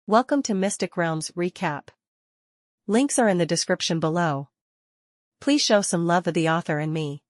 Welcome to Mystic Realms Recap. Links are in the description below. Please show some love of the author and me.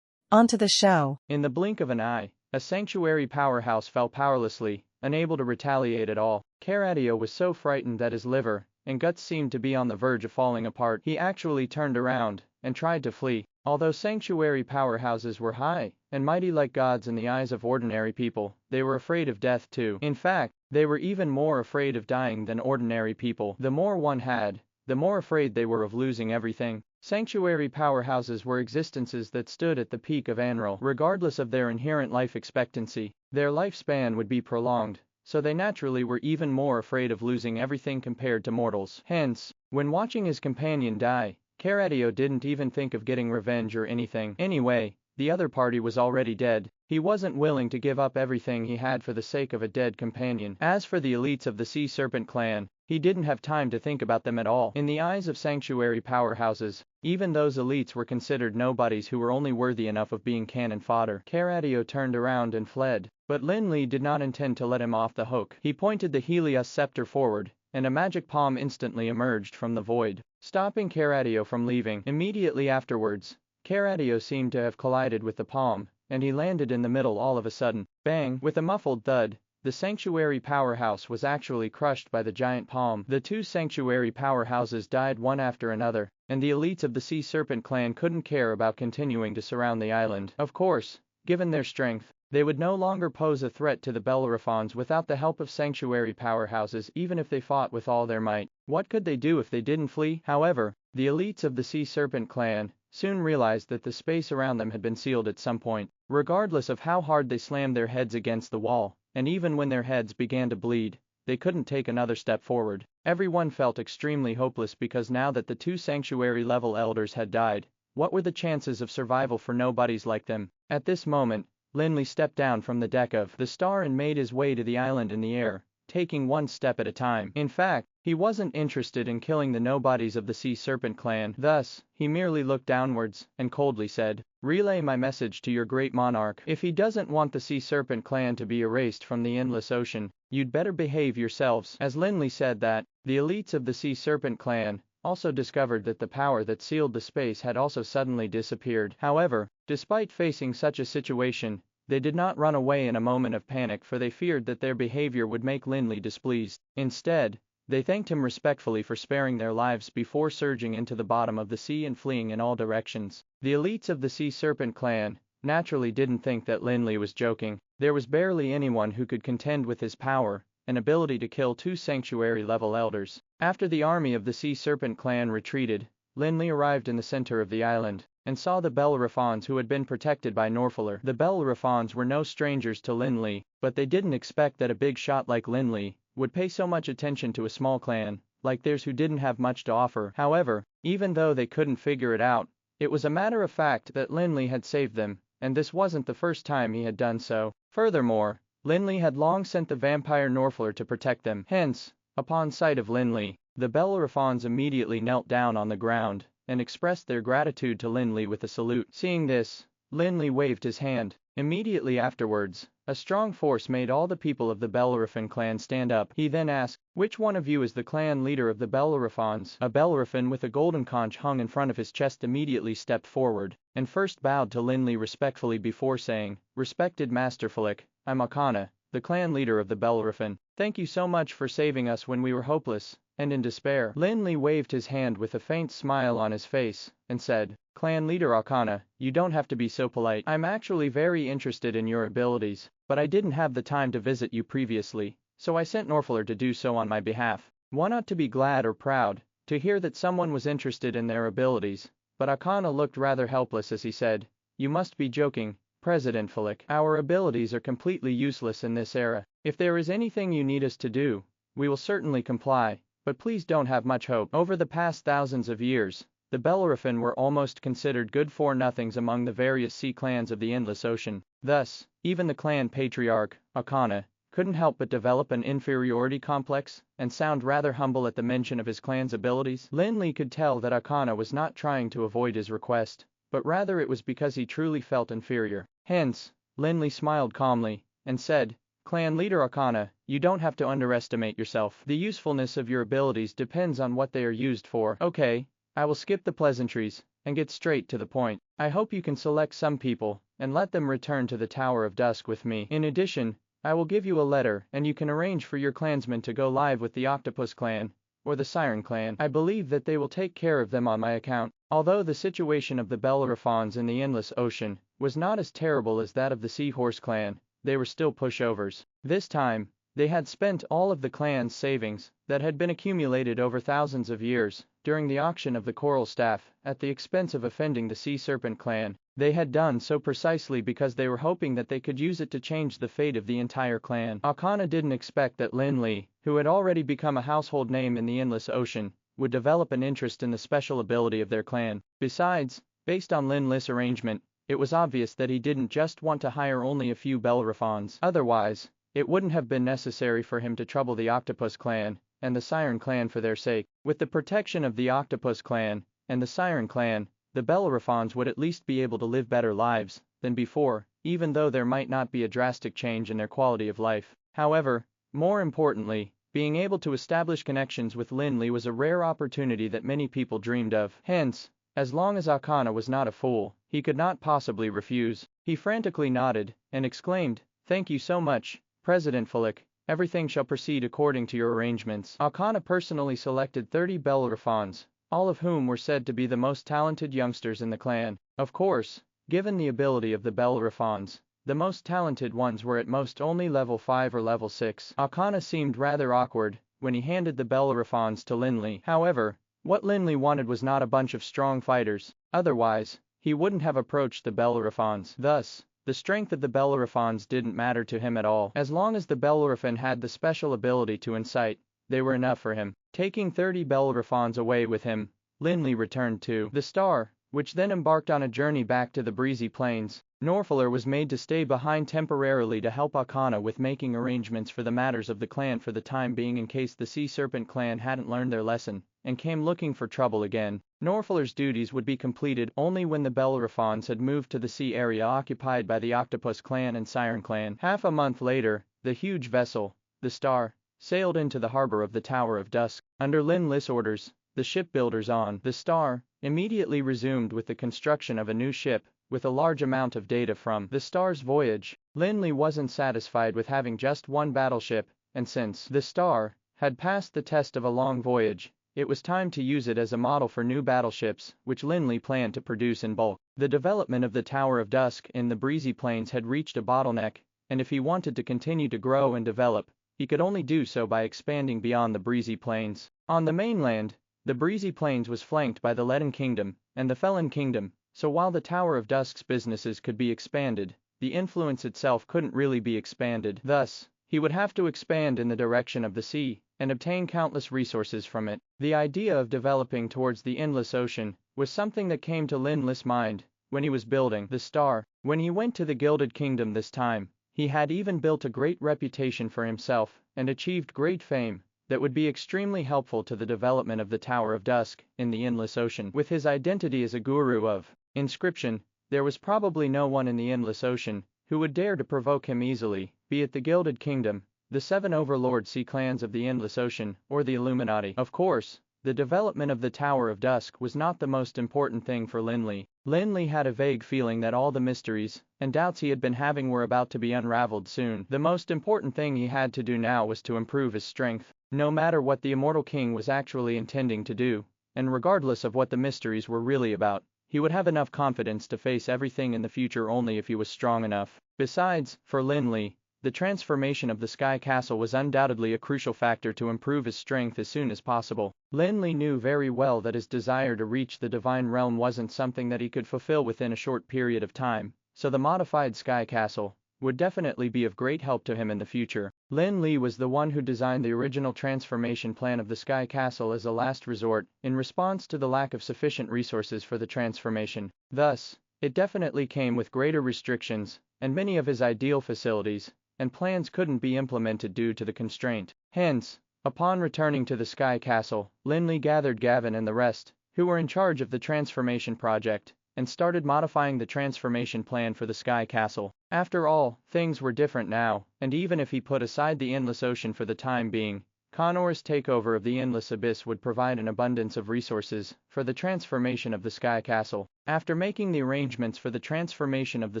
On to the show. In the blink of an eye, a sanctuary powerhouse fell powerlessly, unable to retaliate at all. Caradio was so frightened that his liver and guts seemed to be on the verge of falling apart. He actually turned around and tried to flee. Although sanctuary powerhouses were high and mighty like gods in the eyes of ordinary people, they were afraid of death too. In fact, they were even more afraid of dying than ordinary people. The more one had, the more afraid they were of losing everything. Sanctuary powerhouses were existences that stood at the peak of Anral. Regardless of their inherent life expectancy, their lifespan would be prolonged, so they naturally were even more afraid of losing everything compared to mortals. Hence, when watching his companion die, Caradio didn't even think of getting revenge or anything. Anyway, the other party was already dead. He wasn't willing to give up everything he had for the sake of a dead companion. As for the elites of the Sea Serpent clan, he didn't have time to think about them at all. In the eyes of sanctuary powerhouses, even those elites were considered nobodies who were only worthy enough of being cannon fodder. Caradio turned around and fled, but Lin Li did not intend to let him off the hook. He pointed the Helios scepter forward, and a magic palm instantly emerged from the void, stopping Caradio from leaving. Immediately afterwards, Caradio seemed to have collided with the palm, and he landed in the middle all of a sudden. Bang! With a muffled thud, the sanctuary powerhouse was actually crushed by the giant palm. The two sanctuary powerhouses died one after another, and the elites of the Sea Serpent clan couldn't care about continuing to surround the island. Of course, given their strength, they would no longer pose a threat to the Bellerophons without the help of sanctuary powerhouses. Even if they fought with all their might, what could they do if they didn't flee? However, the elites of the Sea Serpent clan soon realized that the space around them had been sealed at some point. Regardless of how hard they slammed their heads against the wall, and even when their heads began to bleed, they couldn't take another step forward. Everyone felt extremely hopeless because now that the two sanctuary level elders had died, what were the chances of survival for nobodies like them? At this moment, Lin Li stepped down from the deck of the Star and made his way to the island in the air, taking one step at a time. In fact, he wasn't interested in killing the nobodies of the Sea Serpent clan. Thus, he merely looked downwards and coldly said, "Relay my message to your great monarch. If he doesn't want the Sea Serpent clan to be erased from the endless ocean, you'd better behave yourselves." As Lin Li said that, the elites of the Sea Serpent clan also discovered that the power that sealed the space had also suddenly disappeared. However, despite facing such a situation, they did not run away in a moment of panic, for they feared that their behavior would make Lin Li displeased. Instead, they thanked him respectfully for sparing their lives before surging into the bottom of the sea and fleeing in all directions. The elites of the Sea Serpent clan naturally didn't think that Lin Li was joking. There was barely anyone who could contend with his power and ability to kill two sanctuary-level elders. After the army of the Sea Serpent clan retreated, Lin Li arrived in the center of the island and saw the Bellerophons who had been protected by Norfaller. The Bellerophons were no strangers to Lin Li, but they didn't expect that a big shot like Lin Li would pay so much attention to a small clan like theirs who didn't have much to offer. However, even though they couldn't figure it out, it was a matter of fact that Lin Li had saved them, and this wasn't the first time he had done so. Furthermore, Lin Li had long sent the vampire Norfaller to protect them. Hence, upon sight of Lin Li, the Bellerophons immediately knelt down on the ground and expressed their gratitude to Lin Li with a salute. Seeing this, Lin Li waved his hand. Immediately afterwards, a strong force made all the people of the Bellerophon clan stand up. He then asked, "Which one of you is the clan leader of the Bellerophons?" A Bellerophon with a golden conch hung in front of his chest immediately stepped forward and first bowed to Lin Li respectfully before saying, "Respected Master Flick, I'm Akana, the clan leader of the Bellerophon. Thank you so much for saving us when we were hopeless and in despair." Lin Li waved his hand with a faint smile on his face and said, "Clan leader Akana, you don't have to be so polite. I'm actually very interested in your abilities, but I didn't have the time to visit you previously, so I sent Norfaller to do so on my behalf." One ought to be glad or proud to hear that someone was interested in their abilities, but Akana looked rather helpless as he said, "You must be joking, President Flick. Our abilities are completely useless in this era. If there is anything you need us to do, we will certainly comply, but please don't have much hope." Over the past thousands of years, the Bellerophon were almost considered good-for-nothings among the various sea clans of the Endless Ocean. Thus, even the clan patriarch, Akana, couldn't help but develop an inferiority complex and sound rather humble at the mention of his clan's abilities. Lin Li could tell that Akana was not trying to avoid his request, but rather it was because he truly felt inferior. Hence, Lin Li smiled calmly and said, Clan leader Akana, you don't have to underestimate yourself. The usefulness of your abilities depends on what they are used for. Okay, I will skip the pleasantries and get straight to the point. I hope you can select some people and let them return to the Tower of Dusk with me. In addition, I will give you a letter and you can arrange for your clansmen to go live with the Octopus Clan or the Siren Clan. I believe that they will take care of them on my account. Although the situation of the Bellerophons in the Endless Ocean was not as terrible as that of the Seahorse Clan, they were still pushovers. This time, they had spent all of the clan's savings that had been accumulated over thousands of years during the auction of the Coral Staff at the expense of offending the Sea Serpent Clan. They had done so precisely because they were hoping that they could use it to change the fate of the entire clan. Akana didn't expect that Lin Li, who had already become a household name in the Endless Ocean, would develop an interest in the special ability of their clan. Besides, based on Lin Li's arrangement, it was obvious that he didn't just want to hire only a few Bellerophons. Otherwise, it wouldn't have been necessary for him to trouble the Octopus Clan and the Siren Clan for their sake. With the protection of the Octopus Clan and the Siren Clan, the Bellerophons would at least be able to live better lives than before, even though there might not be a drastic change in their quality of life. However, more importantly, being able to establish connections with Lin Li was a rare opportunity that many people dreamed of. Hence, as long as Akana was not a fool, he could not possibly refuse. He frantically nodded and exclaimed, "Thank you so much, President Fulik. Everything shall proceed according to your arrangements." Akana personally selected 30 Bellerophons, all of whom were said to be the most talented youngsters in the clan. Of course, given the ability of the Bellerophons, the most talented ones were at most only level 5 or level 6. Akana seemed rather awkward when he handed the Bellerophons to Lin Li. However, what Lin Li wanted was not a bunch of strong fighters, otherwise, he wouldn't have approached the Bellerophons. Thus, the strength of the Bellerophons didn't matter to him at all. As long as the Bellerophon had the special ability to incite, they were enough for him. Taking 30 Bellerophons away with him, Lin Li returned to the Star, which then embarked on a journey back to the breezy plains. Norfaller was made to stay behind temporarily to help Akana with making arrangements for the matters of the clan for the time being in case the Sea Serpent Clan hadn't learned their lesson and came looking for trouble again. Norfaller's duties would be completed only when the Bellerophons had moved to the sea area occupied by the Octopus Clan and Siren Clan. Half a month later, the huge vessel, the Star, sailed into the harbor of the Tower of Dusk. Under Lin Li's orders, the shipbuilders on the Star immediately resumed with the construction of a new ship, with a large amount of data from the Star's voyage. Lin Li wasn't satisfied with having just one battleship, and since the Star had passed the test of a long voyage, it was time to use it as a model for new battleships, which Lin Li planned to produce in bulk. The development of the Tower of Dusk in the breezy plains had reached a bottleneck, and if he wanted to continue to grow and develop, he could only do so by expanding beyond the breezy plains. On the mainland, the breezy plains was flanked by the Leaden Kingdom and the Felon Kingdom, so while the Tower of Dusk's businesses could be expanded, the influence itself couldn't really be expanded. Thus, he would have to expand in the direction of the sea and obtain countless resources from it. The idea of developing towards the Endless Ocean was something that came to Lin Li's mind when he was building the Star. When he went to the Gilded Kingdom this time, he had even built a great reputation for himself and achieved great fame that would be extremely helpful to the development of the Tower of Dusk in the Endless Ocean. With his identity as a guru of inscription, there was probably no one in the Endless Ocean who would dare to provoke him easily, be it the Gilded Kingdom, the 7 Overlord Sea Clans of the Endless Ocean, or the Illuminati. Of course, the development of the Tower of Dusk was not the most important thing for Lin Li. Lin Li had a vague feeling that all the mysteries and doubts he had been having were about to be unraveled soon. The most important thing he had to do now was to improve his strength. No matter what the Immortal King was actually intending to do, and regardless of what the mysteries were really about, he would have enough confidence to face everything in the future only if he was strong enough. Besides, for Lin Li, the transformation of the Sky Castle was undoubtedly a crucial factor to improve his strength as soon as possible. Lin Li knew very well that his desire to reach the Divine Realm wasn't something that he could fulfill within a short period of time, so the modified Sky Castle would definitely be of great help to him in the future. Lin Li was the one who designed the original transformation plan of the Sky Castle as a last resort, in response to the lack of sufficient resources for the transformation. Thus, it definitely came with greater restrictions, and many of his ideal facilities and plans couldn't be implemented due to the constraint. Hence, upon returning to the Sky Castle, Lin Li gathered Gavin and the rest, who were in charge of the transformation project, and started modifying the transformation plan for the Sky Castle. After all, things were different now, and even if he put aside the Endless Ocean for the time being, Connor's takeover of the Endless Abyss would provide an abundance of resources for the transformation of the Sky Castle. After making the arrangements for the transformation of the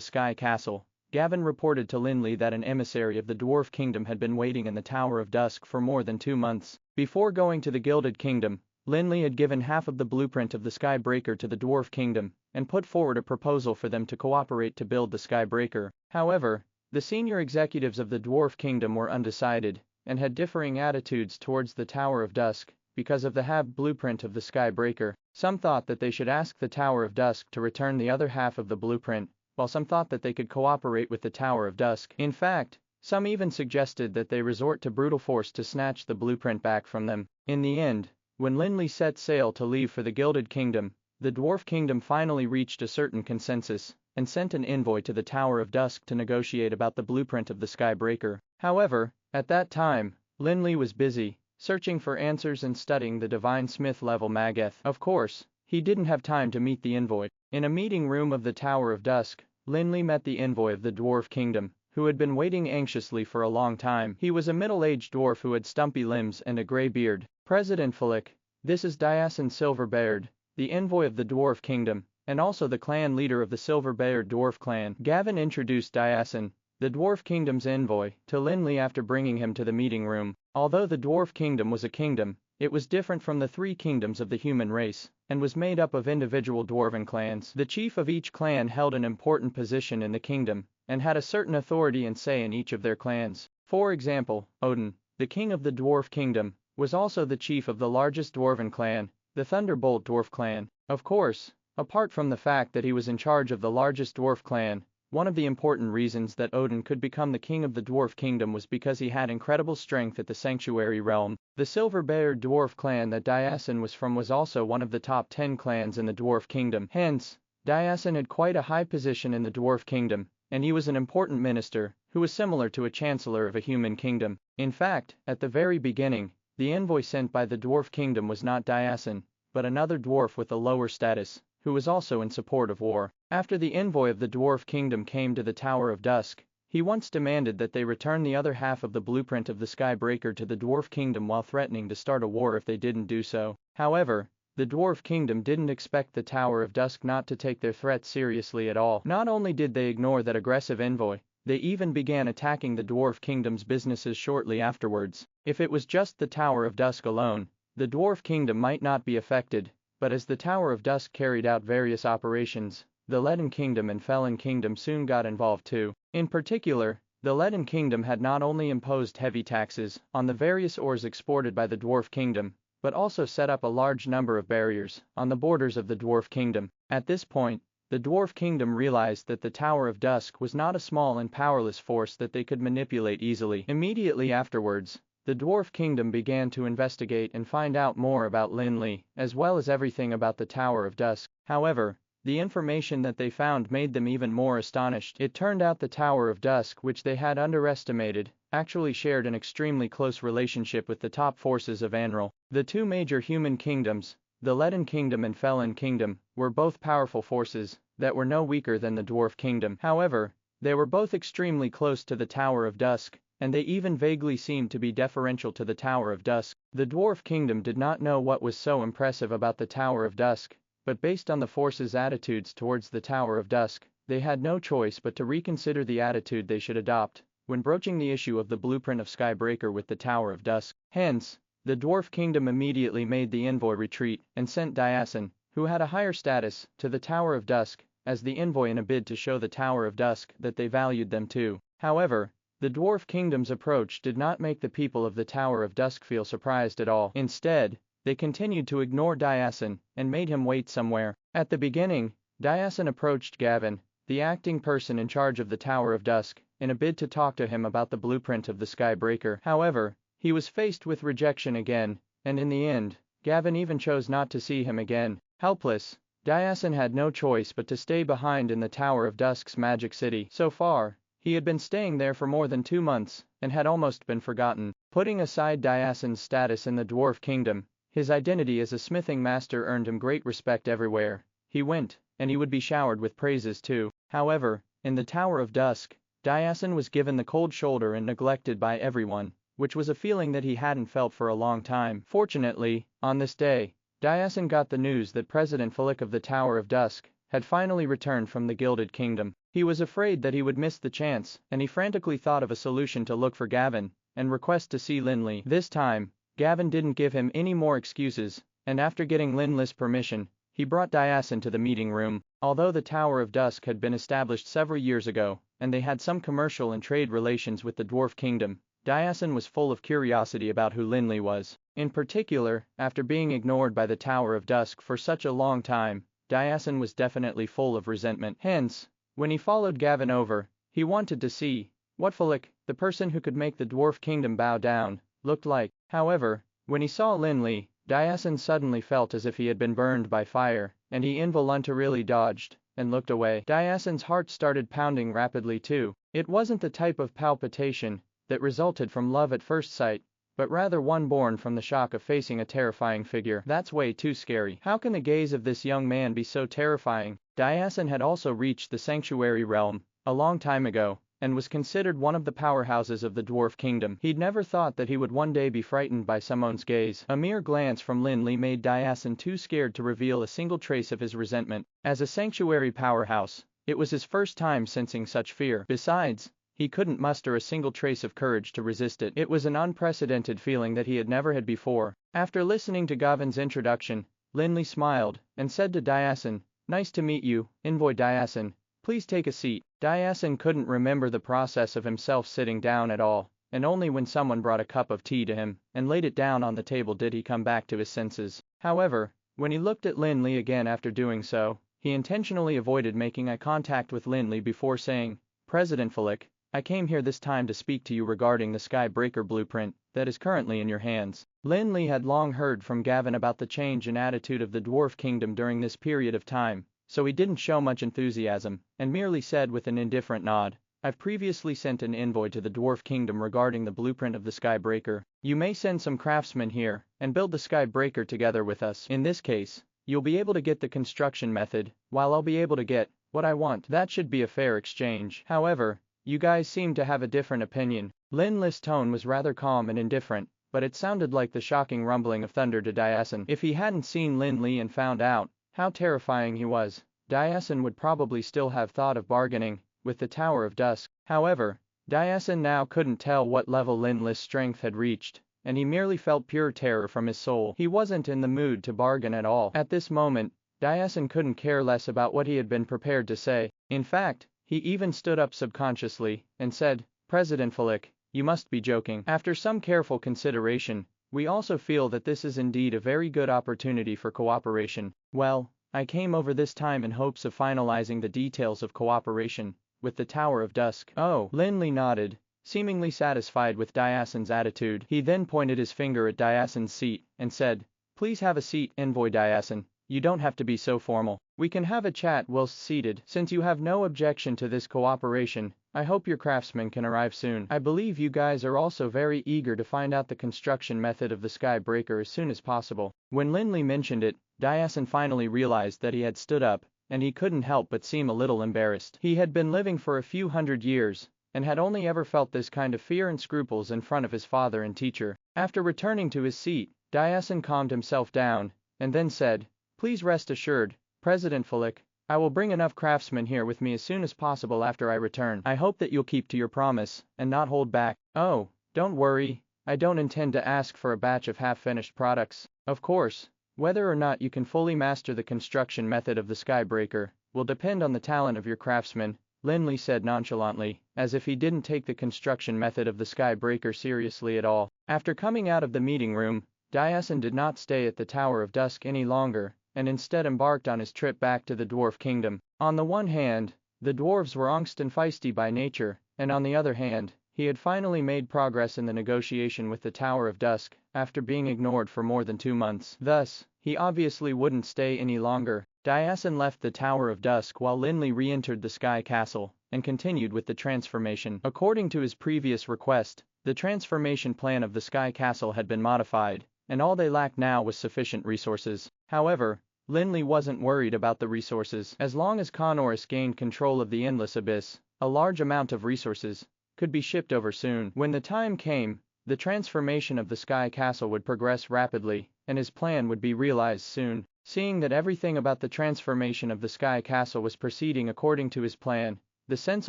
Sky Castle, Gavin reported to Lin Li that an emissary of the Dwarf Kingdom had been waiting in the Tower of Dusk for more than 2 months. Before going to the Gilded Kingdom, Lin Li had given half of the blueprint of the Sky Breaker to the Dwarf Kingdom, and put forward a proposal for them to cooperate to build the Sky Breaker. However, the senior executives of the Dwarf Kingdom were undecided, and had differing attitudes towards the Tower of Dusk, because of the half blueprint of the Sky Breaker. Some thought that they should ask the Tower of Dusk to return the other half of the blueprint, while some thought that they could cooperate with the Tower of Dusk. In fact, some even suggested that they resort to brutal force to snatch the blueprint back from them. In the end, when Lin Li set sail to leave for the Gilded Kingdom, the Dwarf Kingdom finally reached a certain consensus, and sent an envoy to the Tower of Dusk to negotiate about the blueprint of the Sky Breaker. However, at that time, Lin Li was busy, searching for answers and studying the Divine Smith level Mageth. Of course, he didn't have time to meet the envoy. In a meeting room of the Tower of Dusk, Lin Li met the envoy of the Dwarf Kingdom, who had been waiting anxiously for a long time. He was a middle-aged dwarf who had stumpy limbs and a gray beard. President Flick, this is Diason Silverbeard, the envoy of the Dwarf Kingdom, and also the clan leader of the Silverbeard Dwarf clan. Gavin introduced Diason, the Dwarf Kingdom's envoy, to Lin Li after bringing him to the meeting room. Although the Dwarf Kingdom was a kingdom, it was different from the 3 kingdoms of the human race, and was made up of individual dwarven clans. The chief of each clan held an important position in the kingdom, and had a certain authority and say in each of their clans. For example, Odin, the king of the Dwarf Kingdom, was also the chief of the largest dwarven clan, the Thunderbolt Dwarf clan. Of course, apart from the fact that he was in charge of the largest dwarf clan, one of the important reasons that Odin could become the king of the Dwarf Kingdom was because he had incredible strength at the Sanctuary Realm. The Silverbeard Dwarf clan that Diason was from was also one of the top 10 clans in the Dwarf Kingdom. Hence, Diason had quite a high position in the Dwarf Kingdom, and he was an important minister, who was similar to a chancellor of a human kingdom. In fact, at the very beginning, the envoy sent by the Dwarf Kingdom was not Diason, but another dwarf with a lower status, who was also in support of war. After the envoy of the Dwarf Kingdom came to the Tower of Dusk, he once demanded that they return the other half of the blueprint of the Sky Breaker to the Dwarf Kingdom while threatening to start a war if they didn't do so. However, the Dwarf Kingdom didn't expect the Tower of Dusk not to take their threat seriously at all. Not only did they ignore that aggressive envoy, they even began attacking the Dwarf Kingdom's businesses shortly afterwards. If it was just the Tower of Dusk alone, the Dwarf Kingdom might not be affected, but as the Tower of Dusk carried out various operations, the Leaden Kingdom and Felon Kingdom soon got involved too. In particular, the Leaden Kingdom had not only imposed heavy taxes on the various ores exported by the Dwarf Kingdom, but also set up a large number of barriers on the borders of the Dwarf Kingdom. At this point, the Dwarf Kingdom realized that the Tower of Dusk was not a small and powerless force that they could manipulate easily. Immediately afterwards, the Dwarf Kingdom began to investigate and find out more about Lin Li, as well as everything about the Tower of Dusk. However, the information that they found made them even more astonished. It turned out the Tower of Dusk, which they had underestimated, actually shared an extremely close relationship with the top forces of Anral. The 2 major human kingdoms, the Leaden Kingdom and Felon Kingdom, were both powerful forces that were no weaker than the Dwarf Kingdom. However, they were both extremely close to the Tower of Dusk, and they even vaguely seemed to be deferential to the Tower of Dusk. The Dwarf Kingdom did not know what was so impressive about the Tower of Dusk, but based on the forces' attitudes towards the Tower of Dusk, they had no choice but to reconsider the attitude they should adopt when broaching the issue of the blueprint of Skybreaker with the Tower of Dusk. Hence, the Dwarf Kingdom immediately made the envoy retreat and sent Diason, who had a higher status, to the Tower of Dusk as the envoy in a bid to show the Tower of Dusk that they valued them too. However, the Dwarf Kingdom's approach did not make the people of the Tower of Dusk feel surprised at all. Instead, they continued to ignore Diason and made him wait somewhere. At the beginning, Diason approached Gavin, the acting person in charge of the Tower of Dusk, in a bid to talk to him about the blueprint of the Sky Breaker. However, he was faced with rejection again, and in the end, Gavin even chose not to see him again. Helpless, Diason had no choice but to stay behind in the Tower of Dusk's magic city. So far, he had been staying there for more than 2 months, and had almost been forgotten. Putting aside Diason's status in the Dwarf Kingdom, his identity as a smithing master earned him great respect everywhere he went, and he would be showered with praises too. However, in the Tower of Dusk, Dayasin was given the cold shoulder and neglected by everyone, which was a feeling that he hadn't felt for a long time. Fortunately, on this day, Dayasin got the news that President Flick of the Tower of Dusk had finally returned from the Gilded Kingdom. He was afraid that he would miss the chance, and he frantically thought of a solution to look for Gavin and request to see Lin Li. This time, Gavin didn't give him any more excuses, and after getting Lin Li's permission, he brought Dayasin to the meeting room. Although the Tower of Dusk had been established several years ago, and they had some commercial and trade relations with the Dwarf Kingdom, Dayasin was full of curiosity about who Lin Li was. In particular, after being ignored by the Tower of Dusk for such a long time, Dayasin was definitely full of resentment. Hence, when he followed Gavin over, he wanted to see what Flick, the person who could make the Dwarf Kingdom bow down, looked like. However, when he saw Lin Li, Dayasin suddenly felt as if he had been burned by fire, and he involuntarily dodged and looked away. Dayasin's heart started pounding rapidly too. It wasn't the type of palpitation that resulted from love at first sight, but rather one born from the shock of facing a terrifying figure. That's way too scary. How can the gaze of this young man be so terrifying? Dayasin had also reached the Sanctuary Realm a long time ago, and was considered one of the powerhouses of the Dwarf Kingdom. He'd never thought that he would one day be frightened by someone's gaze. A mere glance from Lin Li made Dayasin too scared to reveal a single trace of his resentment. As a sanctuary powerhouse, it was his first time sensing such fear. Besides, he couldn't muster a single trace of courage to resist it. It was an unprecedented feeling that he had never had before. After listening to Gavin's introduction, Lin Li smiled and said to Dayasin, "Nice to meet you, Envoy Dayasin. Please take a seat." Dayasin couldn't remember the process of himself sitting down at all, and only when someone brought a cup of tea to him and laid it down on the table did he come back to his senses. However, when he looked at Lin Li again after doing so, he intentionally avoided making eye contact with Lin Li before saying, "President Flick, I came here this time to speak to you regarding the Skybreaker blueprint that is currently in your hands." Lin Li had long heard from Gavin about the change in attitude of the Dwarf Kingdom during this period of time, so he didn't show much enthusiasm, and merely said with an indifferent nod, "I've previously sent an envoy to the Dwarf Kingdom regarding the blueprint of the Skybreaker. You may send some craftsmen here and build the Skybreaker together with us. In this case, you'll be able to get the construction method, while I'll be able to get what I want. That should be a fair exchange. However, you guys seem to have a different opinion." Lin Li's tone was rather calm and indifferent, but it sounded like the shocking rumbling of thunder to Dayasin. If he hadn't seen Lin Li and found out how terrifying he was, Dayasin would probably still have thought of bargaining with the Tower of Dusk. However, Dayasin now couldn't tell what level Lin Li's strength had reached, and he merely felt pure terror from his soul. He wasn't in the mood to bargain at all. At this moment, Dayasin couldn't care less about what he had been prepared to say. In fact, he even stood up subconsciously and said, "President Flick, you must be joking. After some careful consideration, we also feel that this is indeed a very good opportunity for cooperation. Well, I came over this time in hopes of finalizing the details of cooperation with the Tower of Dusk." Oh, Lin Li nodded, seemingly satisfied with Dayasin's attitude. He then pointed his finger at Dayasin's seat and said, "Please have a seat, Envoy Dayasin. You don't have to be so formal. We can have a chat whilst seated. Since you have no objection to this cooperation, I hope your craftsmen can arrive soon. I believe you guys are also very eager to find out the construction method of the Skybreaker as soon as possible." When Lin Li mentioned it, Dayasin finally realized that he had stood up, and he couldn't help but seem a little embarrassed. He had been living for a few hundred years, and had only ever felt this kind of fear and scruples in front of his father and teacher. After returning to his seat, Dayasin calmed himself down, and then said, "Please rest assured, President Flick, I will bring enough craftsmen here with me as soon as possible after I return. I hope that you'll keep to your promise, and not hold back." "Oh, don't worry, I don't intend to ask for a batch of half-finished products. Of course, whether or not you can fully master the construction method of the Skybreaker will depend on the talent of your craftsmen," Lin Li said nonchalantly, as if he didn't take the construction method of the Skybreaker seriously at all. After coming out of the meeting room, Dayasin did not stay at the Tower of Dusk any longer, and instead embarked on his trip back to the Dwarf Kingdom. On the one hand, the dwarves were angst and feisty by nature, and on the other hand, he had finally made progress in the negotiation with the Tower of Dusk, after being ignored for more than 2 months. Thus, he obviously wouldn't stay any longer. Dayasin left the Tower of Dusk while Lin Li re-entered the Sky Castle, and continued with the transformation. According to his previous request, the transformation plan of the Sky Castle had been modified, and all they lacked now was sufficient resources. However, Lin Li wasn't worried about the resources. As long as Connorus gained control of the endless abyss, a large amount of resources could be shipped over soon. When the time came, the transformation of the Sky Castle would progress rapidly, and his plan would be realized soon. Seeing that everything about the transformation of the Sky Castle was proceeding according to his plan, the sense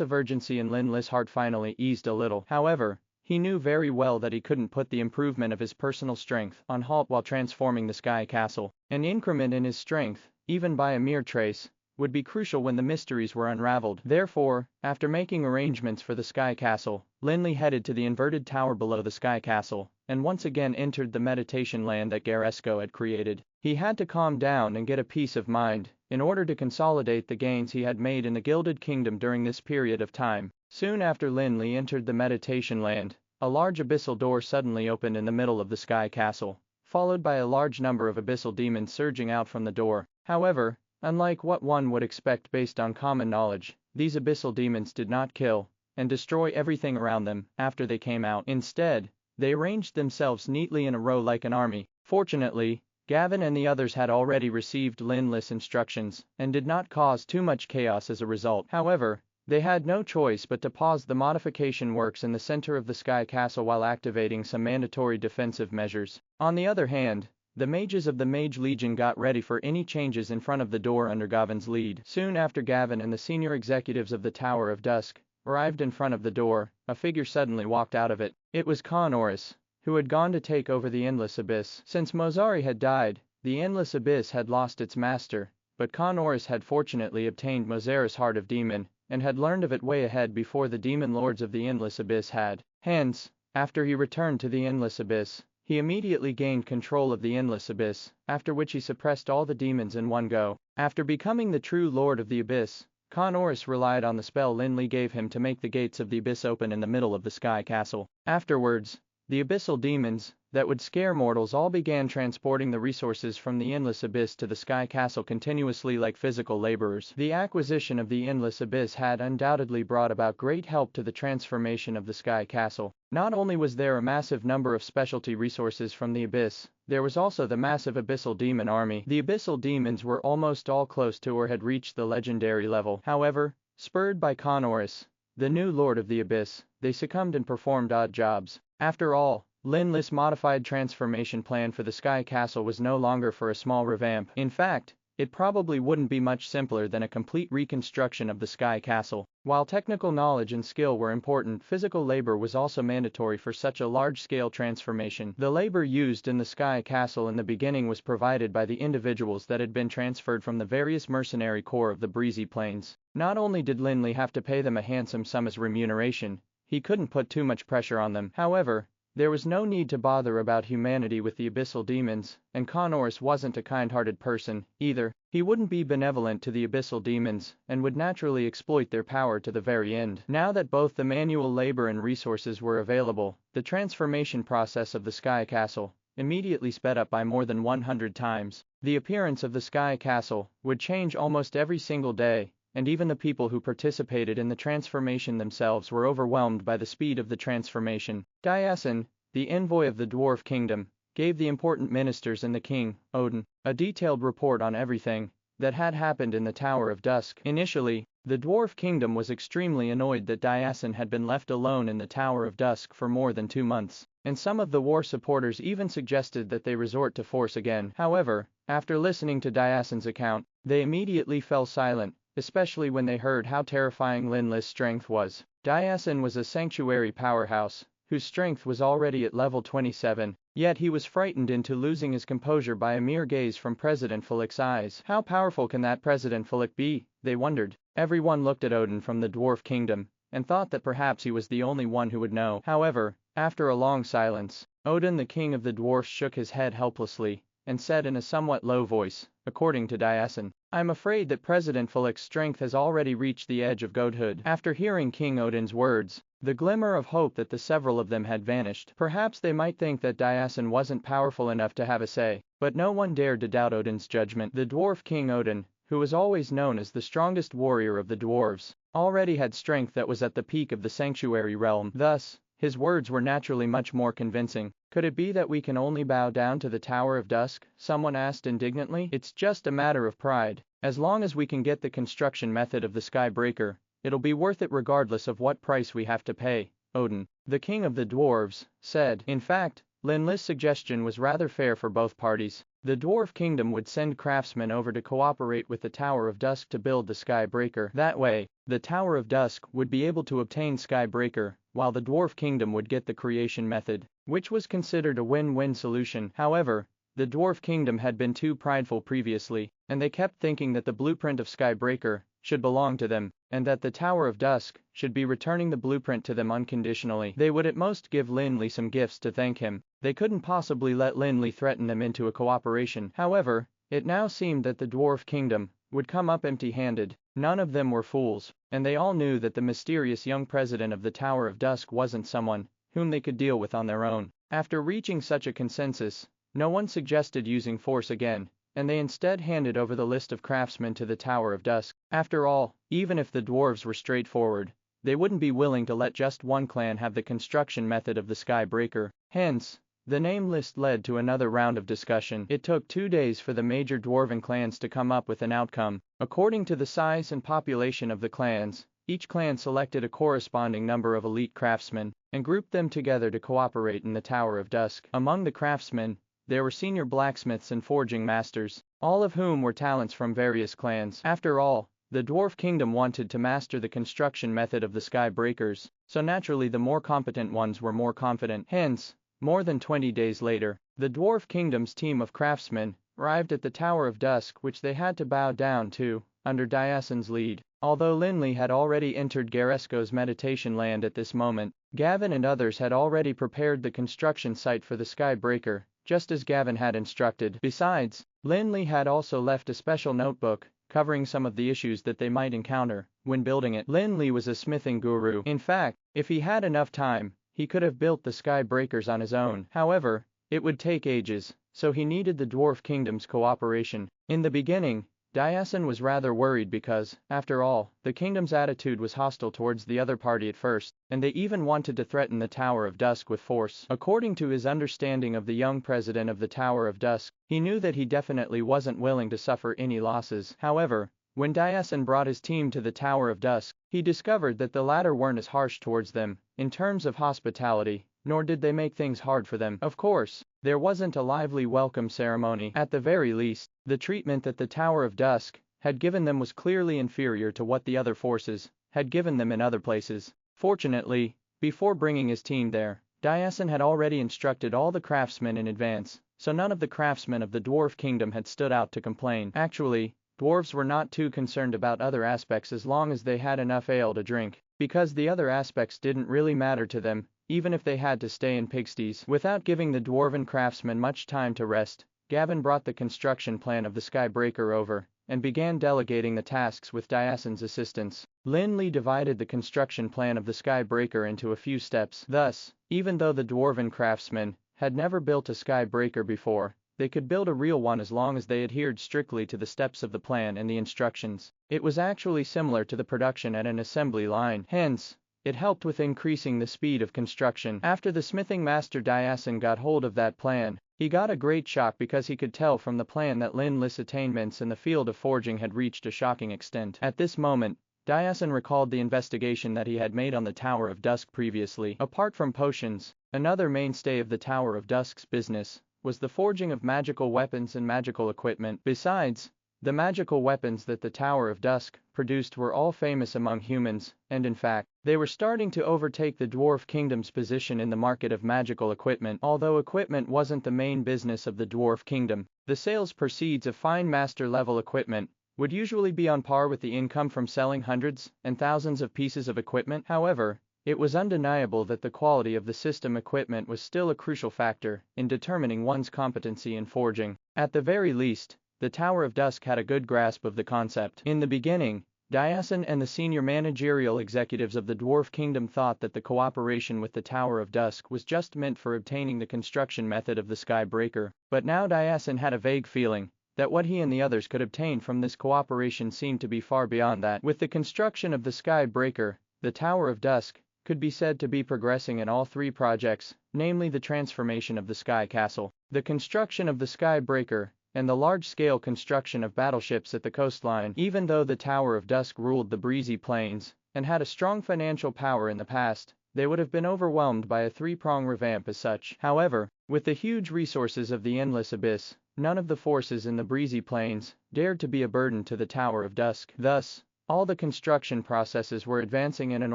of urgency in Lin Li's heart finally eased a little. However, he knew very well that he couldn't put the improvement of his personal strength on halt while transforming the Sky Castle. An increment in his strength, even by a mere trace, would be crucial when the mysteries were unraveled. Therefore, after making arrangements for the Sky Castle, Lin Li headed to the inverted tower below the Sky Castle, and once again entered the meditation land that Garesco had created. He had to calm down and get a peace of mind, in order to consolidate the gains he had made in the Gilded Kingdom during this period of time. Soon after Lin Li entered the meditation land, a large abyssal door suddenly opened in the middle of the Sky Castle, followed by a large number of abyssal demons surging out from the door. However, unlike what one would expect based on common knowledge, these abyssal demons did not kill and destroy everything around them after they came out. Instead, they arranged themselves neatly in a row like an army. Fortunately, Gavin and the others had already received Lin Li's instructions and did not cause too much chaos as a result. However, they had no choice but to pause the modification works in the center of the Sky Castle while activating some mandatory defensive measures. On the other hand, the mages of the Mage Legion got ready for any changes in front of the door under Gavin's lead. Soon after Gavin and the senior executives of the Tower of Dusk arrived in front of the door, a figure suddenly walked out of it. It was Connorus, who had gone to take over the Endless Abyss. Since Mozari had died, the Endless Abyss had lost its master, but Connorus had fortunately obtained Mozara's Heart of Demon, and had learned of it way ahead before the demon lords of the Endless Abyss had. Hence, after he returned to the Endless Abyss, he immediately gained control of the Endless Abyss, after which he suppressed all the demons in one go. After becoming the true Lord of the Abyss, Connorus relied on the spell Lin Li gave him to make the gates of the Abyss open in the middle of the Sky Castle. Afterwards, the abyssal demons that would scare mortals all began transporting the resources from the Endless Abyss to the Sky Castle continuously like physical laborers. The acquisition of the Endless Abyss had undoubtedly brought about great help to the transformation of the Sky Castle. Not only was there a massive number of specialty resources from the Abyss, there was also the massive abyssal demon army. The abyssal demons were almost all close to or had reached the legendary level. However, spurred by Connorus, the new Lord of the Abyss, they succumbed and performed odd jobs. After all, Lin Li's modified transformation plan for the Sky Castle was no longer for a small revamp. In fact, it probably wouldn't be much simpler than a complete reconstruction of the Sky Castle. While technical knowledge and skill were important, physical labor was also mandatory for such a large-scale transformation. The labor used in the Sky Castle in the beginning was provided by the individuals that had been transferred from the various mercenary corps of the Breezy Plains. Not only did Lin Li have to pay them a handsome sum as remuneration, he couldn't put too much pressure on them. However, there was no need to bother about humanity with the abyssal demons, and Connorus wasn't a kind-hearted person, either. He wouldn't be benevolent to the abyssal demons, and would naturally exploit their power to the very end. Now that both the manual labor and resources were available, the transformation process of the Sky Castle immediately sped up by more than 100 times. The appearance of the Sky Castle would change almost every single day, and even the people who participated in the transformation themselves were overwhelmed by the speed of the transformation. Diason, the envoy of the Dwarf Kingdom, gave the important ministers and the king, Odin, a detailed report on everything that had happened in the Tower of Dusk. Initially, the Dwarf Kingdom was extremely annoyed that Diason had been left alone in the Tower of Dusk for more than 2 months, and some of the war supporters even suggested that they resort to force again. However, after listening to Diason's account, they immediately fell silent, especially when they heard how terrifying Lin Li's strength was. Diason was a sanctuary powerhouse, whose strength was already at level 27, yet he was frightened into losing his composure by a mere gaze from President Fulik's eyes. How powerful can that President Fulik be, they wondered. Everyone looked at Odin from the Dwarf Kingdom, and thought that perhaps he was the only one who would know. However, after a long silence, Odin the king of the dwarfs shook his head helplessly, and said in a somewhat low voice, according to Diason, "I'm afraid that President Fulik's strength has already reached the edge of godhood." After hearing King Odin's words, the glimmer of hope that the several of them had vanished. Perhaps they might think that Diason wasn't powerful enough to have a say, but no one dared to doubt Odin's judgment. The dwarf King Odin, who was always known as the strongest warrior of the dwarves, already had strength that was at the peak of the sanctuary realm. Thus, his words were naturally much more convincing. Could it be that we can only bow down to the Tower of Dusk? Someone asked indignantly. It's just a matter of pride. As long as we can get the construction method of the Skybreaker, it'll be worth it regardless of what price we have to pay, Odin, the king of the dwarves, said. In fact, Lin Li's suggestion was rather fair for both parties. The Dwarf Kingdom would send craftsmen over to cooperate with the Tower of Dusk to build the Skybreaker. That way, the Tower of Dusk would be able to obtain Skybreaker, while the Dwarf Kingdom would get the creation method, which was considered a win-win solution. However, the Dwarf Kingdom had been too prideful previously, and they kept thinking that the blueprint of Skybreaker should belong to them, and that the Tower of Dusk should be returning the blueprint to them unconditionally. They would at most give Lin Li some gifts to thank him. They couldn't possibly let Lin Li threaten them into a cooperation. However, it now seemed that the Dwarf Kingdom would come up empty-handed. None of them were fools, and they all knew that the mysterious young president of the Tower of Dusk wasn't someone whom they could deal with on their own. After reaching such a consensus, no one suggested using force again, and they instead handed over the list of craftsmen to the Tower of Dusk. After all, even if the dwarves were straightforward, they wouldn't be willing to let just one clan have the construction method of the Skybreaker. Hence, the name list led to another round of discussion. It took 2 days for the major dwarven clans to come up with an outcome. According to the size and population of the clans, each clan selected a corresponding number of elite craftsmen and grouped them together to cooperate in the Tower of Dusk. Among the craftsmen, there were senior blacksmiths and forging masters, all of whom were talents from various clans. After all, the Dwarf Kingdom wanted to master the construction method of the Skybreakers, so naturally the more competent ones were more confident. Hence, more than 20 days later, the Dwarf Kingdom's team of craftsmen arrived at the Tower of Dusk, which they had to bow down to, under Dyasan's lead. Although Lin Li had already entered Garesko's meditation land at this moment, Gavin and others had already prepared the construction site for the Skybreaker, just as Gavin had instructed. Besides, Lin Li had also left a special notebook covering some of the issues that they might encounter when building it. Lin Li was a smithing guru. In fact, if he had enough time, he could have built the Skybreakers on his own. However, it would take ages, so he needed the Dwarf Kingdom's cooperation. In the beginning, Dyasan was rather worried because, after all, the kingdom's attitude was hostile towards the other party at first, and they even wanted to threaten the Tower of Dusk with force. According to his understanding of the young president of the Tower of Dusk, he knew that he definitely wasn't willing to suffer any losses. However, when Dyasan brought his team to the Tower of Dusk, he discovered that the latter weren't as harsh towards them in terms of hospitality, nor did they make things hard for them. Of course, there wasn't a lively welcome ceremony. At the very least, the treatment that the Tower of Dusk had given them was clearly inferior to what the other forces had given them in other places. Fortunately, before bringing his team there, Dyasan had already instructed all the craftsmen in advance, so none of the craftsmen of the Dwarf Kingdom had stood out to complain. Actually, dwarves were not too concerned about other aspects as long as they had enough ale to drink, because the other aspects didn't really matter to them, even if they had to stay in pigsties. Without giving the dwarven craftsmen much time to rest, Gavin brought the construction plan of the Skybreaker over, and began delegating the tasks with Dyasan's assistance. Lin Li divided the construction plan of the Skybreaker into a few steps. Thus, even though the dwarven craftsmen had never built a Skybreaker before, they could build a real one as long as they adhered strictly to the steps of the plan and the instructions. It was actually similar to the production at an assembly line. Hence, it helped with increasing the speed of construction. After the smithing master Dyasan got hold of that plan, he got a great shock because he could tell from the plan that Lin Li's attainments in the field of forging had reached a shocking extent. At this moment, Dyasan recalled the investigation that he had made on the Tower of Dusk previously. Apart from potions, another mainstay of the Tower of Dusk's business was the forging of magical weapons and magical equipment. Besides, the magical weapons that the Tower of Dusk produced were all famous among humans, and in fact, they were starting to overtake the Dwarf Kingdom's position in the market of magical equipment. Although equipment wasn't the main business of the Dwarf Kingdom, the sales proceeds of fine master-level equipment would usually be on par with the income from selling hundreds and thousands of pieces of equipment. However, it was undeniable that the quality of the system equipment was still a crucial factor in determining one's competency in forging. At the very least, the Tower of Dusk had a good grasp of the concept. In the beginning, Dyasan and the senior managerial executives of the Dwarf Kingdom thought that the cooperation with the Tower of Dusk was just meant for obtaining the construction method of the Skybreaker. But now Dyasan had a vague feeling that what he and the others could obtain from this cooperation seemed to be far beyond that. With the construction of the Skybreaker, the Tower of Dusk could be said to be progressing in all three projects, namely the transformation of the Sky Castle, the construction of the Sky Breaker, and the large-scale construction of battleships at the coastline. Even though the Tower of Dusk ruled the breezy plains and had a strong financial power in the past, they would have been overwhelmed by a three-prong revamp as such. However, with the huge resources of the Endless Abyss, none of the forces in the breezy plains dared to be a burden to the Tower of Dusk. Thus, all the construction processes were advancing in an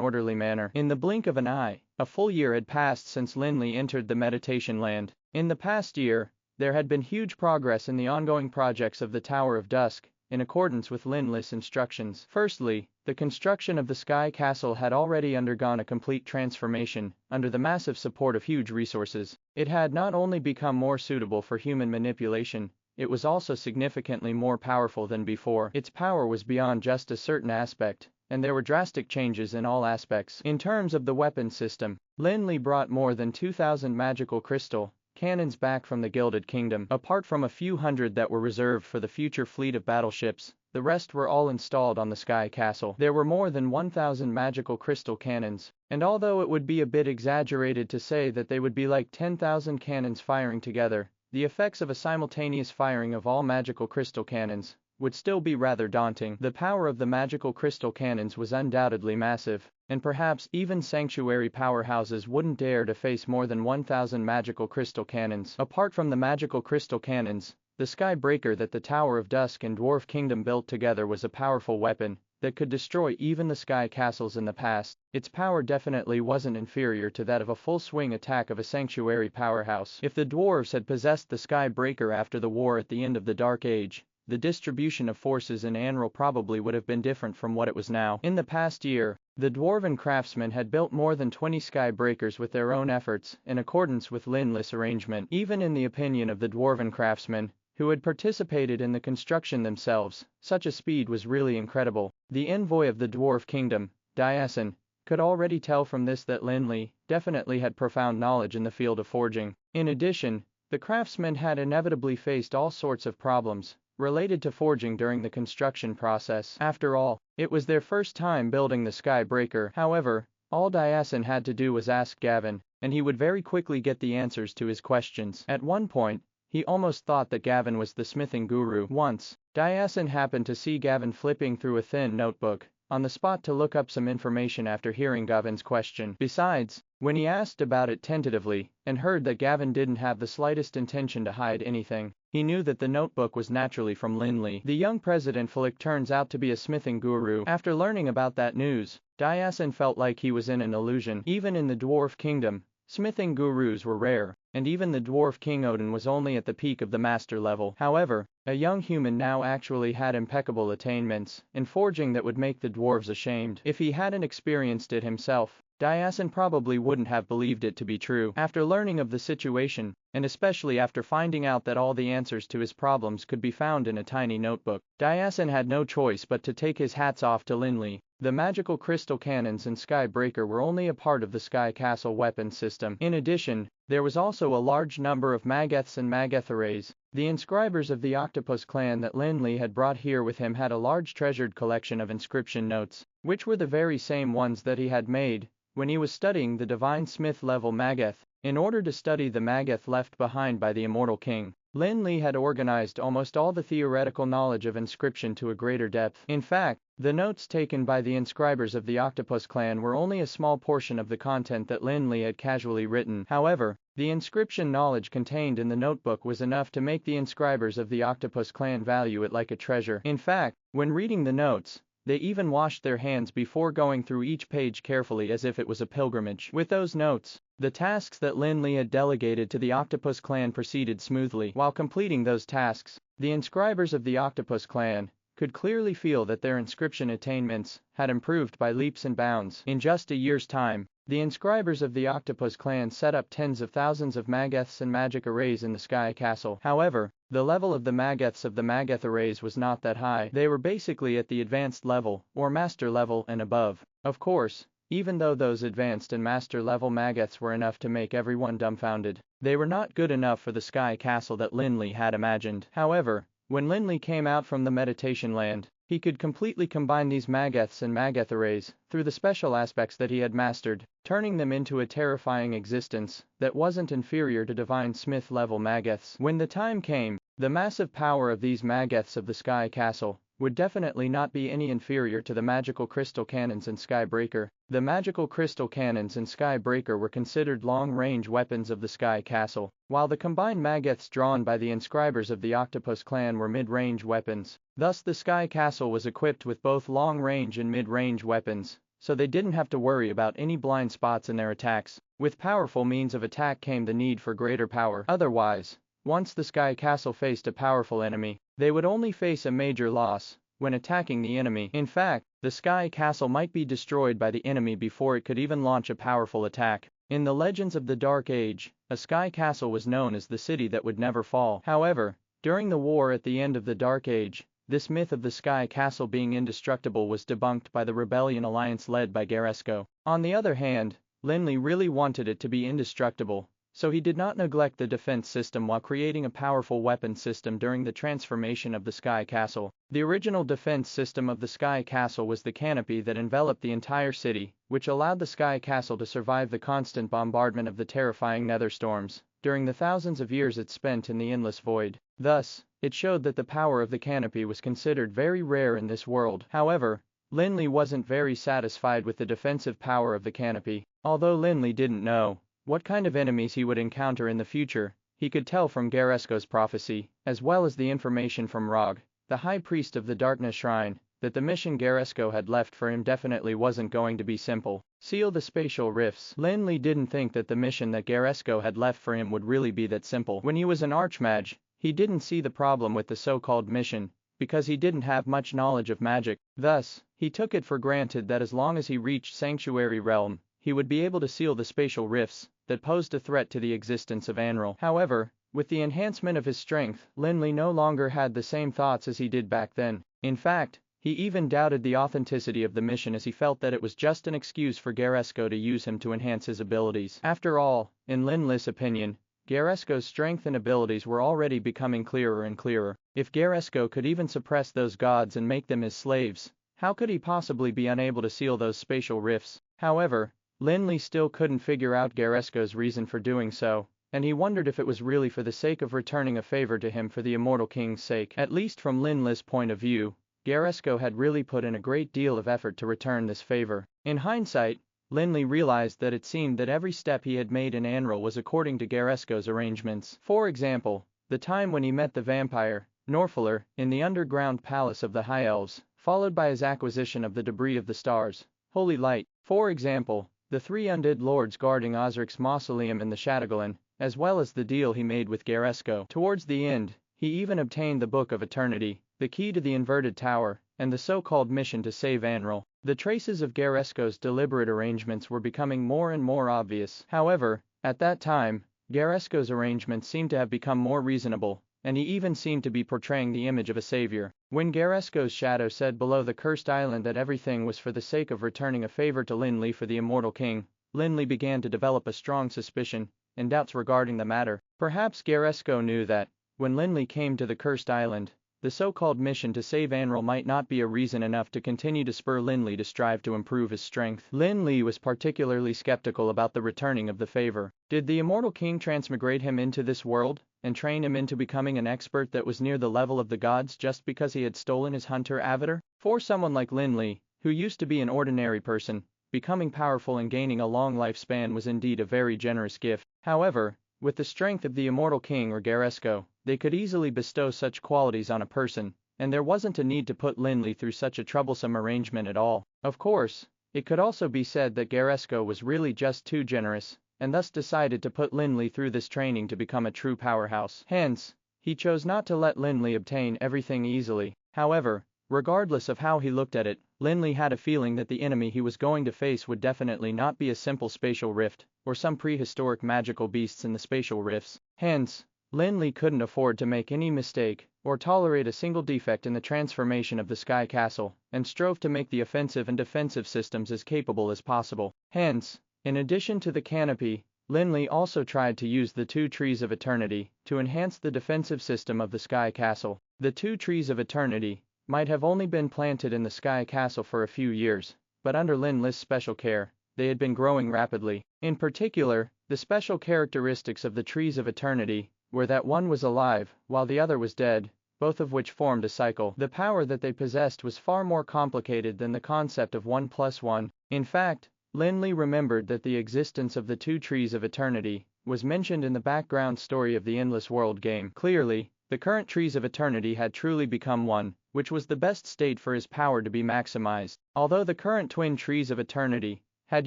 orderly manner. In the blink of an eye, a full year had passed since Lin Li entered the meditation land. In the past year, there had been huge progress in the ongoing projects of the Tower of Dusk, in accordance with Lin Li's instructions. Firstly, the construction of the Sky Castle had already undergone a complete transformation. Under the massive support of huge resources, it had not only become more suitable for human manipulation, it was also significantly more powerful than before. Its power was beyond just a certain aspect, and there were drastic changes in all aspects. In terms of the weapon system, Lin Li brought more than 2,000 magical crystal cannons back from the Gilded Kingdom. Apart from a few hundred that were reserved for the future fleet of battleships, the rest were all installed on the Sky Castle. There were more than 1,000 magical crystal cannons, and although it would be a bit exaggerated to say that they would be like 10,000 cannons firing together, the effects of a simultaneous firing of all magical crystal cannons would still be rather daunting. The power of the magical crystal cannons was undoubtedly massive, and perhaps even sanctuary powerhouses wouldn't dare to face more than 1,000 magical crystal cannons. Apart from the magical crystal cannons, the Sky Breaker that the Tower of Dusk and Dwarf Kingdom built together was a powerful weapon that could destroy even the Sky Castles in the past. Its power definitely wasn't inferior to that of a full-swing attack of a sanctuary powerhouse. If the dwarves had possessed the Sky Breaker after the war at the end of the Dark Age, the distribution of forces in Anral probably would have been different from what it was now. In the past year, the dwarven craftsmen had built more than 20 Sky Breakers with their own efforts, in accordance with Lin Li's arrangement. Even in the opinion of the dwarven craftsmen, who had participated in the construction themselves, such a speed was really incredible. The envoy of the Dwarf Kingdom, Diasen, could already tell from this that Lin Li definitely had profound knowledge in the field of forging. In addition, the craftsmen had inevitably faced all sorts of problems related to forging during the construction process. After all, it was their first time building the Sky Breaker. However, all Diasen had to do was ask Gavin, and he would very quickly get the answers to his questions. At one point, he almost thought that Gavin was the smithing guru. Once, Diasen happened to see Gavin flipping through a thin notebook on the spot to look up some information after hearing Gavin's question. Besides, when he asked about it tentatively, and heard that Gavin didn't have the slightest intention to hide anything, he knew that the notebook was naturally from Lin Li. The young President Flick turns out to be a smithing guru. After learning about that news, Diasen felt like he was in an illusion. Even in the Dwarf Kingdom, smithing gurus were rare, and even the Dwarf King Odin was only at the peak of the master level. However, a young human now actually had impeccable attainments in forging that would make the dwarves ashamed. If he hadn't experienced it himself, Diasen probably wouldn't have believed it to be true. After learning of the situation, and especially after finding out that all the answers to his problems could be found in a tiny notebook, Diasen had no choice but to take his hats off to Lin Li. The magical crystal cannons and Sky Breaker were only a part of the Sky Castle weapon system. In addition, there was also a large number of mageths and mageth arrays. The inscribers of the Octopus clan that Lin Li had brought here with him had a large treasured collection of inscription notes, which were the very same ones that he had made when he was studying the Divine Smith level mageth. In order to study the mageth left behind by the Immortal King, Lin Li had organized almost all the theoretical knowledge of inscription to a greater depth. In fact, the notes taken by the inscribers of the Octopus clan were only a small portion of the content that Lin Li had casually written. However, the inscription knowledge contained in the notebook was enough to make the inscribers of the Octopus clan value it like a treasure. In fact, when reading the notes, they even washed their hands before going through each page carefully as if it was a pilgrimage. With those notes, the tasks that Lin Li had delegated to the Octopus clan proceeded smoothly. While completing those tasks, the inscribers of the Octopus clan could clearly feel that their inscription attainments had improved by leaps and bounds. In just a year's time, the inscribers of the Octopus clan set up tens of thousands of mageths and magic arrays in the Sky Castle. However, the level of the mageths of the mageth arrays was not that high. They were basically at the advanced level, or master level and above. Of course, even though those advanced and master level mageths were enough to make everyone dumbfounded, they were not good enough for the Sky Castle that Lin Li had imagined. However, when Lin Li came out from the meditation land, He could completely combine these mageths and mageth arrays through the special aspects that he had mastered, turning them into a terrifying existence that wasn't inferior to divine smith-level mageths. When the time came, the massive power of these mageths of the Sky Castle would definitely not be any inferior to the magical crystal cannons and Skybreaker. The magical crystal cannons and Skybreaker were considered long-range weapons of the Sky Castle, while the combined mageths drawn by the inscribers of the Octopus clan were mid-range weapons. Thus the Sky Castle was equipped with both long-range and mid-range weapons, so they didn't have to worry about any blind spots in their attacks. With powerful means of attack came the need for greater power. Otherwise, once the Sky Castle faced a powerful enemy, they would only face a major loss when attacking the enemy. In fact, the Sky Castle might be destroyed by the enemy before it could even launch a powerful attack. In the legends of the Dark Age, a Sky Castle was known as the city that would never fall. However, during the war at the end of the Dark Age, this myth of the Sky Castle being indestructible was debunked by the rebellion alliance led by Garesco. On the other hand, Lin Li really wanted it to be indestructible, so he did not neglect the defense system while creating a powerful weapon system during the transformation of the Sky Castle. The original defense system of the Sky Castle was the canopy that enveloped the entire city, which allowed the Sky Castle to survive the constant bombardment of the terrifying nether storms during the thousands of years it spent in the endless void. Thus, it showed that the power of the canopy was considered very rare in this world. However, Lin Li wasn't very satisfied with the defensive power of the canopy. Although Lin Li didn't know what kind of enemies he would encounter in the future, he could tell from Garesco's prophecy, as well as the information from Rog, the high priest of the Darkness Shrine, that the mission Garesco had left for him definitely wasn't going to be simple. Seal the spatial rifts. Lin Li didn't think that the mission that Garesco had left for him would really be that simple. When he was an archmage, he didn't see the problem with the so-called mission, because he didn't have much knowledge of magic. Thus, he took it for granted that as long as he reached Sanctuary Realm, he would be able to seal the spatial rifts that posed a threat to the existence of Anril. However, with the enhancement of his strength, Lin Li no longer had the same thoughts as he did back then. In fact, he even doubted the authenticity of the mission as he felt that it was just an excuse for Garesco to use him to enhance his abilities. After all, in Lin Li's opinion, Garesco's strength and abilities were already becoming clearer and clearer. If Garesco could even suppress those gods and make them his slaves, how could he possibly be unable to seal those spatial rifts? However, Lin Li still couldn't figure out Garesco's reason for doing so, and he wondered if it was really for the sake of returning a favor to him for the Immortal King's sake. At least from Lin Li's point of view, Garesco had really put in a great deal of effort to return this favor. In hindsight, Lin Li realized that it seemed that every step he had made in Anril was according to Garesco's arrangements. For example, the time when he met the vampire, Norfaler, in the underground palace of the High Elves, followed by his acquisition of the debris of the stars, Holy Light. For example, the 3 undead lords guarding Osric's mausoleum in the Shadowglen, as well as the deal he made with Garesco. Towards the end, he even obtained the Book of Eternity, the key to the Inverted Tower, and the so-called mission to save Anril. The traces of Garesco's deliberate arrangements were becoming more and more obvious. However, at that time, Garesco's arrangements seemed to have become more reasonable, and he even seemed to be portraying the image of a savior. When Garesco's shadow said below the cursed island that everything was for the sake of returning a favor to Lin Li for the Immortal King, Lin Li began to develop a strong suspicion and doubts regarding the matter. Perhaps Garesco knew that, when Lin Li came to the cursed island, the so-called mission to save Anril might not be a reason enough to continue to spur Lin Li to strive to improve his strength. Lin Li was particularly skeptical about the returning of the favor. Did the Immortal King transmigrate him into this world and train him into becoming an expert that was near the level of the gods just because he had stolen his hunter avatar? For someone like Lin Li, who used to be an ordinary person, becoming powerful and gaining a long lifespan was indeed a very generous gift. However, with the strength of the Immortal King or Garesco, they could easily bestow such qualities on a person, and there wasn't a need to put Lin Li through such a troublesome arrangement at all. Of course, it could also be said that Garesco was really just too generous, and thus decided to put Lin Li through this training to become a true powerhouse. Hence, he chose not to let Lin Li obtain everything easily. However, regardless of how he looked at it, Lin Li had a feeling that the enemy he was going to face would definitely not be a simple spatial rift, or some prehistoric magical beasts in the spatial rifts. Hence, Lin Li couldn't afford to make any mistake, or tolerate a single defect in the transformation of the Sky Castle, and strove to make the offensive and defensive systems as capable as possible. Hence, in addition to the canopy, Lin Li also tried to use the 2 Trees of Eternity to enhance the defensive system of the Sky Castle. The 2 Trees of Eternity might have only been planted in the Sky Castle for a few years, but under Lin Li's special care, they had been growing rapidly. In particular, the special characteristics of the trees of eternity were that one was alive, while the other was dead, both of which formed a cycle. The power that they possessed was far more complicated than the concept of 1 plus 1. In fact, Lin Li remembered that the existence of the two trees of eternity was mentioned in the background story of the Endless World game. Clearly, the current trees of eternity had truly become one, which was the best state for his power to be maximized. Although the current twin trees of eternity had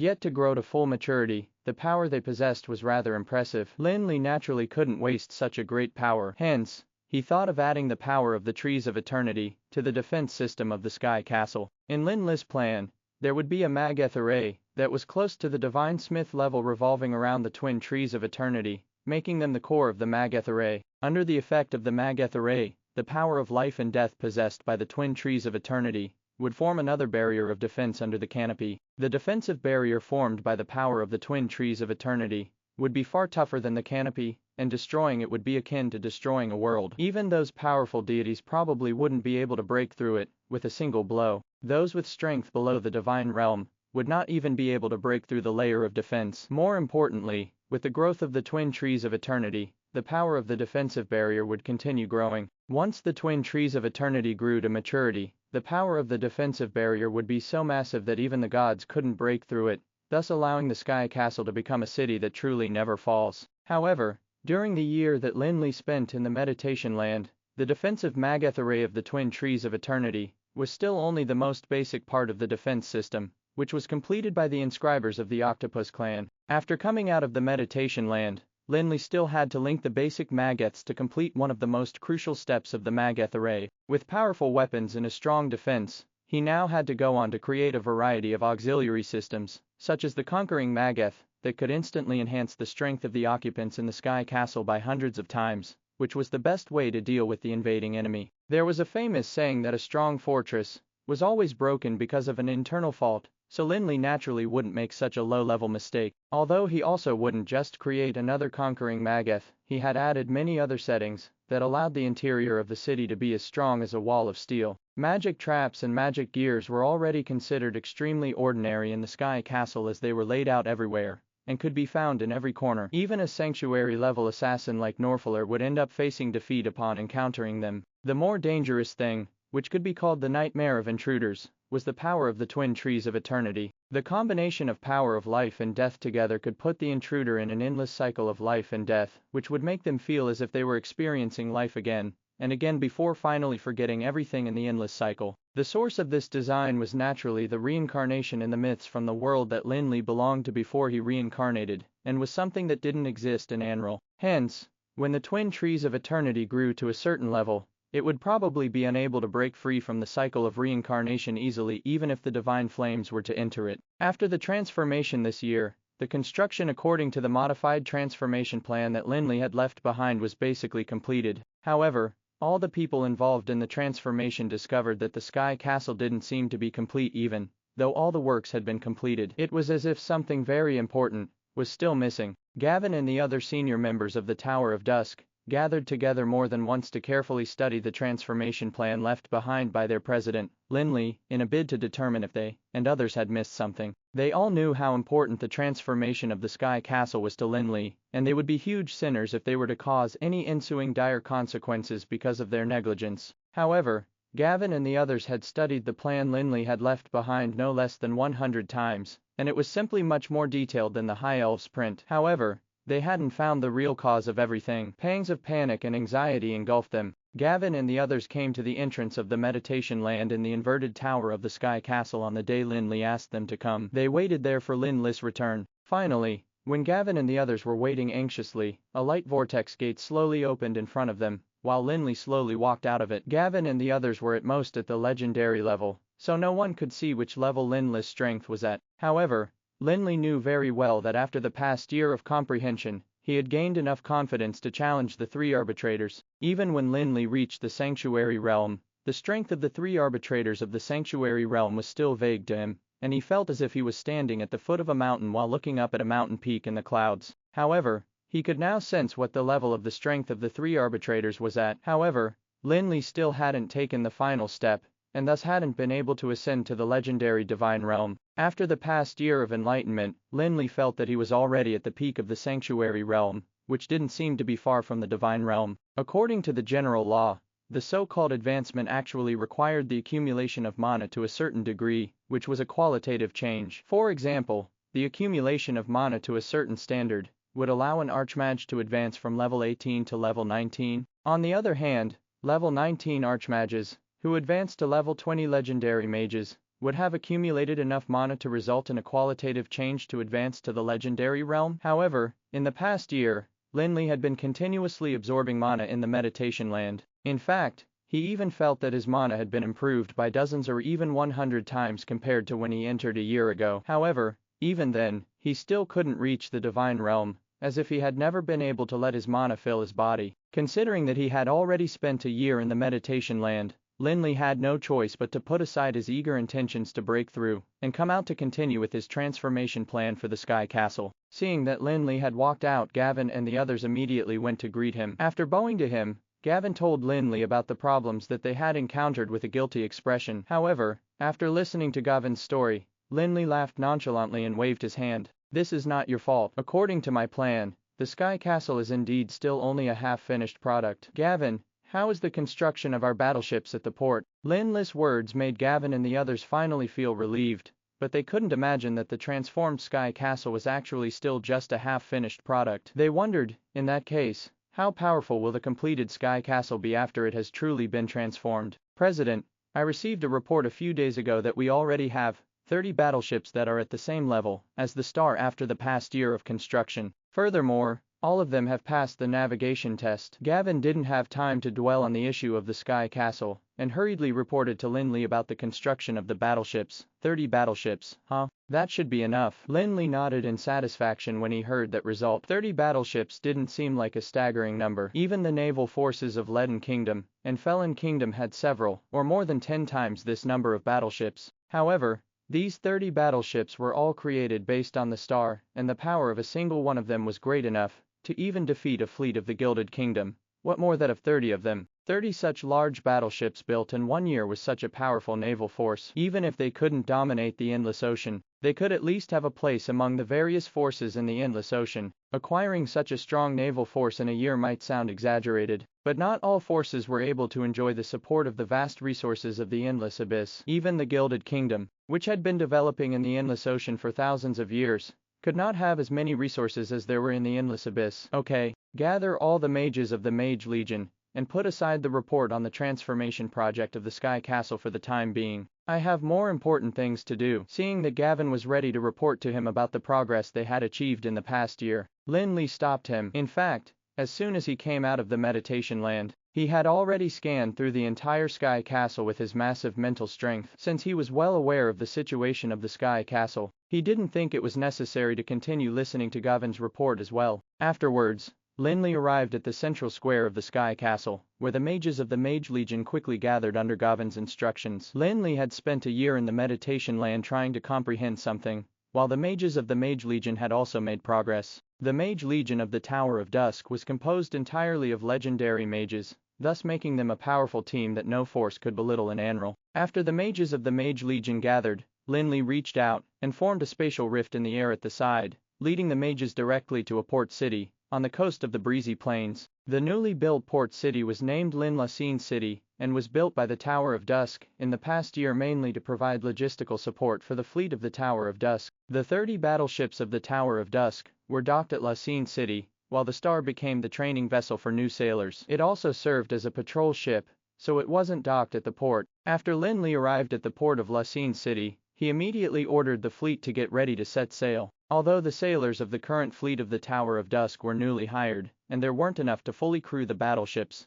yet to grow to full maturity, the power they possessed was rather impressive. Lin Li naturally couldn't waste such a great power. Hence, he thought of adding the power of the trees of eternity to the defense system of the Sky Castle. In Lin Li's plan, there would be a mage array that was close to the divine smith level revolving around the twin trees of eternity, making them the core of the mage array. Under the effect of the mage array, the power of life and death possessed by the twin trees of eternity would form another barrier of defense under the canopy. The defensive barrier formed by the power of the twin trees of eternity would be far tougher than the canopy, and destroying it would be akin to destroying a world. Even those powerful deities probably wouldn't be able to break through it with a single blow. Those with strength below the divine realm would not even be able to break through the layer of defense. More importantly, with the growth of the twin trees of eternity, the power of the defensive barrier would continue growing. Once the twin trees of eternity grew to maturity, the power of the defensive barrier would be so massive that even the gods couldn't break through it, thus allowing the Sky Castle to become a city that truly never falls. However, during the year that Lin Li spent in the meditation land, the defensive mage array of the twin trees of eternity was still only the most basic part of the defense system, which was completed by the inscribers of the Octopus clan. After coming out of the meditation land, Lin Li still had to link the basic mageths to complete one of the most crucial steps of the mageth array. With powerful weapons and a strong defense, he now had to go on to create a variety of auxiliary systems, such as the conquering mageth, that could instantly enhance the strength of the occupants in the Sky Castle by hundreds of times, which was the best way to deal with the invading enemy. There was a famous saying that a strong fortress was always broken because of an internal fault, so Lin Li naturally wouldn't make such a low-level mistake. Although he also wouldn't just create another conquering mageth, he had added many other settings that allowed the interior of the city to be as strong as a wall of steel. Magic traps and magic gears were already considered extremely ordinary in the Sky Castle as they were laid out everywhere and could be found in every corner. Even a sanctuary-level assassin like Norfaller would end up facing defeat upon encountering them. The more dangerous thing, which could be called the nightmare of intruders, was the power of the twin trees of eternity. The combination of power of life and death together could put the intruder in an endless cycle of life and death, which would make them feel as if they were experiencing life again and again before finally forgetting everything in the endless cycle. The source of this design was naturally the reincarnation in the myths from the world that Lin Li belonged to before he reincarnated, and was something that didn't exist in Anral. Hence, when the twin trees of eternity grew to a certain level, it would probably be unable to break free from the cycle of reincarnation easily even if the divine flames were to enter it. After the transformation this year, the construction according to the modified transformation plan that Lin Li had left behind was basically completed. However, all the people involved in the transformation discovered that the Sky Castle didn't seem to be complete even though all the works had been completed. It was as if something very important was still missing. Gavin and the other senior members of the Tower of Dusk gathered together more than once to carefully study the transformation plan left behind by their president, Lin Li, in a bid to determine if they and others had missed something. They all knew how important the transformation of the Sky Castle was to Lin Li, and they would be huge sinners if they were to cause any ensuing dire consequences because of their negligence. However, Gavin and the others had studied the plan Lin Li had left behind no less than 100 times, and it was simply much more detailed than the High Elves print. However, they hadn't found the real cause of everything. Pangs of panic and anxiety engulfed them. Gavin and the others came to the entrance of the meditation land in the inverted tower of the Sky Castle on the day Lin Li asked them to come. They waited there for Lin Li's return. Finally, when Gavin and the others were waiting anxiously, a light vortex gate slowly opened in front of them, while Lin Li slowly walked out of it. Gavin and the others were at most at the legendary level, so no one could see which level Lin Li's strength was at. However, Lin Li knew very well that after the past year of comprehension, he had gained enough confidence to challenge the three arbitrators. Even when Lin Li reached the sanctuary realm, the strength of the three arbitrators of the sanctuary realm was still vague to him, and he felt as if he was standing at the foot of a mountain while looking up at a mountain peak in the clouds. However, he could now sense what the level of the strength of the three arbitrators was at. However, Lin Li still hadn't taken the final step, and thus hadn't been able to ascend to the legendary divine realm. After the past year of enlightenment, Lin Li felt that he was already at the peak of the sanctuary realm, which didn't seem to be far from the divine realm. According to the general law, the so-called advancement actually required the accumulation of mana to a certain degree, which was a qualitative change. For example, the accumulation of mana to a certain standard would allow an archmage to advance from level 18 to level 19. On the other hand, level 19 archmages, who advanced to level 20 legendary mages, would have accumulated enough mana to result in a qualitative change to advance to the legendary realm. However, in the past year, Lin Li had been continuously absorbing mana in the meditation land. In fact, he even felt that his mana had been improved by dozens or even 100 times compared to when he entered a year ago. However, even then, he still couldn't reach the divine realm, as if he had never been able to let his mana fill his body. Considering that he had already spent a year in the meditation land, Lin Li had no choice but to put aside his eager intentions to break through and come out to continue with his transformation plan for the Sky Castle. Seeing that Lin Li had walked out, Gavin and the others immediately went to greet him. After bowing to him, Gavin told Lin Li about the problems that they had encountered with a guilty expression. However, after listening to Gavin's story, Lin Li laughed nonchalantly and waved his hand. "This is not your fault. According to my plan, the Sky Castle is indeed still only a half-finished product. Gavin, how is the construction of our battleships at the port?" Lin Li's words made Gavin and the others finally feel relieved, but they couldn't imagine that the transformed Sky Castle was actually still just a half-finished product. They wondered, in that case, how powerful will the completed Sky Castle be after it has truly been transformed? "President, I received a report a few days ago that we already have 30 battleships that are at the same level as the Star after the past year of construction. Furthermore, all of them have passed the navigation test." Gavin didn't have time to dwell on the issue of the Sky Castle, and hurriedly reported to Lin Li about the construction of the battleships. 30 battleships, huh? That should be enough. Lin Li nodded in satisfaction when he heard that result. 30 battleships didn't seem like a staggering number. Even the naval forces of Leaden Kingdom and Felon Kingdom had several, or more than 10 times this number of battleships. However, these 30 battleships were all created based on the Star, and the power of a single one of them was great enough to even defeat a fleet of the Gilded Kingdom. What more that of 30 of them? 30 such large battleships built in 1 year was such a powerful naval force. Even if they couldn't dominate the endless ocean, they could at least have a place among the various forces in the endless ocean. Acquiring such a strong naval force in a year might sound exaggerated, but not all forces were able to enjoy the support of the vast resources of the endless abyss. Even the Gilded Kingdom, which had been developing in the endless ocean for thousands of years, could not have as many resources as there were in the endless abyss. Okay, gather all the mages of the Mage Legion, and put aside the report on the transformation project of the Sky Castle for the time being. I have more important things to do. Seeing that Gavin was ready to report to him about the progress they had achieved in the past year, Lin Li stopped him. In fact, as soon as he came out of the meditation land, he had already scanned through the entire Sky Castle with his massive mental strength. Since he was well aware of the situation of the Sky Castle, he didn't think it was necessary to continue listening to Gavin's report as well. Afterwards, Lin Li arrived at the central square of the Sky Castle, where the mages of the Mage Legion quickly gathered under Gavin's instructions. Lin Li had spent a year in the meditation land trying to comprehend something, while the mages of the Mage Legion had also made progress. The Mage Legion of the Tower of Dusk was composed entirely of legendary mages, thus making them a powerful team that no force could belittle in Anral. After the mages of the Mage Legion gathered, Lin Li reached out and formed a spatial rift in the air at the side, leading the mages directly to a port city on the coast of the breezy plains. The newly built port city was named Lin Li City and was built by the Tower of Dusk in the past year mainly to provide logistical support for the fleet of the Tower of Dusk. The 30 battleships of the Tower of Dusk were docked at La City, while the Star became the training vessel for new sailors. It also served as a patrol ship, so it wasn't docked at the port. After Lin Li arrived at the port of La City, he immediately ordered the fleet to get ready to set sail. Although the sailors of the current fleet of the Tower of Dusk were newly hired, and there weren't enough to fully crew the battleships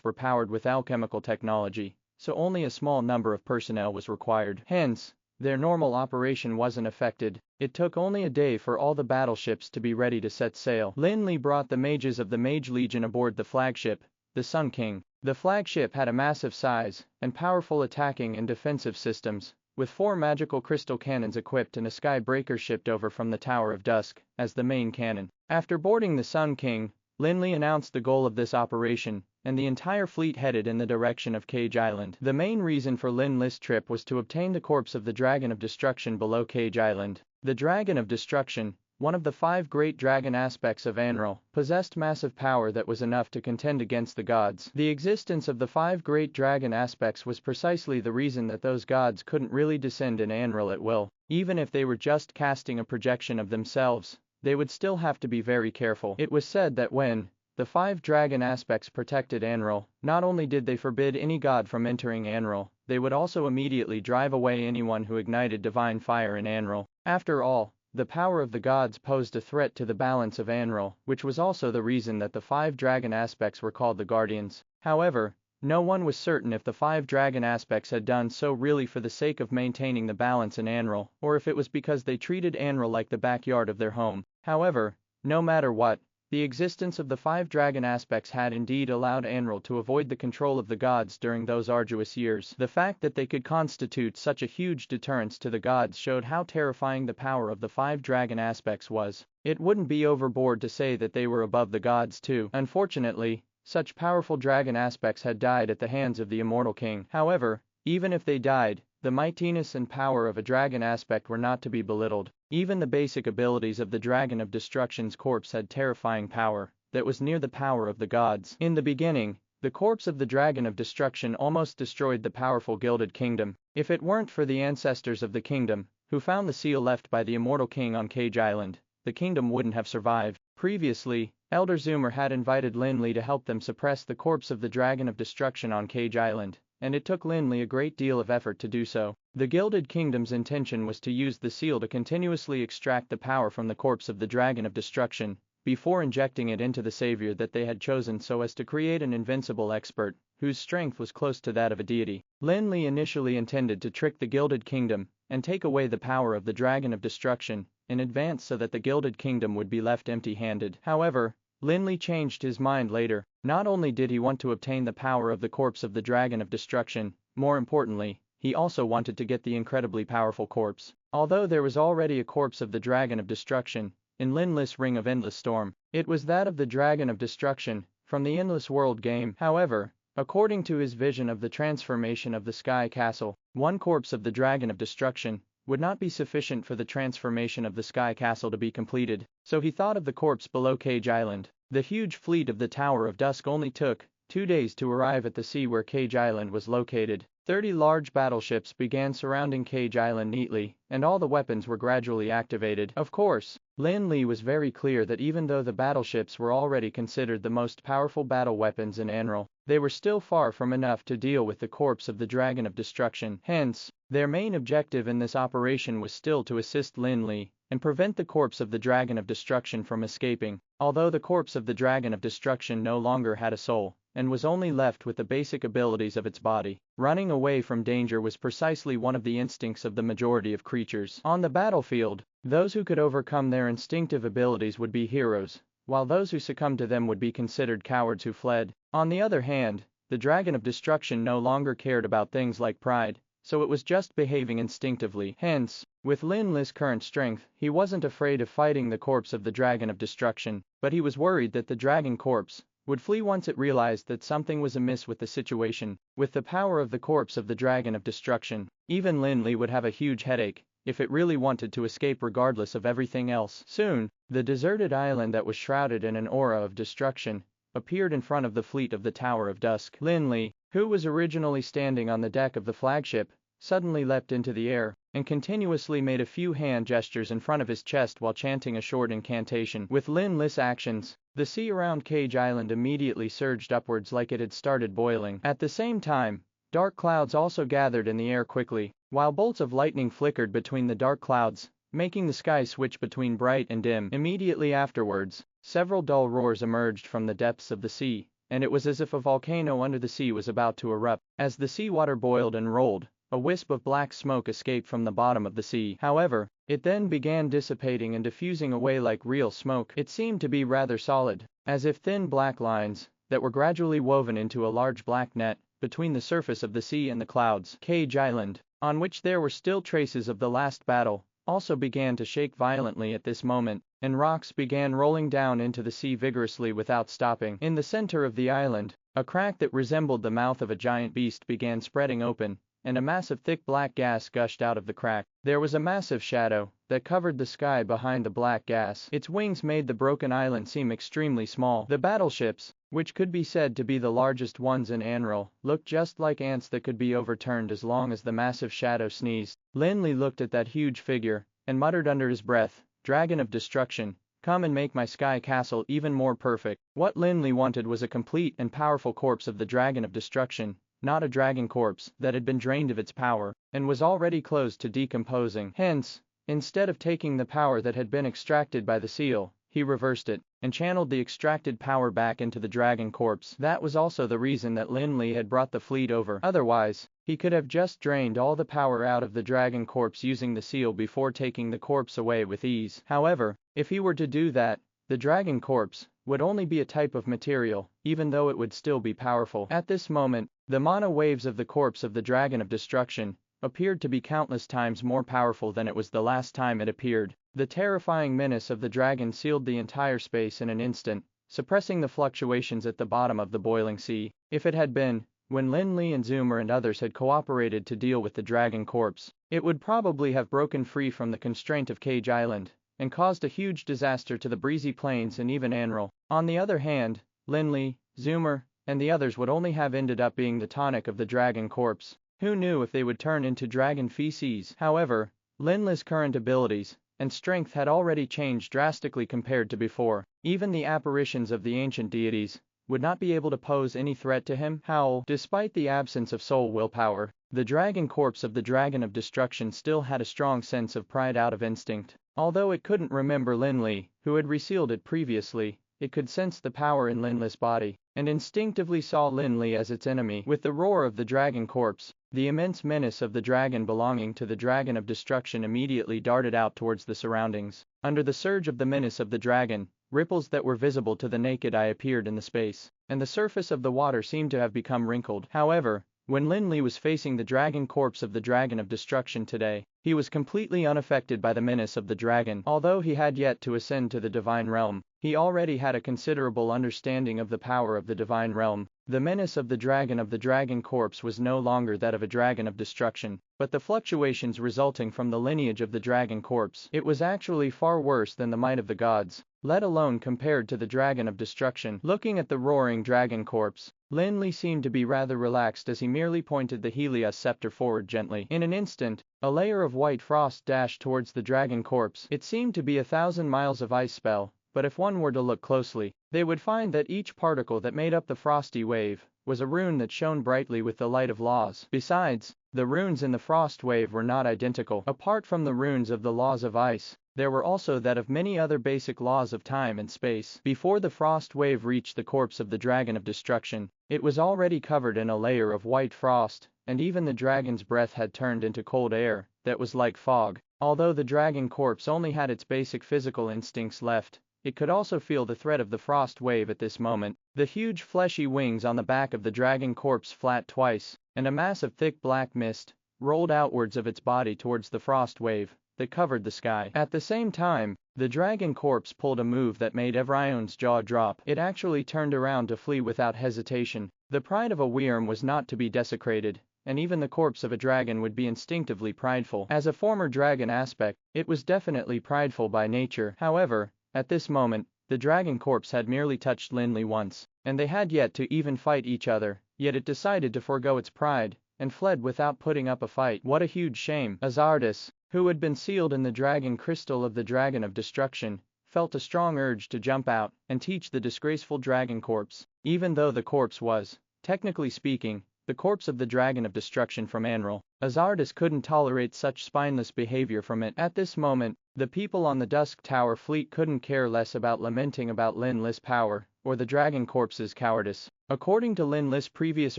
were powered with alchemical technology, so only a small number of personnel was required. Hence, their normal operation wasn't affected. It took only a day for all the battleships to be ready to set sail. Lin Li brought the mages of the Mage Legion aboard the flagship, the Sun King. The flagship had a massive size and powerful attacking and defensive systems, with 4 magical crystal cannons equipped and a sky breaker shipped over from the Tower of Dusk as the main cannon. After boarding the Sun King, Lin Li announced the goal of this operation, and the entire fleet headed in the direction of Cage Island. The main reason for Lin Li's trip was to obtain the corpse of the Dragon of Destruction below Cage Island. The Dragon of Destruction, one of the 5 great dragon aspects of Anral, possessed massive power that was enough to contend against the gods. The existence of the 5 great dragon aspects was precisely the reason that those gods couldn't really descend in Anral at will. Even if they were just casting a projection of themselves, they would still have to be very careful. It was said that when the 5 dragon aspects protected Anral, not only did they forbid any god from entering Anral, they would also immediately drive away anyone who ignited divine fire in Anral. After all, the power of the gods posed a threat to the balance of Anral, which was also the reason that the 5 dragon aspects were called the Guardians. However, no one was certain if the 5 dragon aspects had done so really for the sake of maintaining the balance in Anral, or if it was because they treated Anral like the backyard of their home. However, no matter what, the existence of the 5 dragon aspects had indeed allowed Anral to avoid the control of the gods during those arduous years. The fact that they could constitute such a huge deterrence to the gods showed how terrifying the power of the 5 dragon aspects was. It wouldn't be overboard to say that they were above the gods too. Unfortunately, such powerful dragon aspects had died at the hands of the immortal king. However, even if they died, the mightiness and power of a dragon aspect were not to be belittled. Even the basic abilities of the Dragon of Destruction's corpse had terrifying power that was near the power of the gods. In the beginning, the corpse of the Dragon of Destruction almost destroyed the powerful Gilded Kingdom. If it weren't for the ancestors of the kingdom, who found the seal left by the immortal king on Cage Island, the kingdom wouldn't have survived. Previously, Elder Zoomer had invited Lin Li to help them suppress the corpse of the Dragon of Destruction on Cage Island, and it took Lin Li a great deal of effort to do so. The Gilded Kingdom's intention was to use the seal to continuously extract the power from the corpse of the Dragon of Destruction, before injecting it into the savior that they had chosen so as to create an invincible expert, whose strength was close to that of a deity. Lin Li initially intended to trick the Gilded Kingdom, and take away the power of the Dragon of Destruction, in advance so that the Gilded Kingdom would be left empty-handed. However, Lin Li changed his mind later. Not only did he want to obtain the power of the corpse of the Dragon of Destruction, more importantly, he also wanted to get the incredibly powerful corpse. Although there was already a corpse of the Dragon of Destruction in Lin Li's Ring of Endless Storm, it was that of the Dragon of Destruction from the Endless World game. However, according to his vision of the transformation of the Sky Castle, one corpse of the Dragon of Destruction would not be sufficient for the transformation of the Sky Castle to be completed, so he thought of the corpse below Cage Island. The huge fleet of the Tower of Dusk only took 2 days to arrive at the sea where Cage Island was located. 30 large battleships began surrounding Cage Island neatly, and all the weapons were gradually activated. Of course, Lin Li was very clear that even though the battleships were already considered the most powerful battle weapons in Anral, they were still far from enough to deal with the corpse of the Dragon of Destruction. Hence, their main objective in this operation was still to assist Lin Li and prevent the corpse of the Dragon of Destruction from escaping. Although the corpse of the Dragon of Destruction no longer had a soul, and was only left with the basic abilities of its body, running away from danger was precisely one of the instincts of the majority of creatures. On the battlefield, those who could overcome their instinctive abilities would be heroes, while those who succumbed to them would be considered cowards who fled. On the other hand, the Dragon of Destruction no longer cared about things like pride, so it was just behaving instinctively. Hence, with Lin Li's current strength, he wasn't afraid of fighting the corpse of the Dragon of Destruction, but he was worried that the dragon corpse would flee once it realized that something was amiss with the situation. With the power of the corpse of the Dragon of Destruction, even Lin Li would have a huge headache if it really wanted to escape regardless of everything else. Soon, the deserted island that was shrouded in an aura of destruction appeared in front of the fleet of the Tower of Dusk. Lin Li, who was originally standing on the deck of the flagship, suddenly leapt into the air and continuously made a few hand gestures in front of his chest while chanting a short incantation. With Lin Li's actions, the sea around Cage Island immediately surged upwards like it had started boiling. At the same time, dark clouds also gathered in the air quickly, while bolts of lightning flickered between the dark clouds, making the sky switch between bright and dim. Immediately afterwards, several dull roars emerged from the depths of the sea, and it was as if a volcano under the sea was about to erupt. As the seawater boiled and rolled, a wisp of black smoke escaped from the bottom of the sea. However, it then began dissipating and diffusing away like real smoke. It seemed to be rather solid, as if thin black lines that were gradually woven into a large black net between the surface of the sea and the clouds. Cage Island, on which there were still traces of the last battle, also began to shake violently at this moment. and rocks began rolling down into the sea vigorously without stopping. In the center of the island, a crack that resembled the mouth of a giant beast began spreading open, and a mass of thick black gas gushed out of the crack. There was a massive shadow that covered the sky behind the black gas. Its wings made the broken island seem extremely small. The battleships, which could be said to be the largest ones in Anral, looked just like ants that could be overturned as long as the massive shadow sneezed. Lin Li looked at that huge figure and muttered under his breath, "Dragon of destruction, come and make my sky castle even more perfect." What Lin Li wanted was a complete and powerful corpse of the Dragon of Destruction, not a dragon corpse that had been drained of its power and was already close to decomposing. Hence, instead of taking the power that had been extracted by the seal, he reversed it and channeled the extracted power back into the dragon corpse. That was also the reason that Lin Li had brought the fleet over. Otherwise, he could have just drained all the power out of the dragon corpse using the seal before taking the corpse away with ease. However, if he were to do that, the dragon corpse would only be a type of material, even though it would still be powerful. At this moment, the mana waves of the corpse of the Dragon of Destruction appeared to be countless times more powerful than it was the last time it appeared. The terrifying menace of the dragon sealed the entire space in an instant, suppressing the fluctuations at the bottom of the boiling sea. If it had been, when Lin Li and Zoomer and others had cooperated to deal with the dragon corpse, it would probably have broken free from the constraint of Cage Island and caused a huge disaster to the breezy plains and even Anral. On the other hand, Lin Li, Zoomer, and the others would only have ended up being the tonic of the dragon corpse. Who knew if they would turn into dragon feces? However, Lin Li's current abilities and strength had already changed drastically compared to before. Even the apparitions of the ancient deities would not be able to pose any threat to him. Howl. Despite the absence of soul willpower, the dragon corpse of the Dragon of Destruction still had a strong sense of pride out of instinct. Although it couldn't remember Lin Li, who had resealed it previously, it could sense the power in Lin Li's body, and instinctively saw Lin Li as its enemy. With the roar of the dragon corpse, the immense menace of the dragon belonging to the Dragon of Destruction immediately darted out towards the surroundings. Under the surge of the menace of the dragon, ripples that were visible to the naked eye appeared in the space, and the surface of the water seemed to have become wrinkled. However, when Lin Li was facing the dragon corpse of the Dragon of Destruction today, he was completely unaffected by the menace of the dragon. Although he had yet to ascend to the divine realm, he already had a considerable understanding of the power of the divine realm. The menace of the dragon corpse was no longer that of a dragon of destruction, but the fluctuations resulting from the lineage of the dragon corpse. It was actually far worse than the might of the gods, let alone compared to the dragon of destruction. Looking at the roaring dragon corpse, Lin Li seemed to be rather relaxed as he merely pointed the Helios scepter forward gently. In an instant, a layer of white frost dashed towards the dragon corpse. It seemed to be 1,000 miles of ice spell, but if one were to look closely, they would find that each particle that made up the frosty wave was a rune that shone brightly with the light of laws. Besides, the runes in the frost wave were not identical. Apart from the runes of the laws of ice, there were also that of many other basic laws of time and space. Before the frost wave reached the corpse of the Dragon of Destruction, it was already covered in a layer of white frost, and even the dragon's breath had turned into cold air that was like fog. Although the dragon corpse only had its basic physical instincts left, it could also feel the threat of the frost wave at this moment. The huge fleshy wings on the back of the dragon corpse flapped twice, and a mass of thick black mist rolled outwards of its body towards the frost wave that covered the sky. At the same time, the dragon corpse pulled a move that made Evrion's jaw drop. It actually turned around to flee without hesitation. The pride of a wyrm was not to be desecrated, and even the corpse of a dragon would be instinctively prideful. As a former dragon aspect, it was definitely prideful by nature. However, at this moment, the dragon corpse had merely touched Lin Li once, and they had yet to even fight each other, yet it decided to forego its pride and fled without putting up a fight. What a huge shame. Azardus, who had been sealed in the dragon crystal of the Dragon of Destruction, felt a strong urge to jump out and teach the disgraceful dragon corpse. Even though the corpse was, technically speaking, the corpse of the Dragon of Destruction from Anral, Azardus couldn't tolerate such spineless behavior from it. At this moment, the people on the Dusk Tower fleet couldn't care less about lamenting about Lin Li's power or the dragon corpse's cowardice. According to Lin Li's previous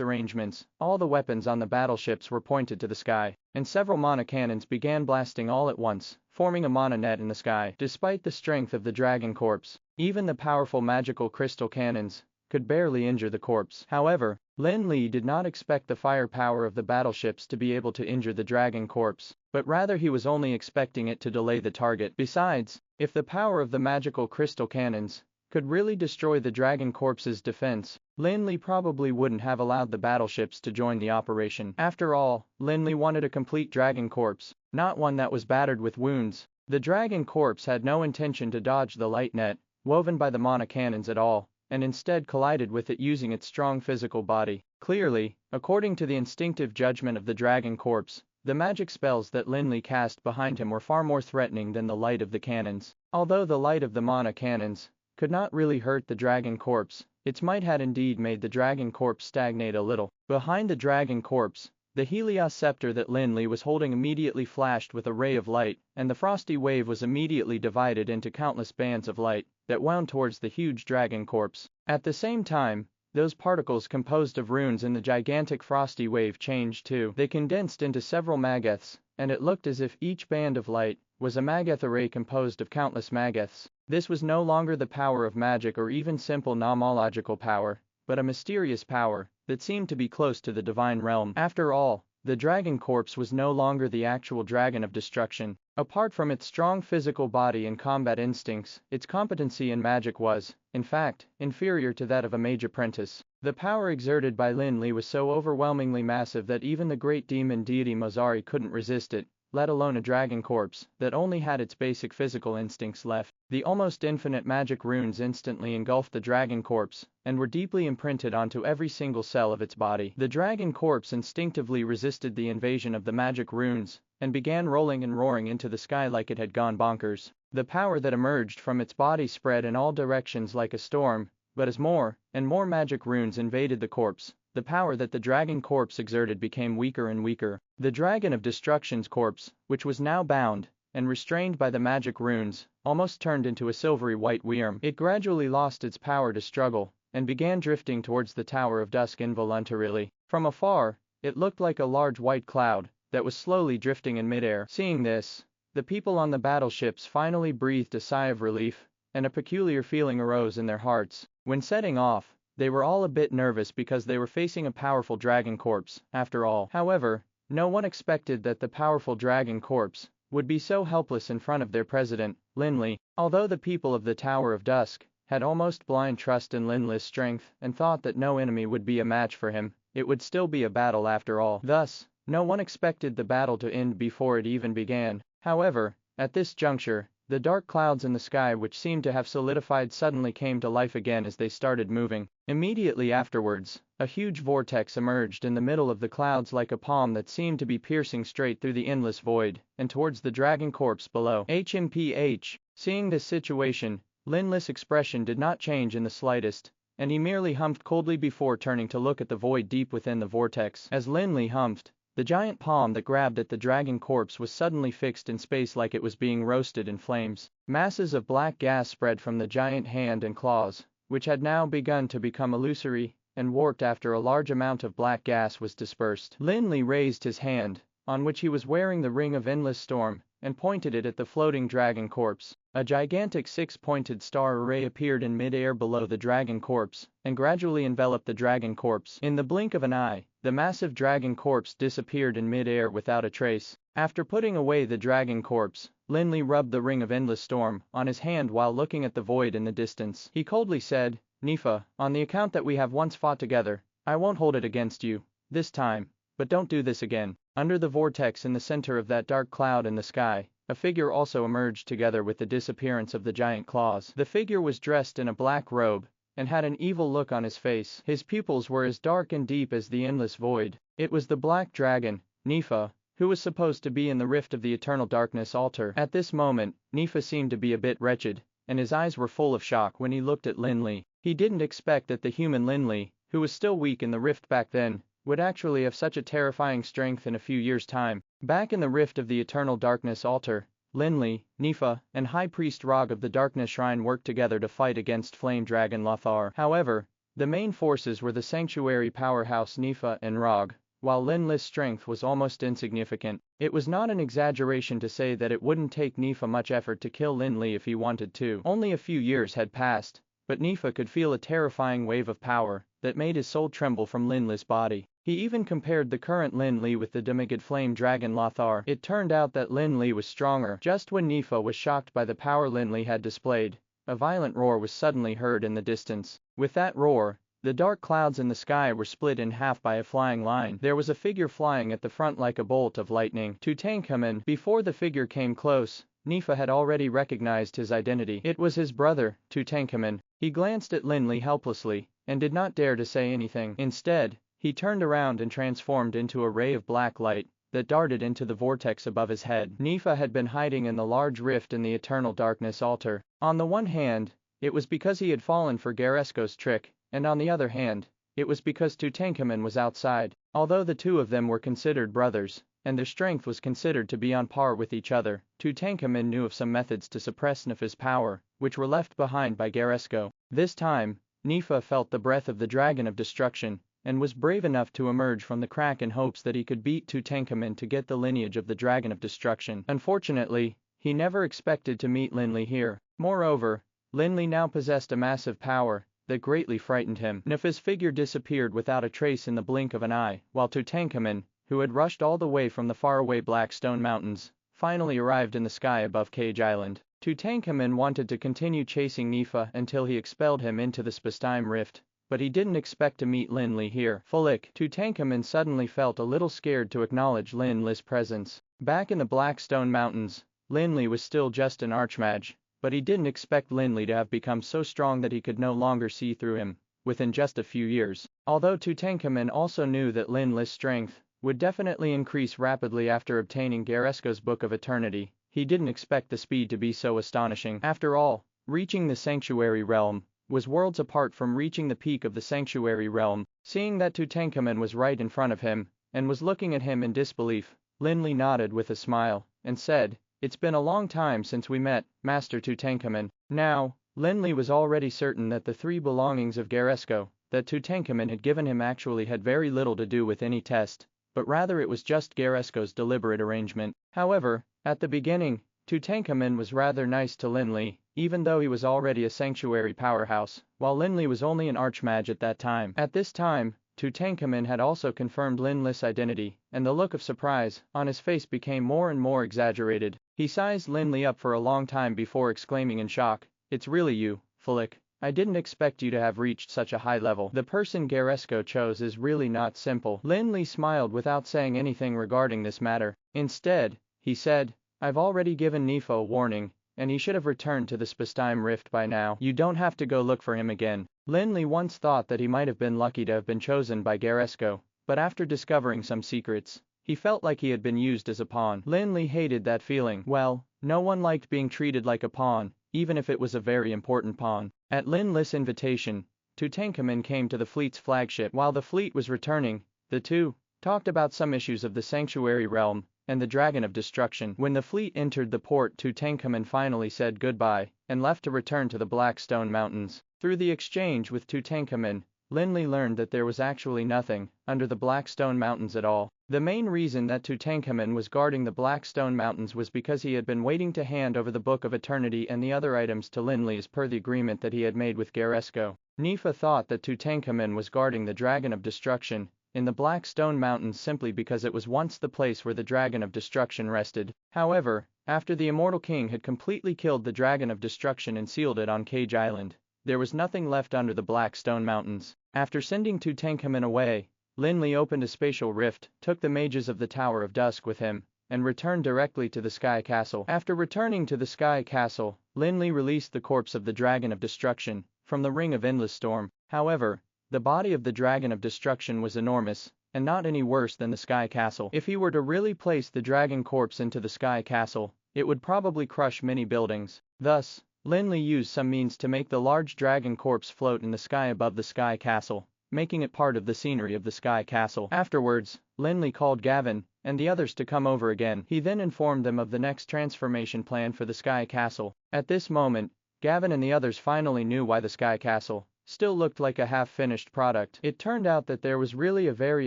arrangements, all the weapons on the battleships were pointed to the sky, and several mana cannons began blasting all at once, forming a mana net in the sky. Despite the strength of the dragon corpse, even the powerful magical crystal cannons could barely injure the corpse. However, Lin Li did not expect the firepower of the battleships to be able to injure the dragon corpse, but rather he was only expecting it to delay the target. Besides, if the power of the magical crystal cannons could really destroy the dragon corpse's defense, Lin Li probably wouldn't have allowed the battleships to join the operation. After all, Lin Li wanted a complete dragon corpse, not one that was battered with wounds. The dragon corpse had no intention to dodge the light net woven by the mana cannons at all, and instead collided with it using its strong physical body. Clearly, according to the instinctive judgment of the dragon corpse, the magic spells that Lin Li cast behind him were far more threatening than the light of the cannons. Although the light of the mana cannons could not really hurt the dragon corpse, its might had indeed made the dragon corpse stagnate a little. Behind the dragon corpse, the Helios scepter that Lin Li was holding immediately flashed with a ray of light, and the frosty wave was immediately divided into countless bands of light that wound towards the huge dragon corpse. At the same time, those particles composed of runes in the gigantic frosty wave changed too. They condensed into several mageths, and it looked as if each band of light was a mageth array composed of countless mageths. This was no longer the power of magic or even simple nomological power, but a mysterious power that seemed to be close to the divine realm. After all, the dragon corpse was no longer the actual dragon of destruction. Apart from its strong physical body and combat instincts, its competency in magic was, in fact, inferior to that of a mage apprentice. The power exerted by Lin Li was so overwhelmingly massive that even the great demon deity Mozari couldn't resist it, let alone a dragon corpse that only had its basic physical instincts left. The almost infinite magic runes instantly engulfed the dragon corpse and were deeply imprinted onto every single cell of its body. The dragon corpse instinctively resisted the invasion of the magic runes and began rolling and roaring into the sky like it had gone bonkers. The power that emerged from its body spread in all directions like a storm, but as more and more magic runes invaded the corpse, the power that the dragon corpse exerted became weaker and weaker. The dragon of destruction's corpse, which was now bound and restrained by the magic runes, almost turned into a silvery white worm. It gradually lost its power to struggle and began drifting towards the Tower of Dusk involuntarily. From afar, it looked like a large white cloud that was slowly drifting in midair. Seeing this, the people on the battleships finally breathed a sigh of relief, and a peculiar feeling arose in their hearts. When setting off, they were all a bit nervous because they were facing a powerful dragon corpse, after all. However, no one expected that the powerful dragon corpse would be so helpless in front of their president, Lin Li. Although the people of the Tower of Dusk had almost blind trust in Lin Li's strength and thought that no enemy would be a match for him, it would still be a battle after all. Thus, no one expected the battle to end before it even began. However, at this juncture, the dark clouds in the sky which seemed to have solidified suddenly came to life again as they started moving. Immediately afterwards, a huge vortex emerged in the middle of the clouds like a palm that seemed to be piercing straight through the endless void and towards the dragon corpse below. HMPH. Seeing this situation, Lin Li's expression did not change in the slightest, and he merely humphed coldly before turning to look at the void deep within the vortex. As Lin Li humphed, the giant palm that grabbed at the dragon corpse was suddenly fixed in space like it was being roasted in flames. Masses of black gas spread from the giant hand and claws, which had now begun to become illusory and warped after a large amount of black gas was dispersed. Lin Li raised his hand, on which he was wearing the Ring of Endless Storm, and pointed it at the floating dragon corpse. A gigantic six-pointed star array appeared in mid-air below the dragon corpse, and gradually enveloped the dragon corpse. In the blink of an eye, the massive dragon corpse disappeared in mid-air without a trace. After putting away the dragon corpse, Lin Li rubbed the Ring of Endless Storm on his hand while looking at the void in the distance. He coldly said, "Nifa, on the account that we have once fought together, I won't hold it against you this time, but don't do this again." Under the vortex in the center of that dark cloud in the sky, a figure also emerged together with the disappearance of the giant claws. The figure was dressed in a black robe and had an evil look on his face. His pupils were as dark and deep as the endless void. It was the black dragon, Nifa, who was supposed to be in the rift of the eternal darkness altar. At this moment, Nifa seemed to be a bit wretched, and his eyes were full of shock when he looked at Lin Li. He didn't expect that the human Lin Li, who was still weak in the rift back then, would actually have such a terrifying strength in a few years' time. Back in the rift of the eternal darkness altar, Lin Li, Nifa, and High Priest Rog of the Darkness Shrine worked together to fight against Flame Dragon Lothar. However, the main forces were the sanctuary powerhouse Nifa and Rog, while Lin Li's strength was almost insignificant. It was not an exaggeration to say that it wouldn't take Nifa much effort to kill Lin Li if he wanted to. Only a few years had passed, but Nifa could feel a terrifying wave of power that made his soul tremble from Lin Li's body. He even compared the current Lin Li with the demigod flame dragon Lothar. It turned out that Lin Li was stronger. Just when Nifa was shocked by the power Lin Li had displayed, a violent roar was suddenly heard in the distance. With that roar, the dark clouds in the sky were split in half by a flying line. There was a figure flying at the front like a bolt of lightning. Tutankhamun. Before the figure came close, Nifa had already recognized his identity. It was his brother, Tutankhamun. He glanced at Lin Li helplessly, and did not dare to say anything. Instead, he turned around and transformed into a ray of black light that darted into the vortex above his head. Nifa had been hiding in the large rift in the eternal darkness altar. On the one hand, it was because he had fallen for Garesko's trick, and on the other hand, it was because Tutankhamun was outside. Although the two of them were considered brothers, and their strength was considered to be on par with each other, Tutankhamun knew of some methods to suppress Nifa's power, which were left behind by Garesko. This time, Nifa felt the breath of the Dragon of Destruction, and was brave enough to emerge from the crack in hopes that he could beat Tutankhamun to get the lineage of the Dragon of Destruction. Unfortunately, he never expected to meet Lin Li here. Moreover, Lin Li now possessed a massive power that greatly frightened him. Nifa's figure disappeared without a trace in the blink of an eye, while Tutankhamun, who had rushed all the way from the faraway Black Stone Mountains, finally arrived in the sky above Cage Island. Tutankhamun wanted to continue chasing Nifa until he expelled him into the Spastime Rift, but he didn't expect to meet Lin Li here. Fulik. Tutankhamun suddenly felt a little scared to acknowledge Lin Li's presence. Back in the Black Stone Mountains, Lin Li was still just an archmage, but he didn't expect Lin Li to have become so strong that he could no longer see through him within just a few years. Although Tutankhamun also knew that Lin Li's strength would definitely increase rapidly after obtaining Garesko's Book of Eternity, he didn't expect the speed to be so astonishing. After all, reaching the Sanctuary Realm was worlds apart from reaching the peak of the Sanctuary Realm. Seeing that Tutankhamun was right in front of him, and was looking at him in disbelief, Lin Li nodded with a smile, and said, "It's been a long time since we met, Master Tutankhamun." Now, Lin Li was already certain that the three belongings of Garesko that Tutankhamun had given him actually had very little to do with any test, but rather it was just Garesko's deliberate arrangement. However, at the beginning, Tutankhamun was rather nice to Lin Li, even though he was already a sanctuary powerhouse, while Lin Li was only an archmage at that time. At this time, Tutankhamun had also confirmed Lin Li's identity, and the look of surprise on his face became more and more exaggerated. He sized Lin Li up for a long time before exclaiming in shock, "It's really you, Fulik. I didn't expect you to have reached such a high level. The person Garesko chose is really not simple." Lin Li smiled without saying anything regarding this matter. Instead, he said, "I've already given Nifa a warning, and he should have returned to the Spastime Rift by now. You don't have to go look for him again." Lin Li once thought that he might have been lucky to have been chosen by Garesko, but after discovering some secrets, he felt like he had been used as a pawn. Lin Li hated that feeling. Well, no one liked being treated like a pawn, even if it was a very important pawn. At Lin Li's invitation, Tutankhamun came to the fleet's flagship. While the fleet was returning, the two talked about some issues of the Sanctuary Realm and the Dragon of Destruction. When the fleet entered the port, Tutankhamun finally said goodbye and left to return to the Black Stone Mountains. Through the exchange with Tutankhamun, Lin Li learned that there was actually nothing under the Black Stone Mountains at all. The main reason that Tutankhamun was guarding the Black Stone Mountains was because he had been waiting to hand over the Book of Eternity and the other items to Lin Li as per the agreement that he had made with Garesko. Nifa thought that Tutankhamun was guarding the Dragon of Destruction in the Black Stone Mountains simply because it was once the place where the Dragon of Destruction rested. However, after the Immortal King had completely killed the Dragon of Destruction and sealed it on Cage Island, there was nothing left under the Black Stone Mountains. After sending Tutankhamun away, Lin Li opened a spatial rift, took the mages of the Tower of Dusk with him, and returned directly to the Sky Castle. After returning to the Sky Castle, Lin Li released the corpse of the Dragon of Destruction from the Ring of Endless Storm. However, the body of the Dragon of Destruction was enormous, and not any worse than the Sky Castle. If he were to really place the dragon corpse into the Sky Castle, it would probably crush many buildings. Thus, Lin Li used some means to make the large dragon corpse float in the sky above the Sky Castle, making it part of the scenery of the Sky Castle. Afterwards, Lin Li called Gavin and the others to come over again. He then informed them of the next transformation plan for the Sky Castle. At this moment, Gavin and the others finally knew why the Sky Castle still looked like a half-finished product. It turned out that there was really a very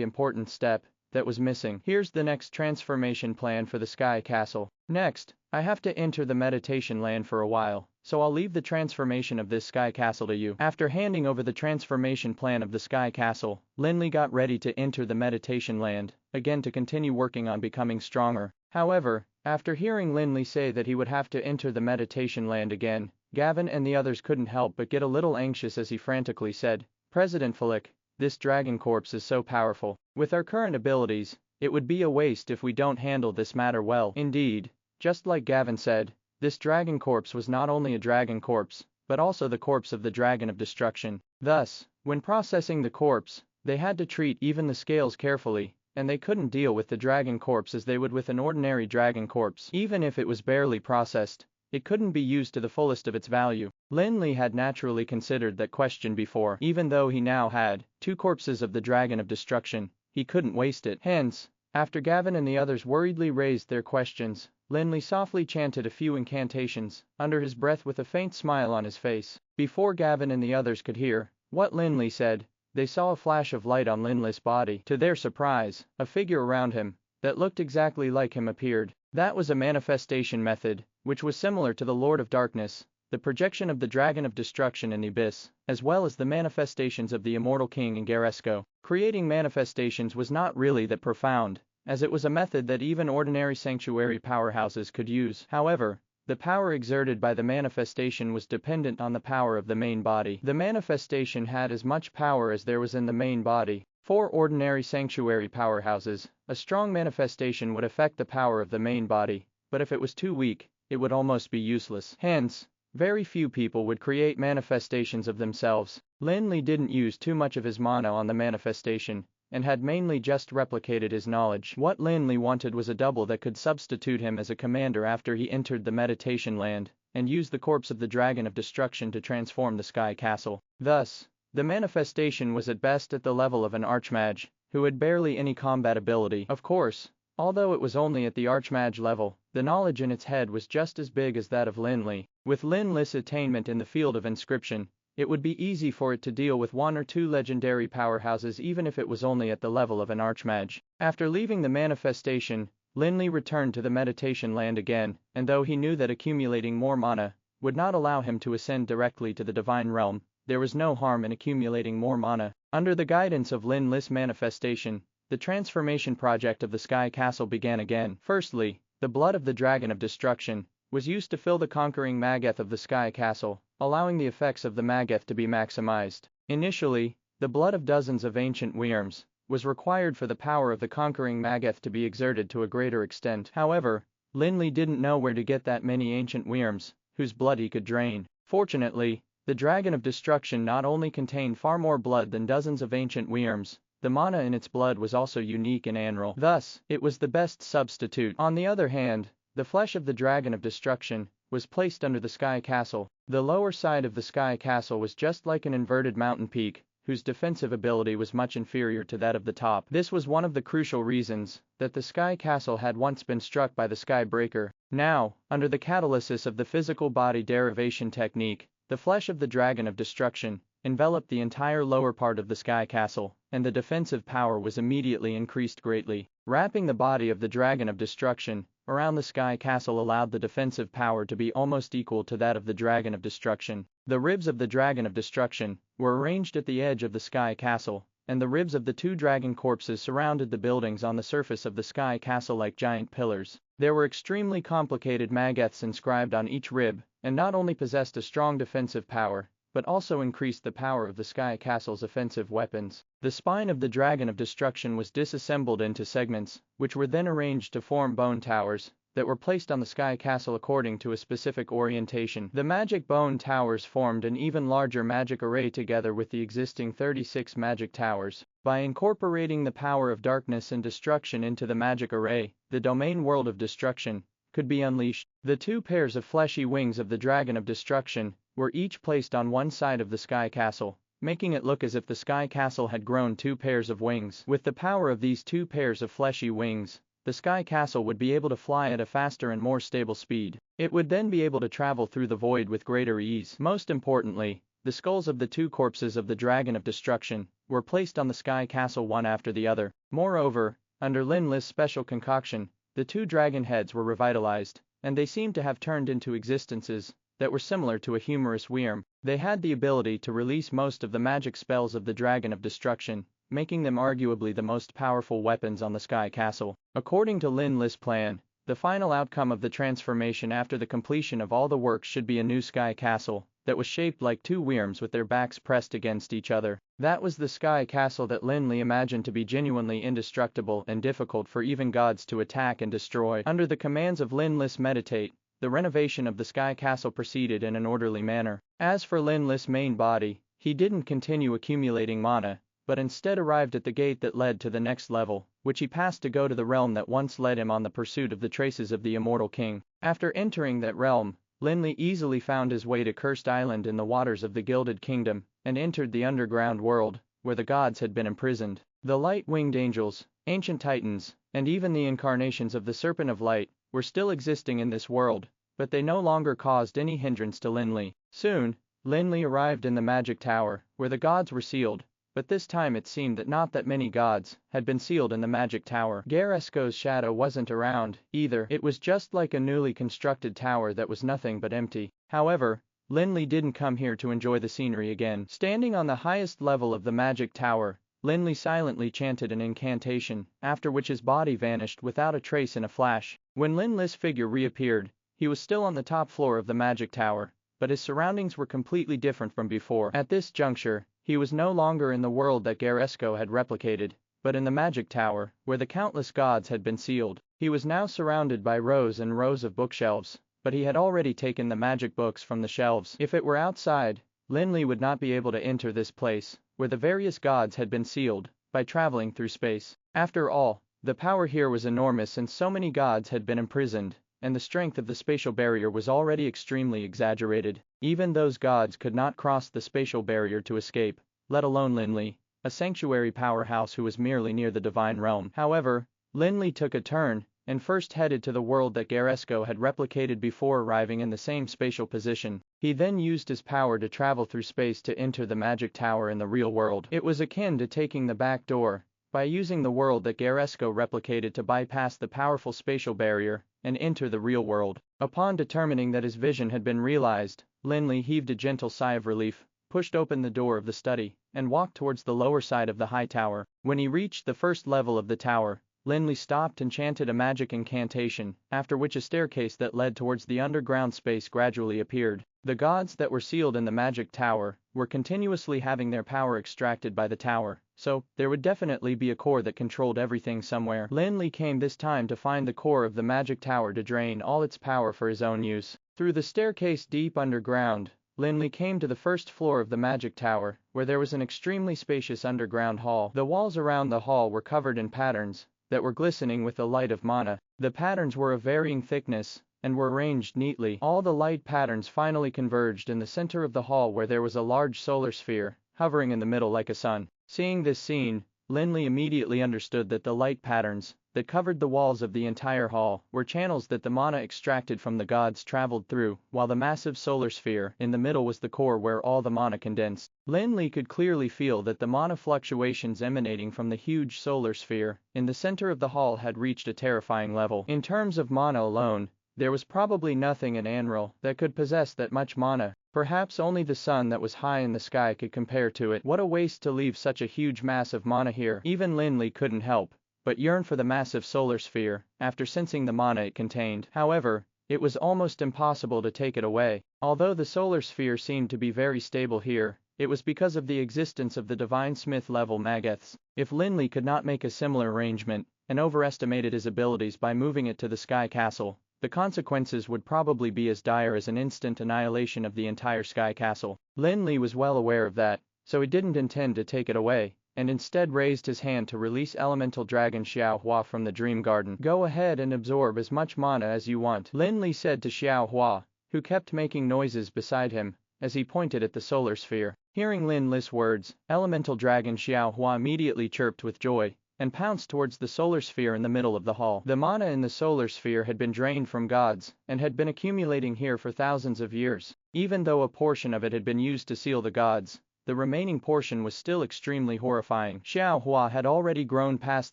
important step that was missing. Here's the next transformation plan for the Sky Castle. Next, I have to enter the meditation land for a while, so I'll leave the transformation of this sky castle to you. After handing over the transformation plan of the sky castle, Lin Li got ready to enter the meditation land, again to continue working on becoming stronger. However, after hearing Lin Li say that he would have to enter the meditation land again, Gavin and the others couldn't help but get a little anxious as he frantically said, "President Flick, this dragon corpse is so powerful. With our current abilities, it would be a waste if we don't handle this matter well." Indeed, just like Gavin said, this dragon corpse was not only a dragon corpse, but also the corpse of the dragon of destruction. Thus, when processing the corpse, they had to treat even the scales carefully, and they couldn't deal with the dragon corpse as they would with an ordinary dragon corpse. Even if it was barely processed, it couldn't be used to the fullest of its value. Lin Li had naturally considered that question before. Even though he now had 2 corpses of the dragon of destruction, he couldn't waste it. Hence, after Gavin and the others worriedly raised their questions, Lin Li softly chanted a few incantations, under his breath with a faint smile on his face. Before Gavin and the others could hear what Lin Li said, they saw a flash of light on Lin Li's body. To their surprise, a figure around him, that looked exactly like him appeared. That was a manifestation method, which was similar to the Lord of Darkness, the projection of the Dragon of Destruction in the Abyss, as well as the manifestations of the Immortal King in Garesco. Creating manifestations was not really that profound, as it was a method that even ordinary sanctuary powerhouses could use. However, the power exerted by the manifestation was dependent on the power of the main body. The manifestation had as much power as there was in the main body. For ordinary sanctuary powerhouses, a strong manifestation would affect the power of the main body, but if it was too weak, it would almost be useless. Hence, very few people would create manifestations of themselves. Lin Li didn't use too much of his mana on the manifestation, and had mainly just replicated his knowledge. What Lin Li wanted was a double that could substitute him as a commander after he entered the meditation land, and use the corpse of the Dragon of Destruction to transform the Sky Castle. Thus, the manifestation was at best at the level of an archmage, who had barely any combat ability. Of course, although it was only at the archmage level, the knowledge in its head was just as big as that of Lin Li. With Lin Li's attainment in the field of inscription, it would be easy for it to deal with 1 or 2 legendary powerhouses even if it was only at the level of an archmage. After leaving the manifestation, Lin Li returned to the meditation land again, and though he knew that accumulating more mana would not allow him to ascend directly to the divine realm, there was no harm in accumulating more mana. Under the guidance of Lin Li's manifestation, the transformation project of the Sky Castle began again. Firstly, the blood of the Dragon of Destruction was used to fill the conquering mageth of the Sky Castle, allowing the effects of the mageth to be maximized. Initially, the blood of dozens of ancient wyrms was required for the power of the conquering mageth to be exerted to a greater extent. However, Lin Li didn't know where to get that many ancient wyrms, whose blood he could drain. Fortunately, the Dragon of Destruction not only contained far more blood than dozens of ancient wyrms, the mana in its blood was also unique and annual. Thus, it was the best substitute. On the other hand, the flesh of the Dragon of Destruction was placed under the Sky Castle. The lower side of the Sky Castle was just like an inverted mountain peak, whose defensive ability was much inferior to that of the top. This was one of the crucial reasons that the Sky Castle had once been struck by the Sky Breaker. Now, under the catalysis of the physical body derivation technique, the flesh of the Dragon of Destruction enveloped the entire lower part of the Sky Castle, and the defensive power was immediately increased greatly. Wrapping the body of the Dragon of Destruction around the Sky Castle allowed the defensive power to be almost equal to that of the Dragon of Destruction. The ribs of the Dragon of Destruction were arranged at the edge of the Sky Castle, and the ribs of the 2 dragon corpses surrounded the buildings on the surface of the Sky Castle like giant pillars. There were extremely complicated mageths inscribed on each rib, and not only possessed a strong defensive power, but also increased the power of the Sky Castle's offensive weapons. The spine of the Dragon of Destruction was disassembled into segments, which were then arranged to form bone towers, that were placed on the Sky Castle according to a specific orientation. The magic bone towers formed an even larger magic array together with the existing 36 magic towers. By incorporating the power of darkness and destruction into the magic array, the domain world of destruction could be unleashed. The 2 pairs of fleshy wings of the Dragon of Destruction were each placed on one side of the Sky Castle, making it look as if the Sky Castle had grown 2 pairs of wings. With the power of these 2 pairs of fleshy wings, the Sky Castle would be able to fly at a faster and more stable speed. It would then be able to travel through the void with greater ease. Most importantly, the skulls of the 2 corpses of the Dragon of Destruction were placed on the Sky Castle one after the other. Moreover, under Lin Li's special concoction, the 2 dragon heads were revitalized, and they seemed to have turned into existences, that were similar to a humorous worm. They had the ability to release most of the magic spells of the Dragon of Destruction, making them arguably the most powerful weapons on the Sky Castle. According to Lin Li's plan, the final outcome of the transformation after the completion of all the works should be a new Sky Castle that was shaped like two worms with their backs pressed against each other. That was the Sky Castle that Lin Li imagined to be genuinely indestructible and difficult for even gods to attack and destroy. Under the commands of Lin Li's meditate, the renovation of the Sky Castle proceeded in an orderly manner. As for Lin Li's main body, he didn't continue accumulating mana, but instead arrived at the gate that led to the next level, which he passed to go to the realm that once led him on the pursuit of the traces of the immortal king. After entering that realm, Lin Li easily found his way to Cursed Island in the waters of the Gilded Kingdom, and entered the underground world, where the gods had been imprisoned. The light-winged angels, ancient titans, and even the incarnations of the Serpent of Light, were still existing in this world, but they no longer caused any hindrance to Lin Li. Soon, Lin Li arrived in the Magic Tower, where the gods were sealed, but this time it seemed that not that many gods had been sealed in the Magic Tower. Garesco's shadow wasn't around, either. It was just like a newly constructed tower that was nothing but empty. However, Lin Li didn't come here to enjoy the scenery again. Standing on the highest level of the Magic Tower, Lin Li silently chanted an incantation, after which his body vanished without a trace in a flash. When Lin Li's figure reappeared, he was still on the top floor of the Magic Tower, but his surroundings were completely different from before. At this juncture, he was no longer in the world that Garesco had replicated, but in the Magic Tower, where the countless gods had been sealed. He was now surrounded by rows and rows of bookshelves, but he had already taken the magic books from the shelves. If it were outside, Lin Li would not be able to enter this place, where the various gods had been sealed, by traveling through space. After all, the power here was enormous and so many gods had been imprisoned, and the strength of the spatial barrier was already extremely exaggerated. Even those gods could not cross the spatial barrier to escape, let alone Lin Li, a sanctuary powerhouse who was merely near the divine realm. However, Lin Li took a turn, and first headed to the world that Garesco had replicated before arriving in the same spatial position. He then used his power to travel through space to enter the Magic Tower in the real world. It was akin to taking the back door, by using the world that Garesco replicated to bypass the powerful spatial barrier, and enter the real world. Upon determining that his vision had been realized, Lin Li heaved a gentle sigh of relief, pushed open the door of the study, and walked towards the lower side of the high tower. When he reached the first level of the tower, Lin Li stopped and chanted a magic incantation, after which a staircase that led towards the underground space gradually appeared. The gods that were sealed in the Magic Tower were continuously having their power extracted by the tower, so there would definitely be a core that controlled everything somewhere. Lin Li came this time to find the core of the Magic Tower to drain all its power for his own use. Through the staircase deep underground, Lin Li came to the first floor of the Magic Tower, where there was an extremely spacious underground hall. The walls around the hall were covered in patterns that were glistening with the light of mana. The patterns were of varying thickness, and were arranged neatly. All the light patterns finally converged in the center of the hall where there was a large solar sphere, hovering in the middle like a sun. Seeing this scene, Lin Li immediately understood that the light patterns that covered the walls of the entire hall were channels that the mana extracted from the gods traveled through, while the massive solar sphere in the middle was the core where all the mana condensed. Lin Li could clearly feel that the mana fluctuations emanating from the huge solar sphere in the center of the hall had reached a terrifying level. In terms of mana alone, there was probably nothing in Anral that could possess that much mana. Perhaps only the sun that was high in the sky could compare to it. What a waste to leave such a huge mass of mana here. Even Lin Li couldn't help but yearn for the massive solar sphere, after sensing the mana it contained. However, it was almost impossible to take it away. Although the solar sphere seemed to be very stable here, it was because of the existence of the Divine Smith level Mageths. If Lin Li could not make a similar arrangement, and overestimated his abilities by moving it to the Sky Castle, the consequences would probably be as dire as an instant annihilation of the entire Sky Castle. Lin Li was well aware of that, so he didn't intend to take it away, and instead raised his hand to release elemental dragon Xiao Hua from the Dream Garden. Go ahead and absorb as much mana as you want, Lin Li said to Xiao Hua, who kept making noises beside him, as he pointed at the solar sphere. Hearing Lin Li's words, elemental dragon Xiao Hua immediately chirped with joy, and pounced towards the solar sphere in the middle of the hall. The mana in the solar sphere had been drained from gods, and had been accumulating here for thousands of years. Even though a portion of it had been used to seal the gods, the remaining portion was still extremely horrifying. Xiao Hua had already grown past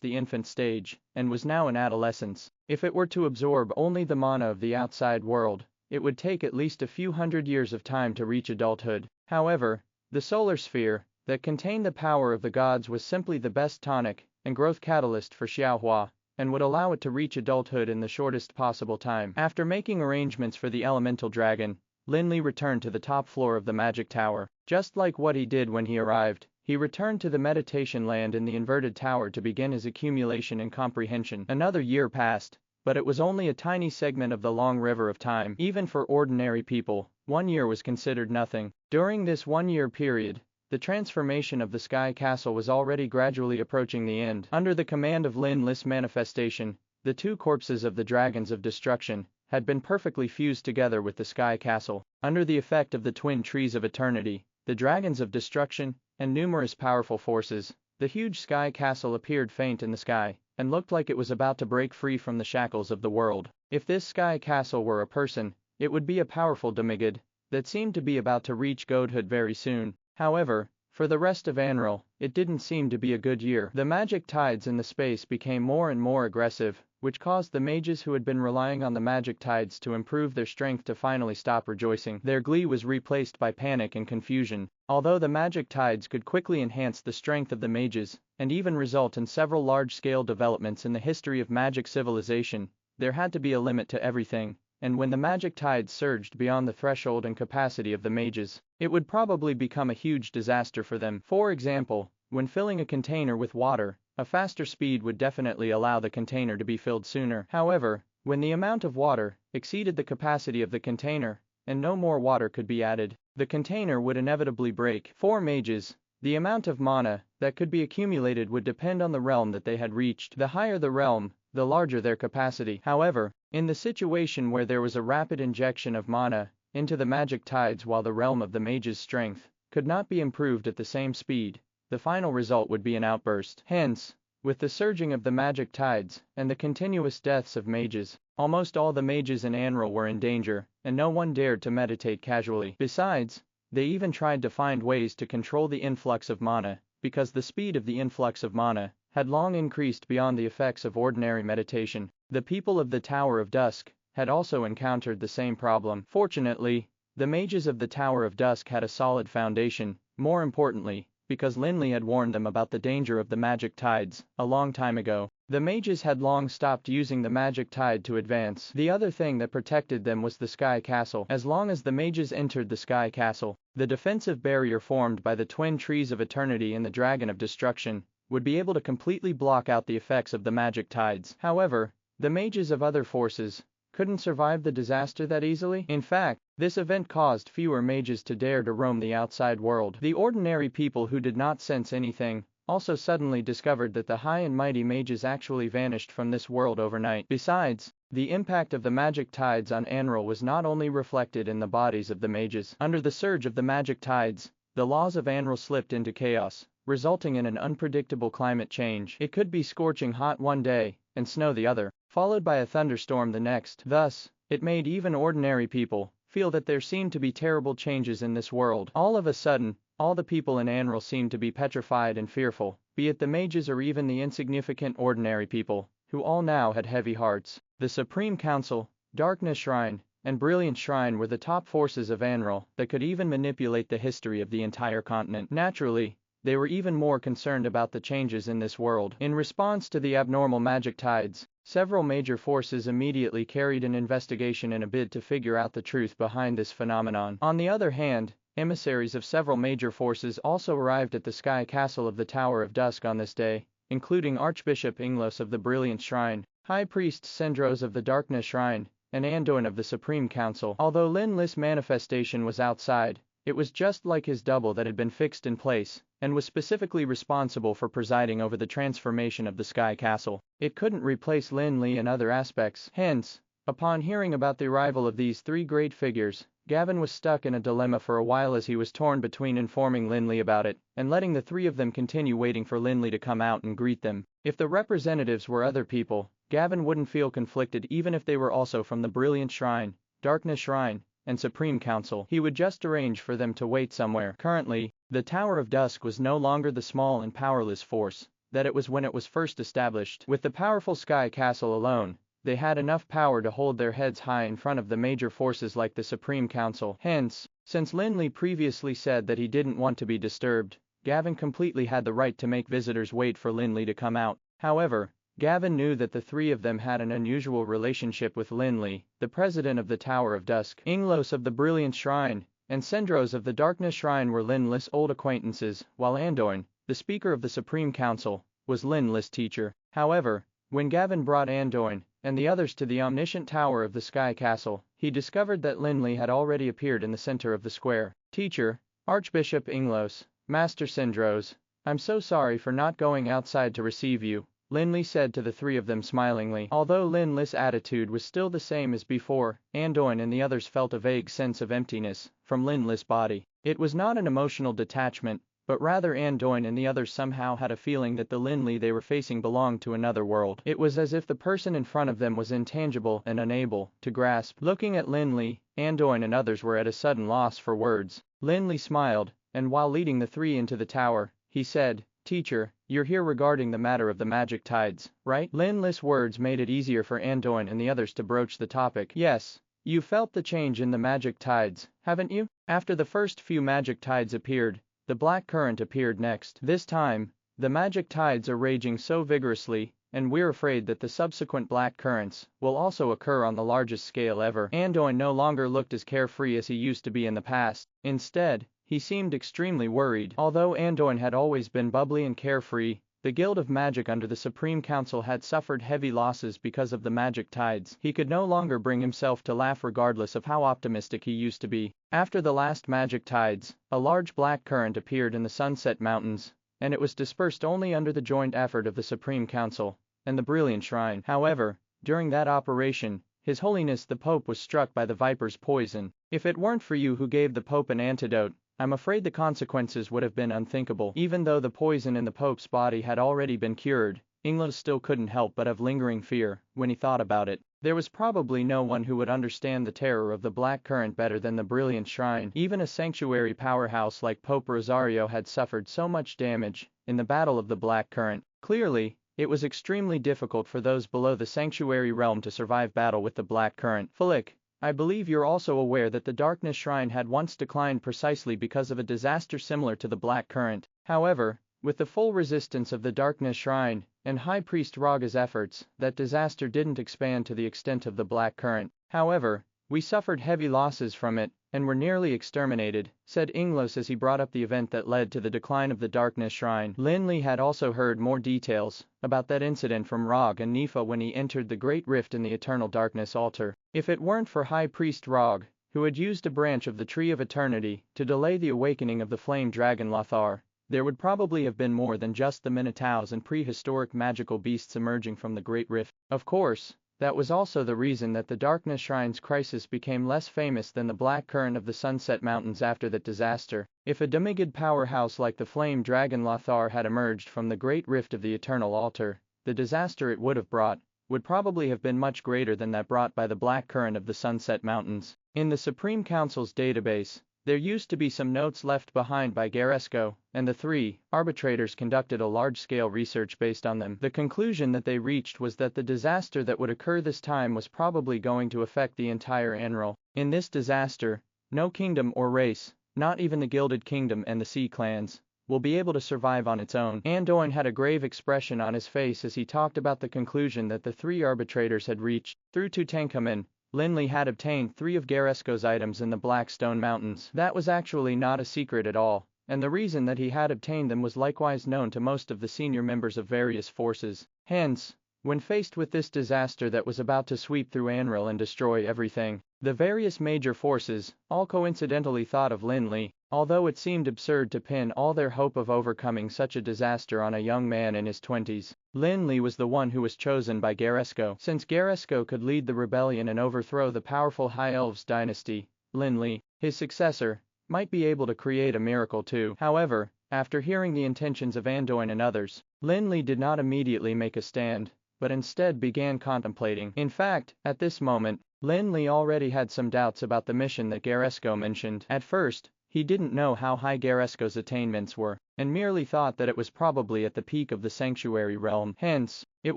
the infant stage, and was now in adolescence. If it were to absorb only the mana of the outside world, it would take at least a few hundred years of time to reach adulthood. However, the solar sphere that contained the power of the gods was simply the best tonic and growth catalyst for Xiaohua, and would allow it to reach adulthood in the shortest possible time. After making arrangements for the elemental dragon, Lin Li returned to the top floor of the magic tower. Just like what he did when he arrived, he returned to the meditation land in the inverted tower to begin his accumulation and comprehension. Another year passed, but it was only a tiny segment of the long river of time. Even for ordinary people, 1 year was considered nothing. During this 1 year period, the transformation of the Sky Castle was already gradually approaching the end. Under the command of Lin Li's manifestation, the two corpses of the dragons of destruction had been perfectly fused together with the Sky Castle. Under the effect of the twin trees of eternity, the dragons of destruction, and numerous powerful forces, the huge Sky Castle appeared faint in the sky, and looked like it was about to break free from the shackles of the world. If this Sky Castle were a person, it would be a powerful demigod that seemed to be about to reach godhood very soon. However, for the rest of Anral, it didn't seem to be a good year. The magic tides in the space became more and more aggressive, which caused the mages who had been relying on the magic tides to improve their strength to finally stop rejoicing. Their glee was replaced by panic and confusion. Although the magic tides could quickly enhance the strength of the mages, and even result in several large-scale developments in the history of magic civilization, there had to be a limit to everything. And when the magic tides surged beyond the threshold and capacity of the mages, it would probably become a huge disaster for them. For example, when filling a container with water, a faster speed would definitely allow the container to be filled sooner. However, when the amount of water exceeded the capacity of the container, and no more water could be added, the container would inevitably break. For mages, the amount of mana that could be accumulated would depend on the realm that they had reached. The higher the realm, the larger their capacity. However, in the situation where there was a rapid injection of mana into the magic tides while the realm of the mage's strength could not be improved at the same speed, the final result would be an outburst. Hence, with the surging of the magic tides and the continuous deaths of mages, almost all the mages in Anral were in danger, and no one dared to meditate casually. Besides, they even tried to find ways to control the influx of mana, because the speed of the influx of mana had long increased beyond the effects of ordinary meditation. The people of the Tower of Dusk had also encountered the same problem. Fortunately, the mages of the Tower of Dusk had a solid foundation, more importantly, because Lin Li had warned them about the danger of the magic tides a long time ago. The mages had long stopped using the magic tide to advance. The other thing that protected them was the Sky Castle. As long as the mages entered the Sky Castle, the defensive barrier formed by the twin trees of eternity and the dragon of destruction would be able to completely block out the effects of the magic tides. However, the mages of other forces couldn't survive the disaster that easily. In fact, this event caused fewer mages to dare to roam the outside world. The ordinary people who did not sense anything also suddenly discovered that the high and mighty mages actually vanished from this world overnight. Besides, the impact of the magic tides on Anral was not only reflected in the bodies of the mages. Under the surge of the magic tides, the laws of Anral slipped into chaos, resulting in an unpredictable climate change. It could be scorching hot one day and snow the other, followed by a thunderstorm the next. Thus, it made even ordinary people feel that there seemed to be terrible changes in this world. All of a sudden, all the people in Anral seemed to be petrified and fearful, be it the mages or even the insignificant ordinary people, who all now had heavy hearts. The Supreme Council, Darkness Shrine, and Brilliant Shrine were the top forces of Anral that could even manipulate the history of the entire continent. Naturally, they were even more concerned about the changes in this world. In response to the abnormal magic tides, several major forces immediately carried an investigation in a bid to figure out the truth behind this phenomenon. On the other hand, emissaries of several major forces also arrived at the Sky Castle of the Tower of Dusk on this day, including Archbishop Inglos of the Brilliant Shrine, High Priest Sendros of the Darkness Shrine, and Andoin of the Supreme Council. Although Lin Li's manifestation was outside, it was just like his double that had been fixed in place, and was specifically responsible for presiding over the transformation of the Sky Castle. It couldn't replace Lin Li in other aspects. Hence, upon hearing about the arrival of these three great figures, Gavin was stuck in a dilemma for a while as he was torn between informing Lin Li about it, and letting the three of them continue waiting for Lin Li to come out and greet them. If the representatives were other people, Gavin wouldn't feel conflicted even if they were also from the Brilliant Shrine, Darkness Shrine, and Supreme Council. He would just arrange for them to wait somewhere. Currently, the Tower of Dusk was no longer the small and powerless force that it was when it was first established. With the powerful Sky Castle alone, they had enough power to hold their heads high in front of the major forces like the Supreme Council. Hence, since Lin Li previously said that he didn't want to be disturbed, Gavin completely had the right to make visitors wait for Lin Li to come out. However, Gavin knew that the three of them had an unusual relationship with Lin Li, the president of the Tower of Dusk. Inglos of the Brilliant Shrine and Sendros of the Darkness Shrine were Lin Li's old acquaintances, while Andoin, the Speaker of the Supreme Council, was Lin Li's teacher. However, when Gavin brought Andoin and the others to the omniscient tower of the Sky Castle, he discovered that Lin Li had already appeared in the center of the square. Teacher, Archbishop Inglos, Master Sendros, I'm so sorry for not going outside to receive you, Lin Li said to the three of them smilingly. Although Lin Li's attitude was still the same as before, Andoin and the others felt a vague sense of emptiness from Lin Li's body. It was not an emotional detachment, but rather Andoin and the others somehow had a feeling that the Lin Li they were facing belonged to another world. It was as if the person in front of them was intangible and unable to grasp. Looking at Lin Li, Andoin and others were at a sudden loss for words. Lin Li smiled, and while leading the three into the tower, he said, Teacher, you're here regarding the matter of the magic tides, right? Lin Li's words made it easier for Andoin and the others to broach the topic. Yes. You felt the change in the magic tides, haven't you? After the first few magic tides appeared, the black current appeared next. This time, the magic tides are raging so vigorously, and we're afraid that the subsequent black currents will also occur on the largest scale ever. Andoin no longer looked as carefree as he used to be in the past. Instead, he seemed extremely worried. Although Andoin had always been bubbly and carefree, the Guild of Magic under the Supreme Council had suffered heavy losses because of the magic tides. He could no longer bring himself to laugh regardless of how optimistic he used to be. After the last magic tides, a large black current appeared in the Sunset Mountains, and it was dispersed only under the joint effort of the Supreme Council and the Brilliant Shrine. However, during that operation, His Holiness the Pope was struck by the viper's poison. If it weren't for you who gave the Pope an antidote, I'm afraid the consequences would have been unthinkable. Even though the poison in the Pope's body had already been cured, Inglos still couldn't help but have lingering fear when he thought about it. There was probably no one who would understand the terror of the black current better than the Brilliant Shrine. Even a sanctuary powerhouse like Pope Rosario had suffered so much damage in the battle of the black current. Clearly, it was extremely difficult for those below the sanctuary realm to survive battle with the black current. Flick, I believe you're also aware that the Darkness Shrine had once declined precisely because of a disaster similar to the Black Current. However, with the full resistance of the Darkness Shrine and High Priest Raga's efforts, that disaster didn't expand to the extent of the Black Current. However, we suffered heavy losses from it, and were nearly exterminated, said Inglos as he brought up the event that led to the decline of the Darkness Shrine. Lin Li had also heard more details about that incident from Rog and Nifa when he entered the Great Rift in the Eternal Darkness Altar. If it weren't for High Priest Rog, who had used a branch of the Tree of Eternity to delay the awakening of the Flame Dragon Lothar, there would probably have been more than just the Minotaurs and prehistoric magical beasts emerging from the Great Rift. Of course, that was also the reason that the Darkness Shrine's crisis became less famous than the Black Current of the Sunset Mountains after that disaster. If a demigod powerhouse like the Flame Dragon Lothar had emerged from the Great Rift of the Eternal Altar, the disaster it would have brought would probably have been much greater than that brought by the Black Current of the Sunset Mountains. In the Supreme Council's database, there used to be some notes left behind by Garesco, and the three arbitrators conducted a large-scale research based on them. The conclusion that they reached was that the disaster that would occur this time was probably going to affect the entire Anral. In this disaster, no kingdom or race, not even the Gilded Kingdom and the Sea Clans, will be able to survive on its own. Andoin had a grave expression on his face as he talked about the conclusion that the three arbitrators had reached. Through Tutankhamun, Lin Li had obtained 3 of Garesco's items in the Blackstone Mountains. That was actually not a secret at all, and the reason that he had obtained them was likewise known to most of the senior members of various forces. Hence, when faced with this disaster that was about to sweep through Anral and destroy everything, the various major forces all coincidentally thought of Lin Li. Although it seemed absurd to pin all their hope of overcoming such a disaster on a young man in his 20s, Lin Li was the one who was chosen by Garesco. Since Garesco could lead the rebellion and overthrow the powerful High Elves dynasty, Lin Li, his successor, might be able to create a miracle too. However, after hearing the intentions of Andoin and others, Lin Li did not immediately make a stand, but instead began contemplating. In fact, at this moment, Lin Li already had some doubts about the mission that Garesco mentioned. At first, he didn't know how high Garesco's attainments were, and merely thought that it was probably at the peak of the sanctuary realm. Hence, It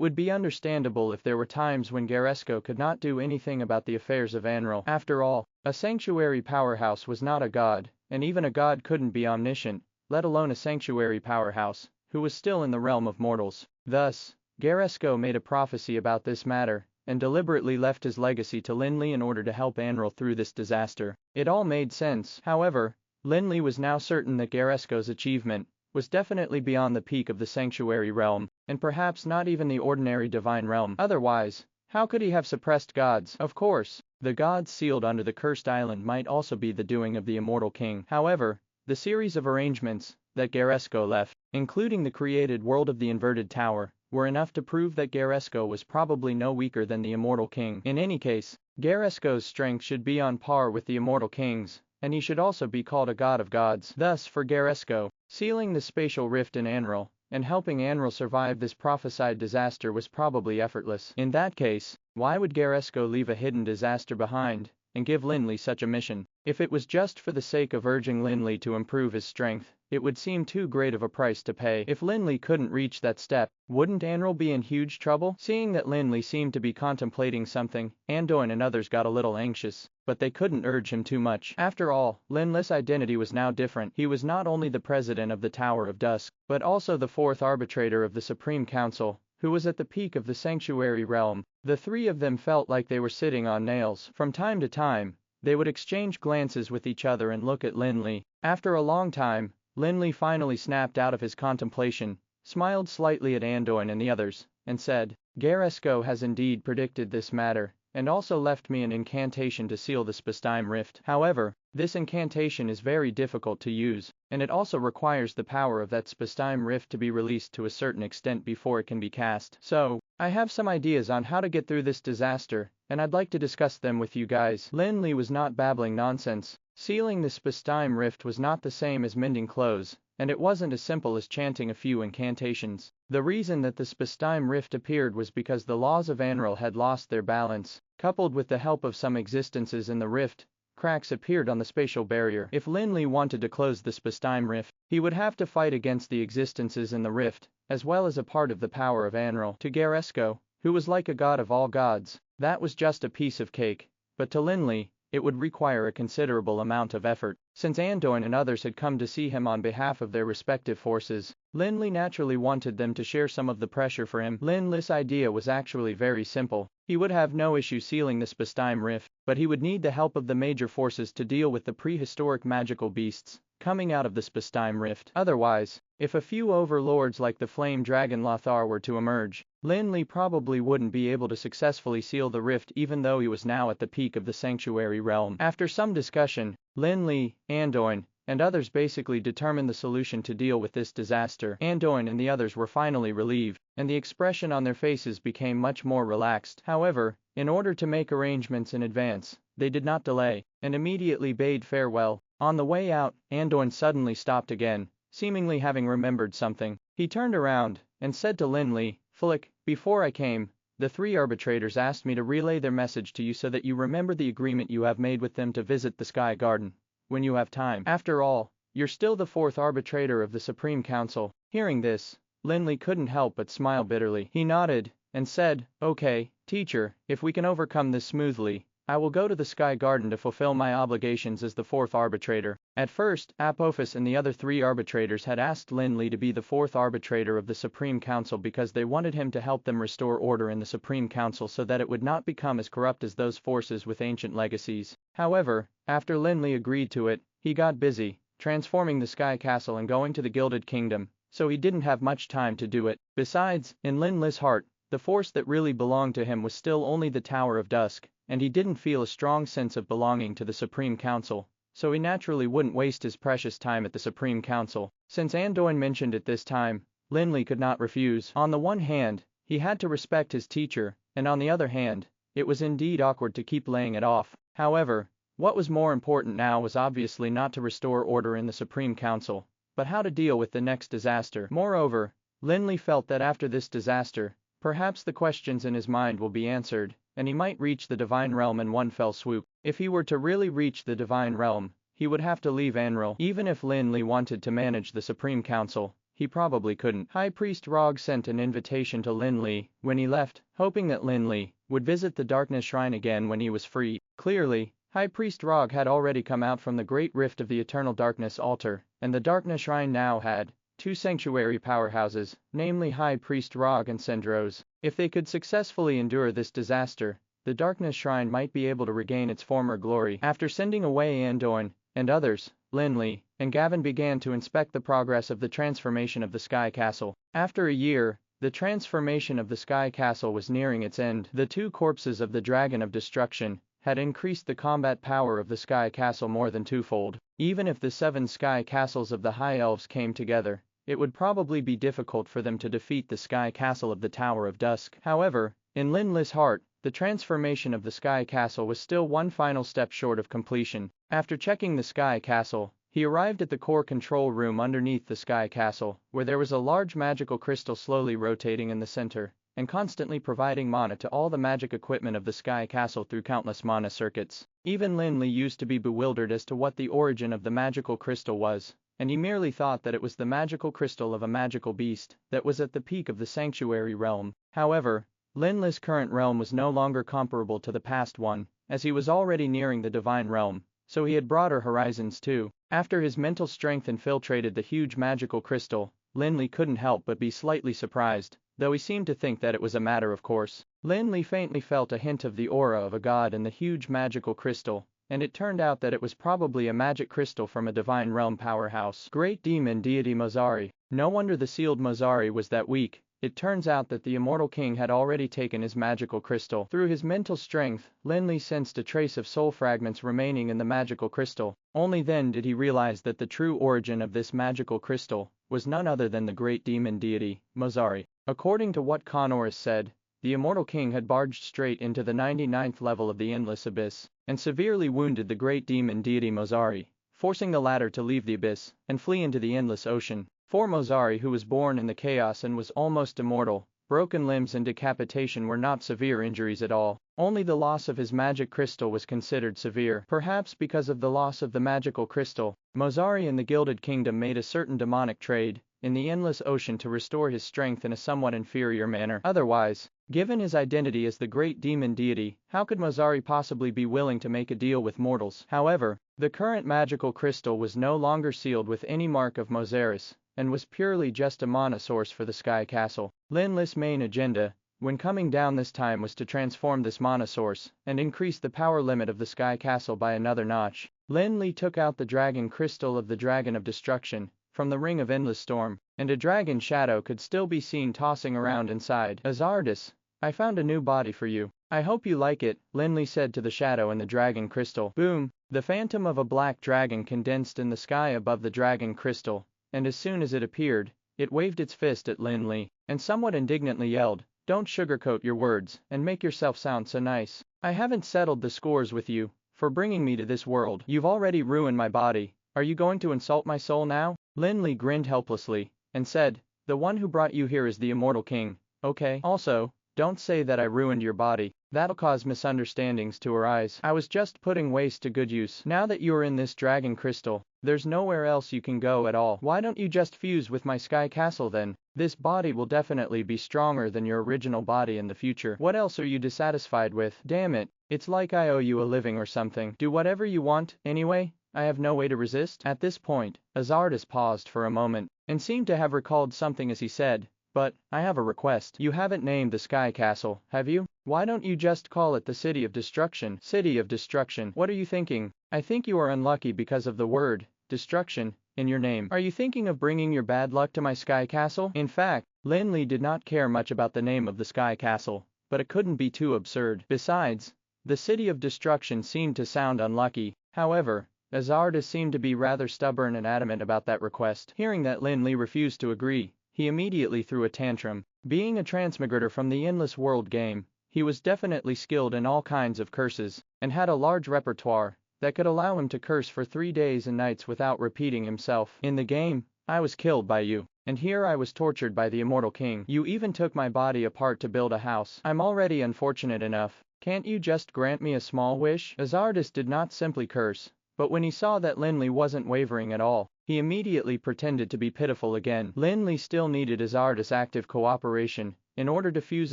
would be understandable if there were times when Garesco could not do anything about the affairs of Anral. After all, a sanctuary powerhouse was not a god, and even a god couldn't be omniscient, let alone a sanctuary powerhouse, who was still in the realm of mortals. Thus, Garesco made a prophecy about this matter, and deliberately left his legacy to Lin Li in order to help Anral through this disaster. It all made sense. However, Lin Li was now certain that Garesco's achievement was definitely beyond the peak of the sanctuary realm, and perhaps not even the ordinary divine realm. Otherwise, how could he have suppressed gods? Of course, the gods sealed under the cursed island might also be the doing of the immortal king. However, the series of arrangements that Garesco left, including the created world of the inverted tower, were enough to prove that Garesco was probably no weaker than the immortal king. In any case, Garesco's strength should be on par with the immortal king's, and he should also be called a god of gods. Thus, for Garesco, sealing the spatial rift in Anral, and helping Anral survive this prophesied disaster was probably effortless. In that case, why would Garesco leave a hidden disaster behind, and give Lin Li such a mission? If it was just for the sake of urging Lin Li to improve his strength, it would seem too great of a price to pay. If Lin Li couldn't reach that step, wouldn't Anral be in huge trouble? Seeing that Lin Li seemed to be contemplating something, Andoin and others got a little anxious, but they couldn't urge him too much. After all, Lin Li's identity was now different. He was not only the president of the Tower of Dusk, but also the fourth arbitrator of the Supreme Council, who was at the peak of the sanctuary realm. The three of them felt like they were sitting on nails. From time to time, they would exchange glances with each other and look at Lin Li. After a long time, Lin Li finally snapped out of his contemplation, smiled slightly at Andoin and the others, and said, Garesco has indeed predicted this matter, and also left me an incantation to seal the spacetime rift. However, this incantation is very difficult to use, and it also requires the power of that spacetime rift to be released to a certain extent before it can be cast. So, I have some ideas on how to get through this disaster, and I'd like to discuss them with you guys. Lin Li was not babbling nonsense. Sealing the spacetime rift was not the same as mending clothes, and it wasn't as simple as chanting a few incantations. The reason that the spacetime rift appeared was because the laws of Anral had lost their balance. Coupled with the help of some existences in the rift, cracks appeared on the spatial barrier. If Lin Li wanted to close the spacetime rift, he would have to fight against the existences in the rift, as well as a part of the power of Anral. To Garesco, who was like a god of all gods, that was just a piece of cake, but to Lin Li, it would require a considerable amount of effort. Since Andoin and others had come to see him on behalf of their respective forces, Lin Li naturally wanted them to share some of the pressure for him. Lin Li's idea was actually very simple. He would have no issue sealing the spacetime rift, but he would need the help of the major forces to deal with the prehistoric magical beasts coming out of the spacetime rift. Otherwise, if a few overlords like the flame dragon Lothar were to emerge, Lin Li probably wouldn't be able to successfully seal the rift even though he was now at the peak of the sanctuary realm. After some discussion, Lin Li, Andoin, and others basically determined the solution to deal with this disaster. Andoin and the others were finally relieved, and the expression on their faces became much more relaxed. However, in order to make arrangements in advance, they did not delay, and immediately bade farewell. On the way out, Andoin suddenly stopped again, seemingly having remembered something. He turned around, and said to Lin Li, Flick, before I came, the three arbitrators asked me to relay their message to you so that you remember the agreement you have made with them to visit the Sky Garden when you have time. After all, you're still the fourth arbitrator of the Supreme Council. Hearing this, Lin Li couldn't help but smile bitterly. He nodded, and said, Okay, teacher, if we can overcome this smoothly, I will go to the Sky Garden to fulfill my obligations as the fourth arbitrator. At first, Apophis and the other three arbitrators had asked Lin Li to be the fourth arbitrator of the Supreme Council because they wanted him to help them restore order in the Supreme Council so that it would not become as corrupt as those forces with ancient legacies. However, after Lin Li agreed to it, he got busy, transforming the Sky Castle and going to the Gilded Kingdom, so he didn't have much time to do it. Besides, in Lin Li's heart, the force that really belonged to him was still only the Tower of Dusk, and he didn't feel a strong sense of belonging to the Supreme Council, so he naturally wouldn't waste his precious time at the Supreme Council. Since Andoin mentioned it this time, Lin Li could not refuse. On the one hand, he had to respect his teacher, and on the other hand, it was indeed awkward to keep laying it off. However, what was more important now was obviously not to restore order in the Supreme Council, but how to deal with the next disaster. Moreover, Lin Li felt that after this disaster, perhaps the questions in his mind will be answered, and he might reach the Divine Realm in one fell swoop. If he were to really reach the Divine Realm, he would have to leave Anral. Even if Lin Li wanted to manage the Supreme Council, he probably couldn't. High Priest Rog sent an invitation to Lin Li when he left, hoping that Lin Li would visit the Darkness Shrine again when he was free. Clearly, High Priest Rog had already come out from the Great Rift of the Eternal Darkness Altar, and the Darkness Shrine now had two sanctuary powerhouses, namely High Priest Rog and Sendros. If they could successfully endure this disaster, the Darkness Shrine might be able to regain its former glory. After sending away Andoin and others, Lin Li and Gavin began to inspect the progress of the transformation of the Sky Castle. After a year, the transformation of the Sky Castle was nearing its end. The two corpses of the Dragon of Destruction had increased the combat power of the Sky Castle more than twofold. Even if the 7 Sky Castles of the High Elves came together, it would probably be difficult for them to defeat the Sky Castle of the Tower of Dusk. However, in Lin Li's heart, the transformation of the Sky Castle was still one final step short of completion. After checking the Sky Castle, he arrived at the core control room underneath the Sky Castle, where there was a large magical crystal slowly rotating in the center, and constantly providing mana to all the magic equipment of the Sky Castle through countless mana circuits. Even Lin Li used to be bewildered as to what the origin of the magical crystal was, and he merely thought that it was the magical crystal of a magical beast that was at the peak of the sanctuary realm. However, Lin Li's current realm was no longer comparable to the past one, as he was already nearing the divine realm, so he had broader horizons too. After his mental strength infiltrated the huge magical crystal, Lin Li couldn't help but be slightly surprised, though he seemed to think that it was a matter of course. Lin Li faintly felt a hint of the aura of a god in the huge magical crystal, and it turned out that it was probably a magic crystal from a divine realm powerhouse. Great demon deity Mozari. No wonder the sealed Mozari was that weak. It turns out that the immortal king had already taken his magical crystal. Through his mental strength, Lin Li sensed a trace of soul fragments remaining in the magical crystal. Only then did he realize that the true origin of this magical crystal was none other than the great demon deity, Mozari. According to what Connorus said, the immortal king had barged straight into the 99th level of the endless abyss, and severely wounded the great demon deity Mozari, forcing the latter to leave the abyss and flee into the endless ocean. For Mozari, who was born in the chaos and was almost immortal, broken limbs and decapitation were not severe injuries at all. Only the loss of his magic crystal was considered severe. Perhaps because of the loss of the magical crystal, Mozari and the Gilded Kingdom made a certain demonic trade in the endless ocean to restore his strength in a somewhat inferior manner. Otherwise, given his identity as the great demon deity, how could Mozari possibly be willing to make a deal with mortals? However, the current magical crystal was no longer sealed with any mark of Mozaris, and was purely just a mana source for the Sky Castle. Lin Li's main agenda, when coming down this time, was to transform this mana source and increase the power limit of the Sky Castle by another notch. Lin Li took out the dragon crystal of the Dragon of Destruction from the Ring of Endless Storm, and a dragon shadow could still be seen tossing around inside. Azardus, I found a new body for you. I hope you like it, Lin Li said to the shadow in the dragon crystal. Boom! The phantom of a black dragon condensed in the sky above the dragon crystal, and as soon as it appeared, it waved its fist at Lin Li, and somewhat indignantly yelled, "Don't sugarcoat your words, and make yourself sound so nice. I haven't settled the scores with you for bringing me to this world. You've already ruined my body. Are you going to insult my soul now?" Lin Li grinned helplessly, and said, "The one who brought you here is the immortal king, okay? Also, don't say that I ruined your body. That'll cause misunderstandings to arise. I was just putting waste to good use. Now that you're in this dragon crystal, there's nowhere else you can go at all. Why don't you just fuse with my Sky Castle then? This body will definitely be stronger than your original body in the future. What else are you dissatisfied with? Damn it, it's like I owe you a living or something. Do whatever you want, anyway. I have no way to resist." At this point, Azardus paused for a moment, and seemed to have recalled something as he said, "But, I have a request. You haven't named the Sky Castle, have you? Why don't you just call it the City of Destruction?" City of Destruction. What are you thinking? I think you are unlucky because of the word destruction in your name. Are you thinking of bringing your bad luck to my Sky Castle? In fact, Lin Li did not care much about the name of the Sky Castle, but it couldn't be too absurd. Besides, the City of Destruction seemed to sound unlucky. However, Azardus seemed to be rather stubborn and adamant about that request. Hearing that Lin Li refused to agree, he immediately threw a tantrum. Being a transmigrator from the Endless World game, he was definitely skilled in all kinds of curses, and had a large repertoire that could allow him to curse for 3 days and nights without repeating himself. "In the game, I was killed by you, and here I was tortured by the immortal king. You even took my body apart to build a house. I'm already unfortunate enough. Can't you just grant me a small wish?" Azardus did not simply curse, but when he saw that Lin Li wasn't wavering at all, He immediately pretended to be pitiful again. Lin Li still needed Isekaied's active cooperation in order to fuse